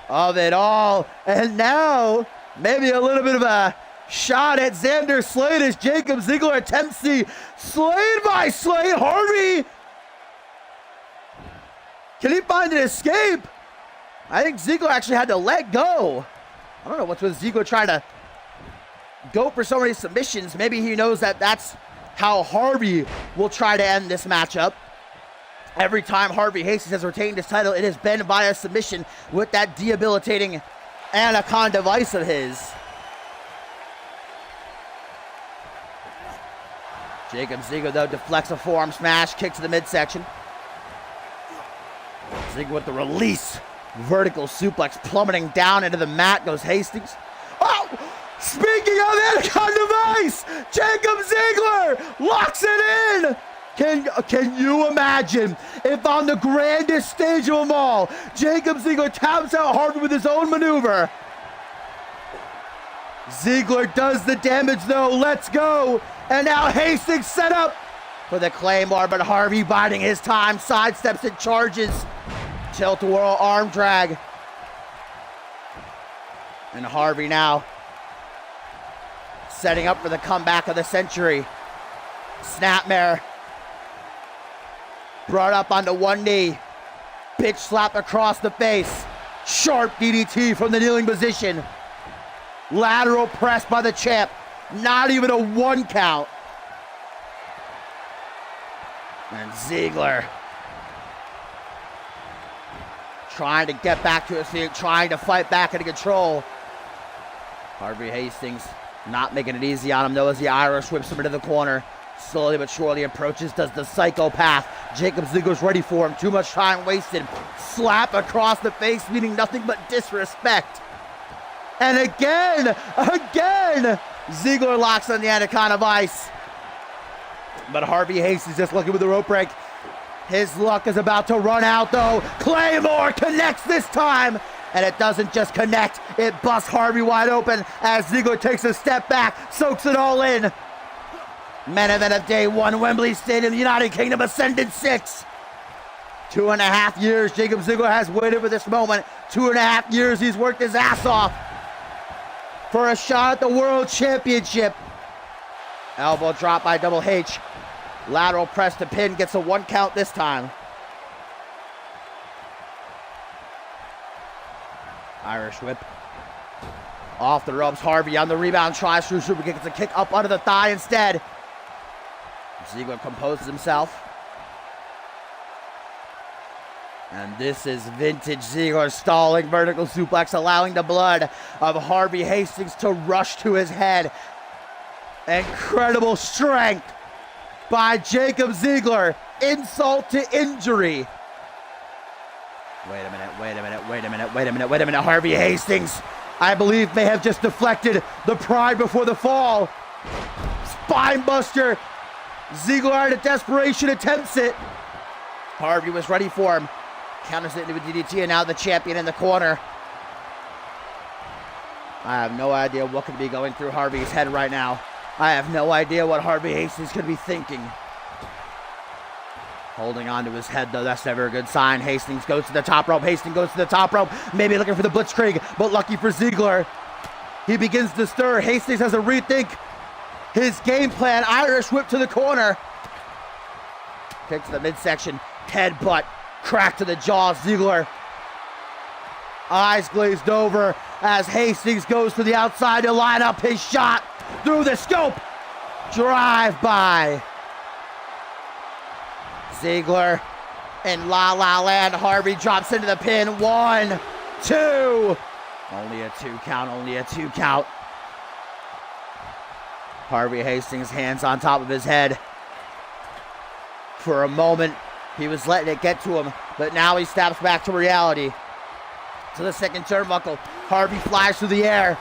of it all. And now, maybe a little bit of a shot at Xander Slade as Jacob Ziggler attempts the Slade by Slade. Harvey, can he find an escape? I think Ziggler actually had to let go. I don't know what's with Ziggler trying to go for so many submissions. Maybe he knows that that's how Harvey will try to end this matchup. Every time Harvey Hastings has retained his title, it has been via submission with that debilitating anaconda device of his. Jacob Ziggler, though, deflects a forearm smash, kick to the midsection. Ziggler with the release. Vertical suplex plummeting down into the mat goes Hastings. Oh! Speaking of anaconda device, Jacob Ziggler locks it in. Can you imagine if on the grandest stage of them all, Jacob Ziggler taps out Harvey with his own maneuver? Ziggler does the damage, though. Let's go. And now Hastings set up for the Claymore, but Harvey biding his time, sidesteps and charges. Tilt-a-whirl arm drag. And Harvey now setting up for the comeback of the century. Snapmare. Brought up onto one knee. Bitch slap across the face. Sharp DDT from the kneeling position. Lateral press by the champ. Not even a 1 count. And Ziggler trying to get back to his feet, trying to fight back into control. Harvey Hastings not making it easy on him, though, as the Irish whips him into the corner. Slowly but surely approaches, does the psychopath. Jacob Ziggler's ready for him. Too much time wasted. Slap across the face, meaning nothing but disrespect. And again, Ziggler locks on the Anaconda Vice. But Harvey Hastings just looking with the rope break. His luck is about to run out, though. Claymore connects this time. And it doesn't just connect, it busts Harvey wide open as Ziggler takes a step back, soaks it all in. Main event of day one, Wembley Stadium, United Kingdom, Ascendance 6. 2.5 years Jacob Ziggler has waited for this moment. 2.5 years he's worked his ass off for a shot at the World Championship. Elbow drop by Double H. Lateral press to pin, gets a 1 count this time. Irish whip. Off the ropes, Harvey on the rebound, tries through super kick, gets a kick up under the thigh instead. Ziggler composes himself. And this is vintage Ziggler, stalling vertical suplex, allowing the blood of Harvey Hastings to rush to his head. Incredible strength by Jacob Ziggler. Insult to injury. Wait a minute. Harvey Hastings, I believe, may have just deflected the pride before the fall. Spine buster. Ziggler out of desperation attempts it. Harvey was ready for him. Counters it into a DDT, and now the champion in the corner. I have no idea what could be going through Harvey's head right now. I have no idea what Harvey Hastings could be thinking. Holding on to his head, though, that's never a good sign. Hastings goes to the top rope. Maybe looking for the Blitzkrieg, but lucky for Ziggler. He begins to stir. Hastings has to rethink his game plan. Irish whip to the corner. Kick to the midsection. Headbutt. Crack to the jaw. Ziggler. Eyes glazed over as Hastings goes to the outside to line up his shot through the scope. Drive by. Ziggler in La La Land. Harvey drops into the pin. 1, 2. Only a 2 count. Harvey Hastings, hands on top of his head. For a moment, he was letting it get to him, but now he snaps back to reality. To the second turnbuckle. Harvey flies through the air.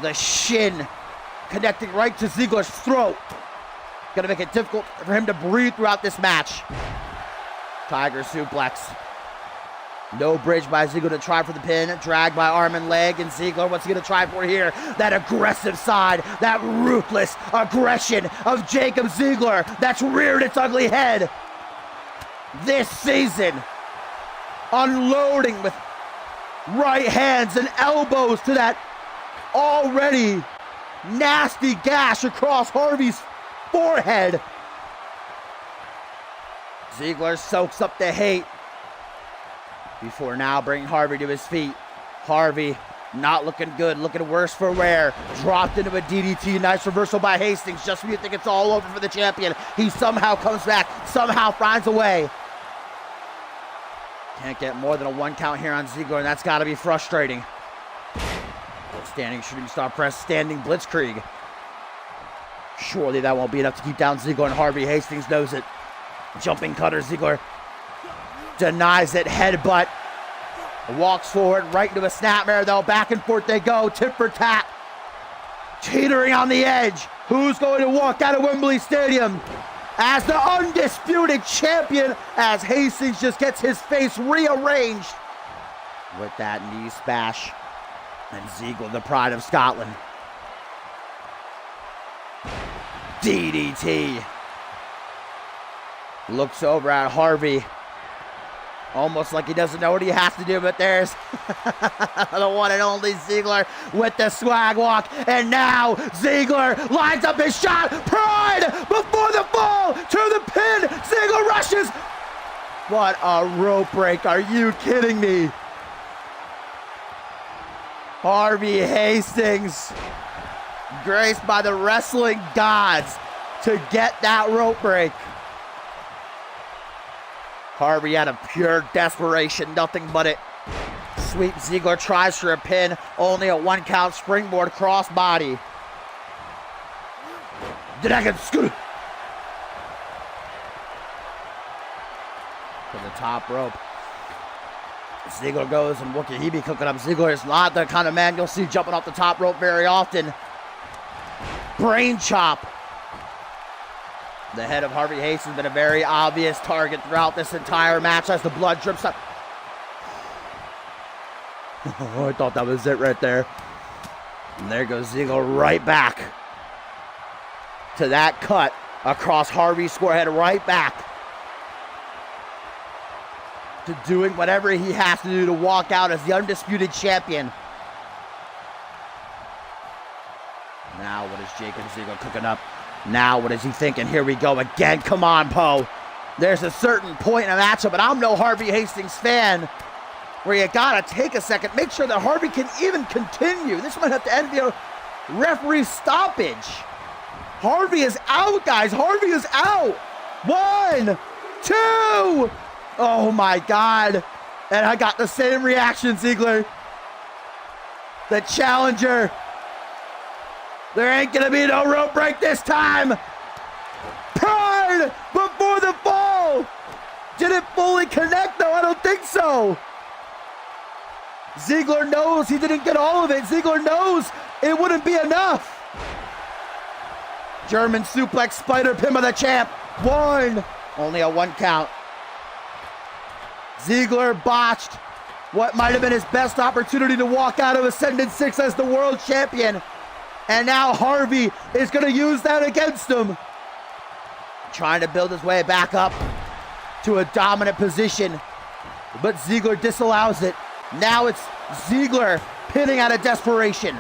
The shin connecting right to Ziggler's throat. Gonna make it difficult for him to breathe throughout this match. Tiger suplex. No bridge by Ziggler to try for the pin. Dragged by arm and leg. And Ziggler, what's he gonna try for here? That aggressive side. That ruthless aggression of Jacob Ziggler that's reared its ugly head this season. Unloading with right hands and elbows to that already nasty gash across Harvey's forehead. Ziggler soaks up the hate before now bringing Harvey to his feet. Harvey not looking good, looking worse for wear. Dropped into a DDT. Nice reversal by Hastings. Just when you think it's all over for the champion, he somehow comes back, somehow finds a way. Can't get more than a 1 count here on Ziggler, and that's got to be frustrating. Standing shooting star press, standing blitzkrieg. Surely that won't be enough to keep down Ziggler, and Harvey Hastings knows it. Jumping cutter, Ziggler denies it, headbutt. Walks forward, right into a snapmare, though. Back and forth they go, tip for tat. Teetering on the edge. Who's going to walk out of Wembley Stadium as the undisputed champion, as Hastings just gets his face rearranged with that knee smash. And Ziggler, the pride of Scotland. DDT. Looks over at Harvey, almost like he doesn't know what he has to do, but there's the one and only Ziggler with the swag walk. And now Ziggler lines up his shot. Pride before the fall to the pin. Ziggler rushes. What a rope break. Are you kidding me? Harvey Hastings graced by the wrestling gods to get that rope break. Harvey out of pure desperation, nothing but it. Sweep. Ziggler tries for a pin, only a 1 count springboard crossbody. Dragon scoot to the top rope. Ziggler goes, and what can he be cooking up? Ziggler is not the kind of man you'll see jumping off the top rope very often. Brain chop. The head of Harvey Hastings has been a very obvious target throughout this entire match as the blood drips up. Oh, I thought that was it right there. And there goes Ziggler right back to that cut across Harvey's forehead, right back to doing whatever he has to do to walk out as the undisputed champion. Now what is Jacob Ziggler cooking up? Now what is he thinking? Here we go again. Come on, Poe. There's a certain point in a matchup, and I'm no Harvey Hastings fan, where you gotta take a second, make sure that Harvey can even continue. This might have to end via referee stoppage. Harvey is out, guys. Harvey is out. 1, 2. Oh my God. And I got the same reaction, Ziggler. The challenger. There ain't gonna be no rope break this time. Pride before the fall. Did it fully connect though? I don't think so. Ziggler knows he didn't get all of it. Ziggler knows it wouldn't be enough. German suplex spider pin by the champ. 1. Only a 1 count. Ziggler botched what might have been his best opportunity to walk out of Ascendance 6 as the world champion. And now Harvey is going to use that against him. Trying to build his way back up to a dominant position. But Ziggler disallows it. Now it's Ziggler pinning out of desperation.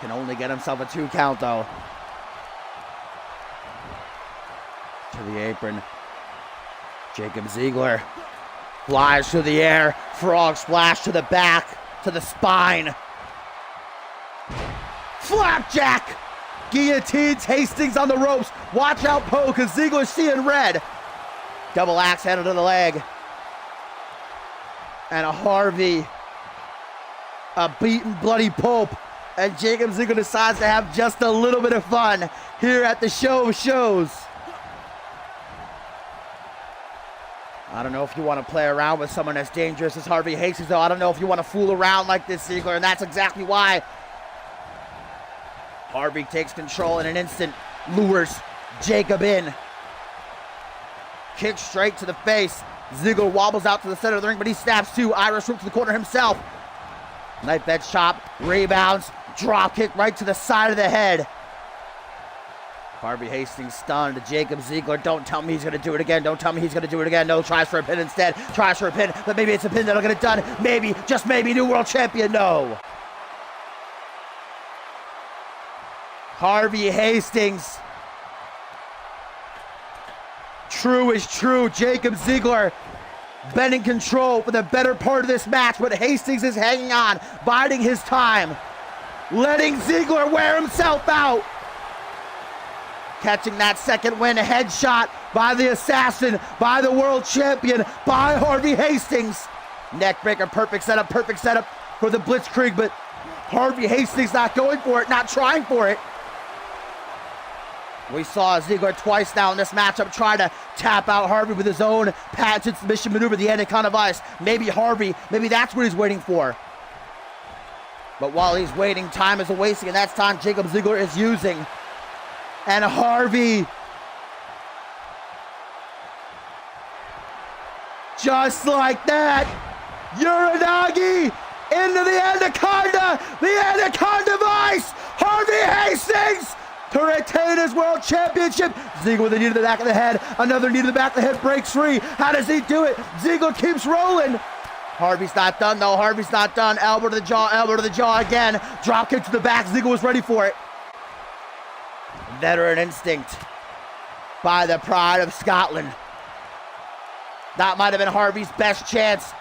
Can only get himself a 2 count though. To the apron. Jacob Ziggler flies through the air. Frog splash to the back, to the spine. Flapjack! Guillotines Hastings on the ropes. Watch out, Poe, because Ziggler's seeing red. Double axe handle to the leg. And a Harvey, a beaten bloody Pope, and Jacob Ziggler decides to have just a little bit of fun here at the show of shows. I don't know if you want to play around with someone as dangerous as Harvey Hastings, though. I don't know if you want to fool around like this, Ziggler, and that's exactly why. Harvey takes control in an instant, lures Jacob in. Kick straight to the face. Ziggler wobbles out to the center of the ring, but he snaps too. Irish whip to the corner himself. Knife edge chop, rebounds, drop kick right to the side of the head. Harvey Hastings stunned. Jacob Ziggler, don't tell me he's going to do it again. Don't tell me he's going to do it again. No, tries for a pin instead. Tries for a pin, but maybe it's a pin that'll get it done. Maybe, just maybe, new world champion. No. Harvey Hastings. True is true. Jacob Ziggler been in control for the better part of this match, but Hastings is hanging on, biding his time, letting Ziggler wear himself out. Catching that second win, a headshot by the assassin, by the world champion, by Harvey Hastings. Neckbreaker, perfect setup for the Blitzkrieg, but Harvey Hastings not going for it, not trying for it. We saw Ziggler twice now in this matchup try to tap out Harvey with his own patented submission maneuver, the Anaconda Vice. Maybe Harvey, maybe that's what he's waiting for. But while he's waiting, time is wasting, and that's time Jacob Ziggler is using. And Harvey, just like that, Uranagi into the Anaconda Vice. Harvey Hastings to retain his world championship. Ziggler with a knee to the back of the head. Another knee to the back of the head, breaks free. How does he do it? Ziggler keeps rolling. Harvey's not done though. Harvey's not done. Elbow to the jaw again. Drop kick to the back. Ziggler was ready for it. Veteran instinct by the pride of Scotland. That might have been Harvey's best chance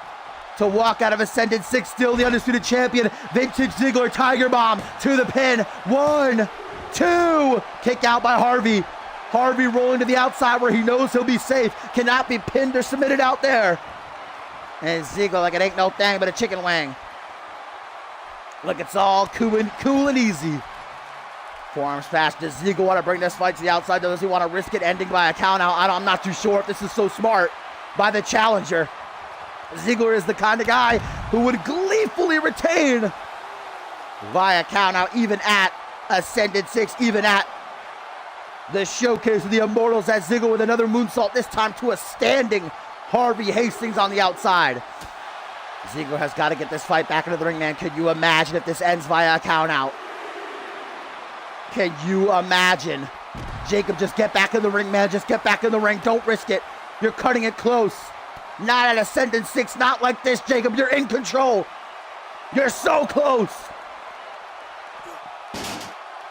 to walk out of Ascendance 6, still the undisputed champion. Vintage Ziggler Tiger Bomb to the pin. 1, 2. Kick out by Harvey. Harvey rolling to the outside where he knows he'll be safe. Cannot be pinned or submitted out there. And Ziggler like it ain't no thing but a chicken wing. Look, it's all cool and easy. Forearms fast. Does Ziggler want to bring this fight to the outside? Does he want to risk it ending by a count out? I'm not too sure if this is so smart by the challenger. Ziggler is the kind of guy who would gleefully retain via count out, even at Ascendance 6, even at the showcase of the Immortals, as Ziggler with another moonsault, this time to a standing Harvey Hastings on the outside. Ziggler has got to get this fight back into the ring, man. Could you imagine if this ends via a count out? Can you imagine? Jacob, just get back in the ring, man. Just get back in the ring. Don't risk it. You're cutting it close. Not at Ascendance 6. Not like this, Jacob. You're in control. You're so close.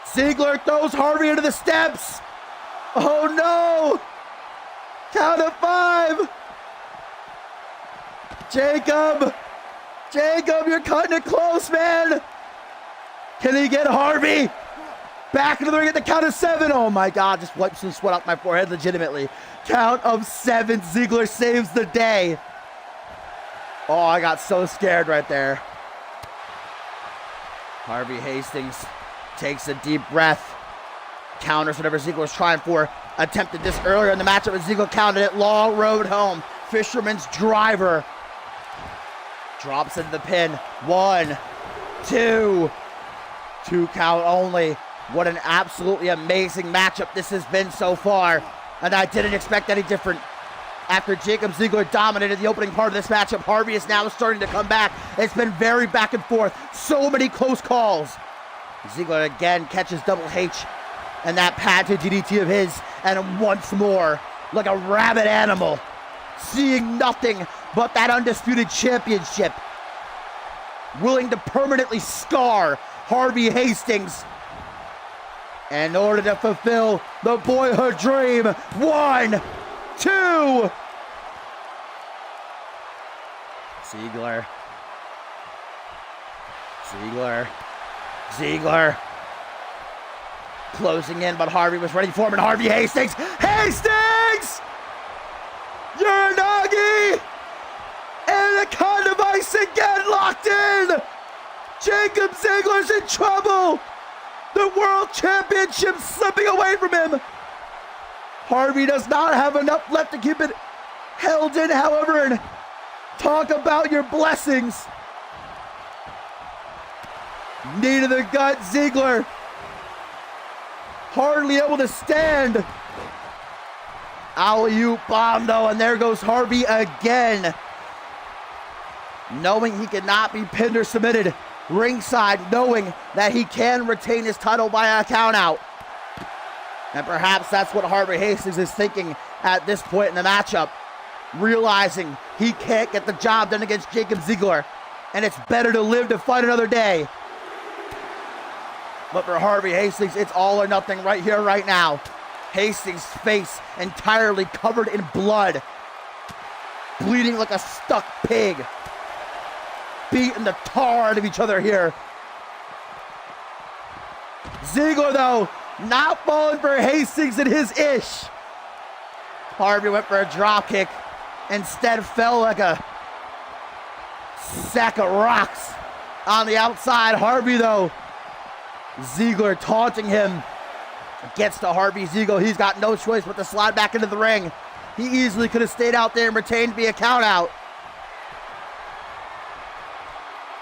Ziggler throws Harvey into the steps. Oh, no. Count of 5. Jacob. Jacob, you're cutting it close, man. Can he get Harvey back into the ring at the count of 7? Oh my God, just wiped some sweat off my forehead legitimately. Count of 7, Ziggler saves the day. Oh, I got so scared right there. Harvey Hastings takes a deep breath. Counters whatever Ziggler was trying for. Attempted this earlier in the matchup, but Ziggler counted it. Long road home. Fisherman's driver. Drops into the pin. 1, 2. 2 count only. What an absolutely amazing matchup this has been so far. And I didn't expect any different. After Jacob Ziggler dominated the opening part of this matchup, Harvey is now starting to come back. It's been very back and forth. So many close calls. Ziggler again catches Double H and that patented DDT of his. And once more, like a rabid animal, seeing nothing but that undisputed championship. Willing to permanently scar Harvey Hastings in order to fulfill the boyhood dream. 1, 2. Ziggler. Closing in, but Harvey was ready for him, and Harvey Hastings. Hastings! Uranagi! And a kind of ice again locked in! Jacob Ziggler's in trouble! The World Championship slipping away from him! Harvey does not have enough left to keep it held in, however, and talk about your blessings. Knee to the gut, Ziggler. Hardly able to stand. Alley-oop bomb though, and there goes Harvey again. Knowing he cannot be pinned or submitted. Ringside, knowing that he can retain his title by a count out. And perhaps that's what Harvey Hastings is thinking at this point in the matchup. Realizing he can't get the job done against Jacob Ziggler. And it's better to live to fight another day. But for Harvey Hastings, it's all or nothing right here, right now. Hastings' face entirely covered in blood. Bleeding like a stuck pig. Beating the tar out of each other here. Ziggler, though, not falling for Hastings and his ish. Harvey went for a drop kick. Instead fell like a sack of rocks on the outside. Harvey, though, Ziggler taunting him. Gets to Harvey. Ziggler, he's got no choice but to slide back into the ring. He easily could have stayed out there and retained to be a count out.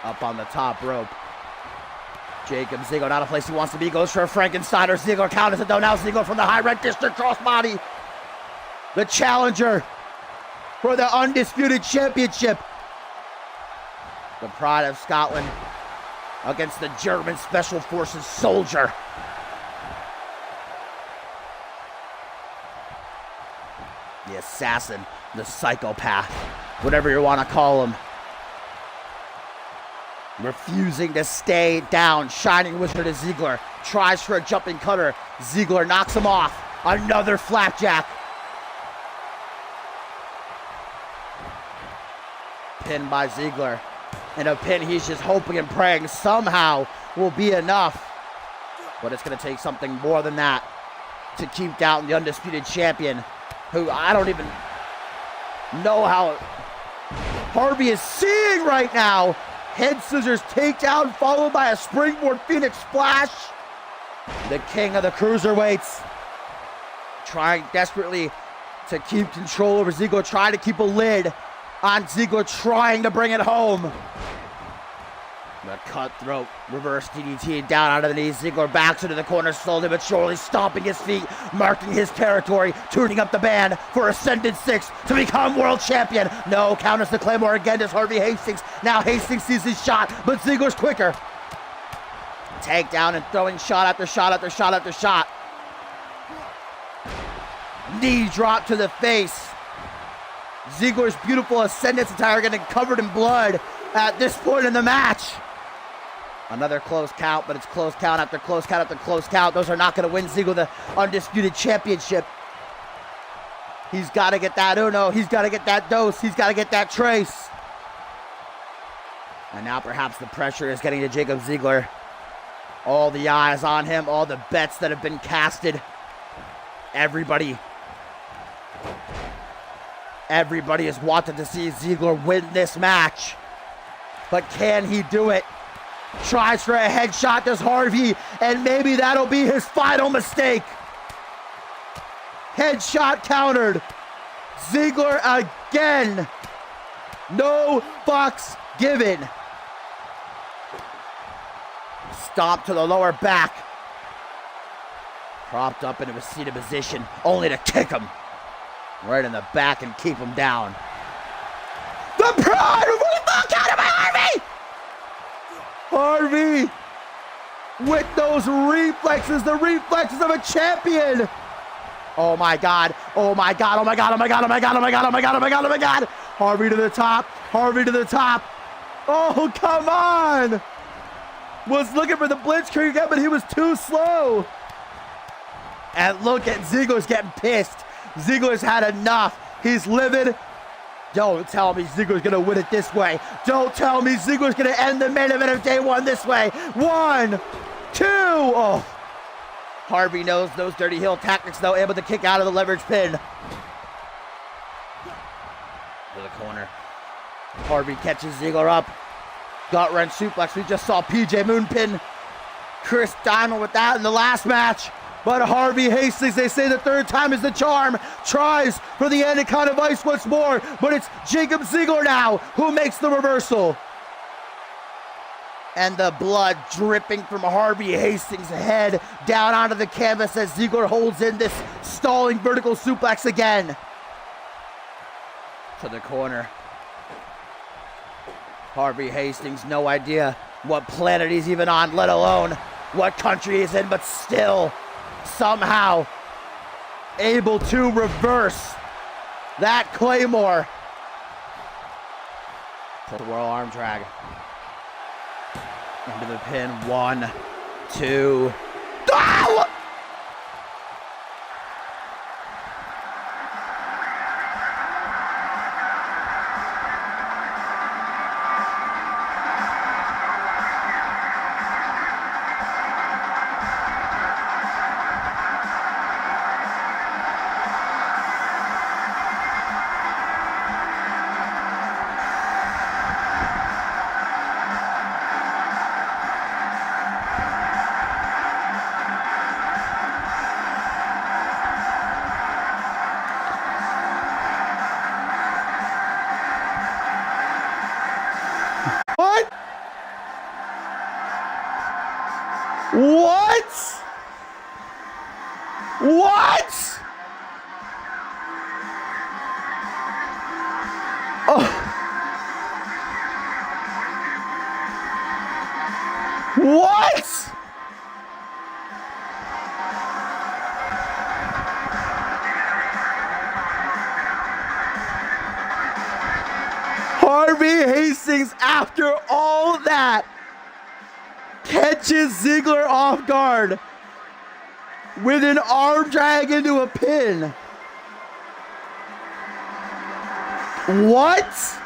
Up on the top rope. Jacob Ziggler, not a place he wants to be, goes for a Frankensteiner. Ziggler counters it though. Now Ziggler from the high red district crossbody. The challenger for the undisputed championship. The pride of Scotland against the German Special Forces soldier. The assassin, the psychopath, whatever you want to call him. Refusing to stay down. Shining Wizard to Ziggler. Tries for a jumping cutter. Ziggler knocks him off. Another flapjack. Pin by Ziggler. And a pin he's just hoping and praying somehow will be enough. But it's going to take something more than that to keep down the undisputed champion, who I don't even know how Harvey is seeing right now. Head scissors takedown followed by a springboard Phoenix splash. The king of the cruiserweights trying desperately to keep control over Ziggler, trying to keep a lid on Ziggler, trying to bring it home. The cutthroat reverse DDT down onto the knees. Ziggler backs into the corner slowly but surely, stomping his feet, marking his territory, tuning up the band for Ascendance 6 to become world champion. No, counters the Claymore again as Harvey Hastings. Now Hastings sees his shot, but Ziggler's quicker. Takedown and throwing shot after shot after shot after shot. Knee drop to the face. Ziggler's beautiful Ascendance attire getting covered in blood at this point in the match. Another close count, but it's close count after close count after close count. Those are not going to win Ziggler the undisputed championship. He's got to get that uno. He's got to get that dose. He's got to get that trace. And now perhaps the pressure is getting to Jacob Ziggler. All the eyes on him, all the bets that have been casted. Everybody is wanting to see Ziggler win this match. But can he do it? Tries for a headshot, does Harvey, and maybe that'll be his final mistake. Headshot countered. Ziggler again. No fucks given. Stop to the lower back. Propped up into a seated position, only to kick him right in the back and keep him down. The pride of counter by Harvey! Harvey with those reflexes, the reflexes of a champion. Oh my God, oh my God, oh my God, oh my God, oh my God, oh my God, oh my God, oh my God, oh my God. Harvey to the top, Harvey to the top. Oh, come on. Was looking for the blitzkrieg again, but he was too slow. And look at Ziggler's getting pissed. Ziggler's had enough. He's livid. Don't tell me Ziggler's gonna win it this way. Don't tell me Ziggler's gonna end the main event of day one this way. 1, 2. Oh. Harvey knows those dirty heel tactics though, able to kick out of the leverage pin. To the corner. Harvey catches Ziggler up. Gut wrench suplex. We just saw PJ Moon pin Chris Diamond with that in the last match. But Harvey Hastings, they say the third time is the charm, tries for the Anaconda Vice once more, but it's Jacob Ziggler now who makes the reversal. And the blood dripping from Harvey Hastings' head down onto the canvas as Ziggler holds in this stalling vertical suplex again. To the corner. Harvey Hastings, no idea what planet he's even on, let alone what country he's in, but still somehow able to reverse that Claymore. To the Royal Arm Drag. Into the pin. 1, 2. Oh! What? What? What? Oh. What? Harvey Hastings, after all that, catches Ziggler off guard with an arm drag into a pin. What?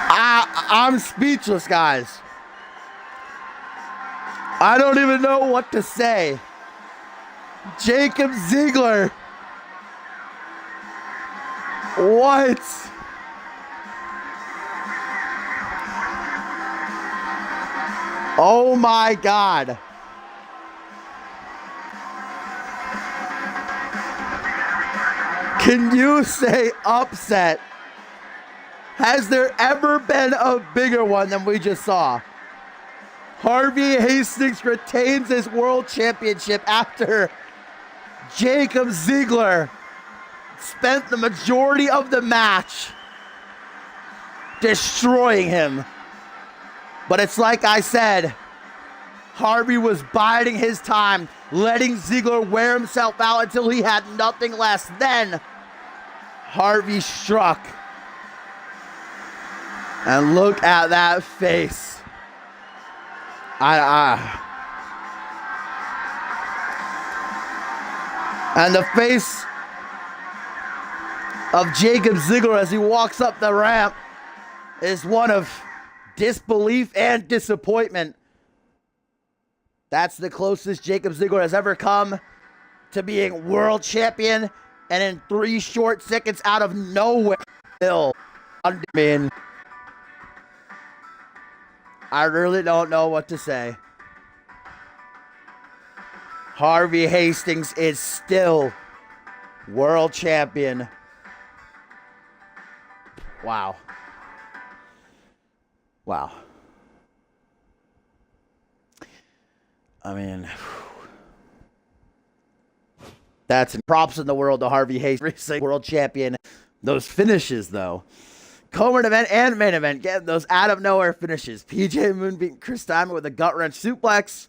I'm speechless, guys. I don't even know what to say. Jacob Ziegler. What? Oh my God. Can you say upset? Has there ever been a bigger one than we just saw? Harvey Hastings retains his world championship after Jacob Ziegler spent the majority of the match destroying him. But it's like I said, Harvey was biding his time, letting Ziegler wear himself out until he had nothing less. Then Harvey struck. And look at that face. And the face of Jacob Ziegler as he walks up the ramp is one of disbelief and disappointment. That's the closest Jacob Ziegler has ever come to being world champion, and in 3 short seconds out of nowhere, still, I mean, I really don't know what to say. Harvey Hastings is still world champion. Wow. Wow. I mean, that's props in the world to Harvey Hastings, world champion. Those finishes, though. Co-main event and main event, getting those out of nowhere finishes. PJ Moon beating Chris Diamond with a gut wrench suplex.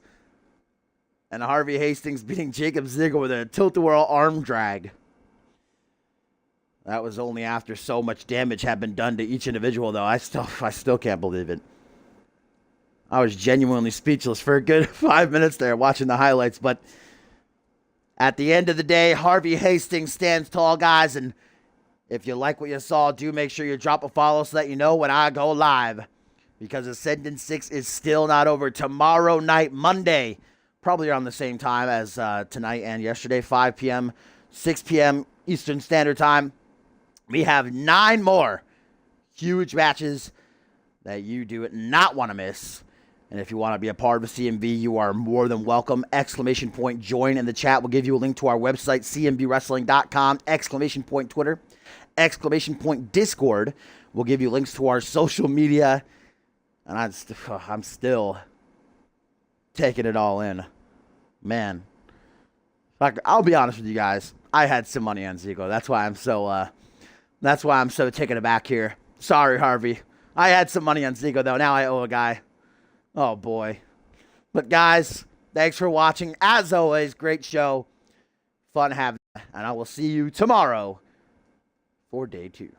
And Harvey Hastings beating Jacob Ziegler with a tilt-a-whirl arm drag. That was only after so much damage had been done to each individual, though. I still can't believe it. I was genuinely speechless for a good 5 minutes there watching the highlights. But at the end of the day, Harvey Hastings stands tall, guys. And if you like what you saw, do make sure you drop a follow so that you know when I go live. Because Ascendance 6 is still not over. Tomorrow night, Monday, probably around the same time as tonight and yesterday, 5 p.m., 6 p.m. Eastern Standard Time. We have 9 more huge matches that you do not want to miss. And if you want to be a part of CMV, you are more than welcome. ! Join in the chat. We'll give you a link to our website, cmvwrestling.com. ! Twitter. ! Discord. We'll give you links to our social media. And I'm still taking it all in. Man. I'll be honest with you guys. I had some money on Ziegler. That's why I'm so taken aback here. Sorry, Harvey. I had some money on Ziegler, though. Now I owe a guy. Oh, boy. But, guys, thanks for watching. As always, great show. Fun having you. And I will see you tomorrow for day 2.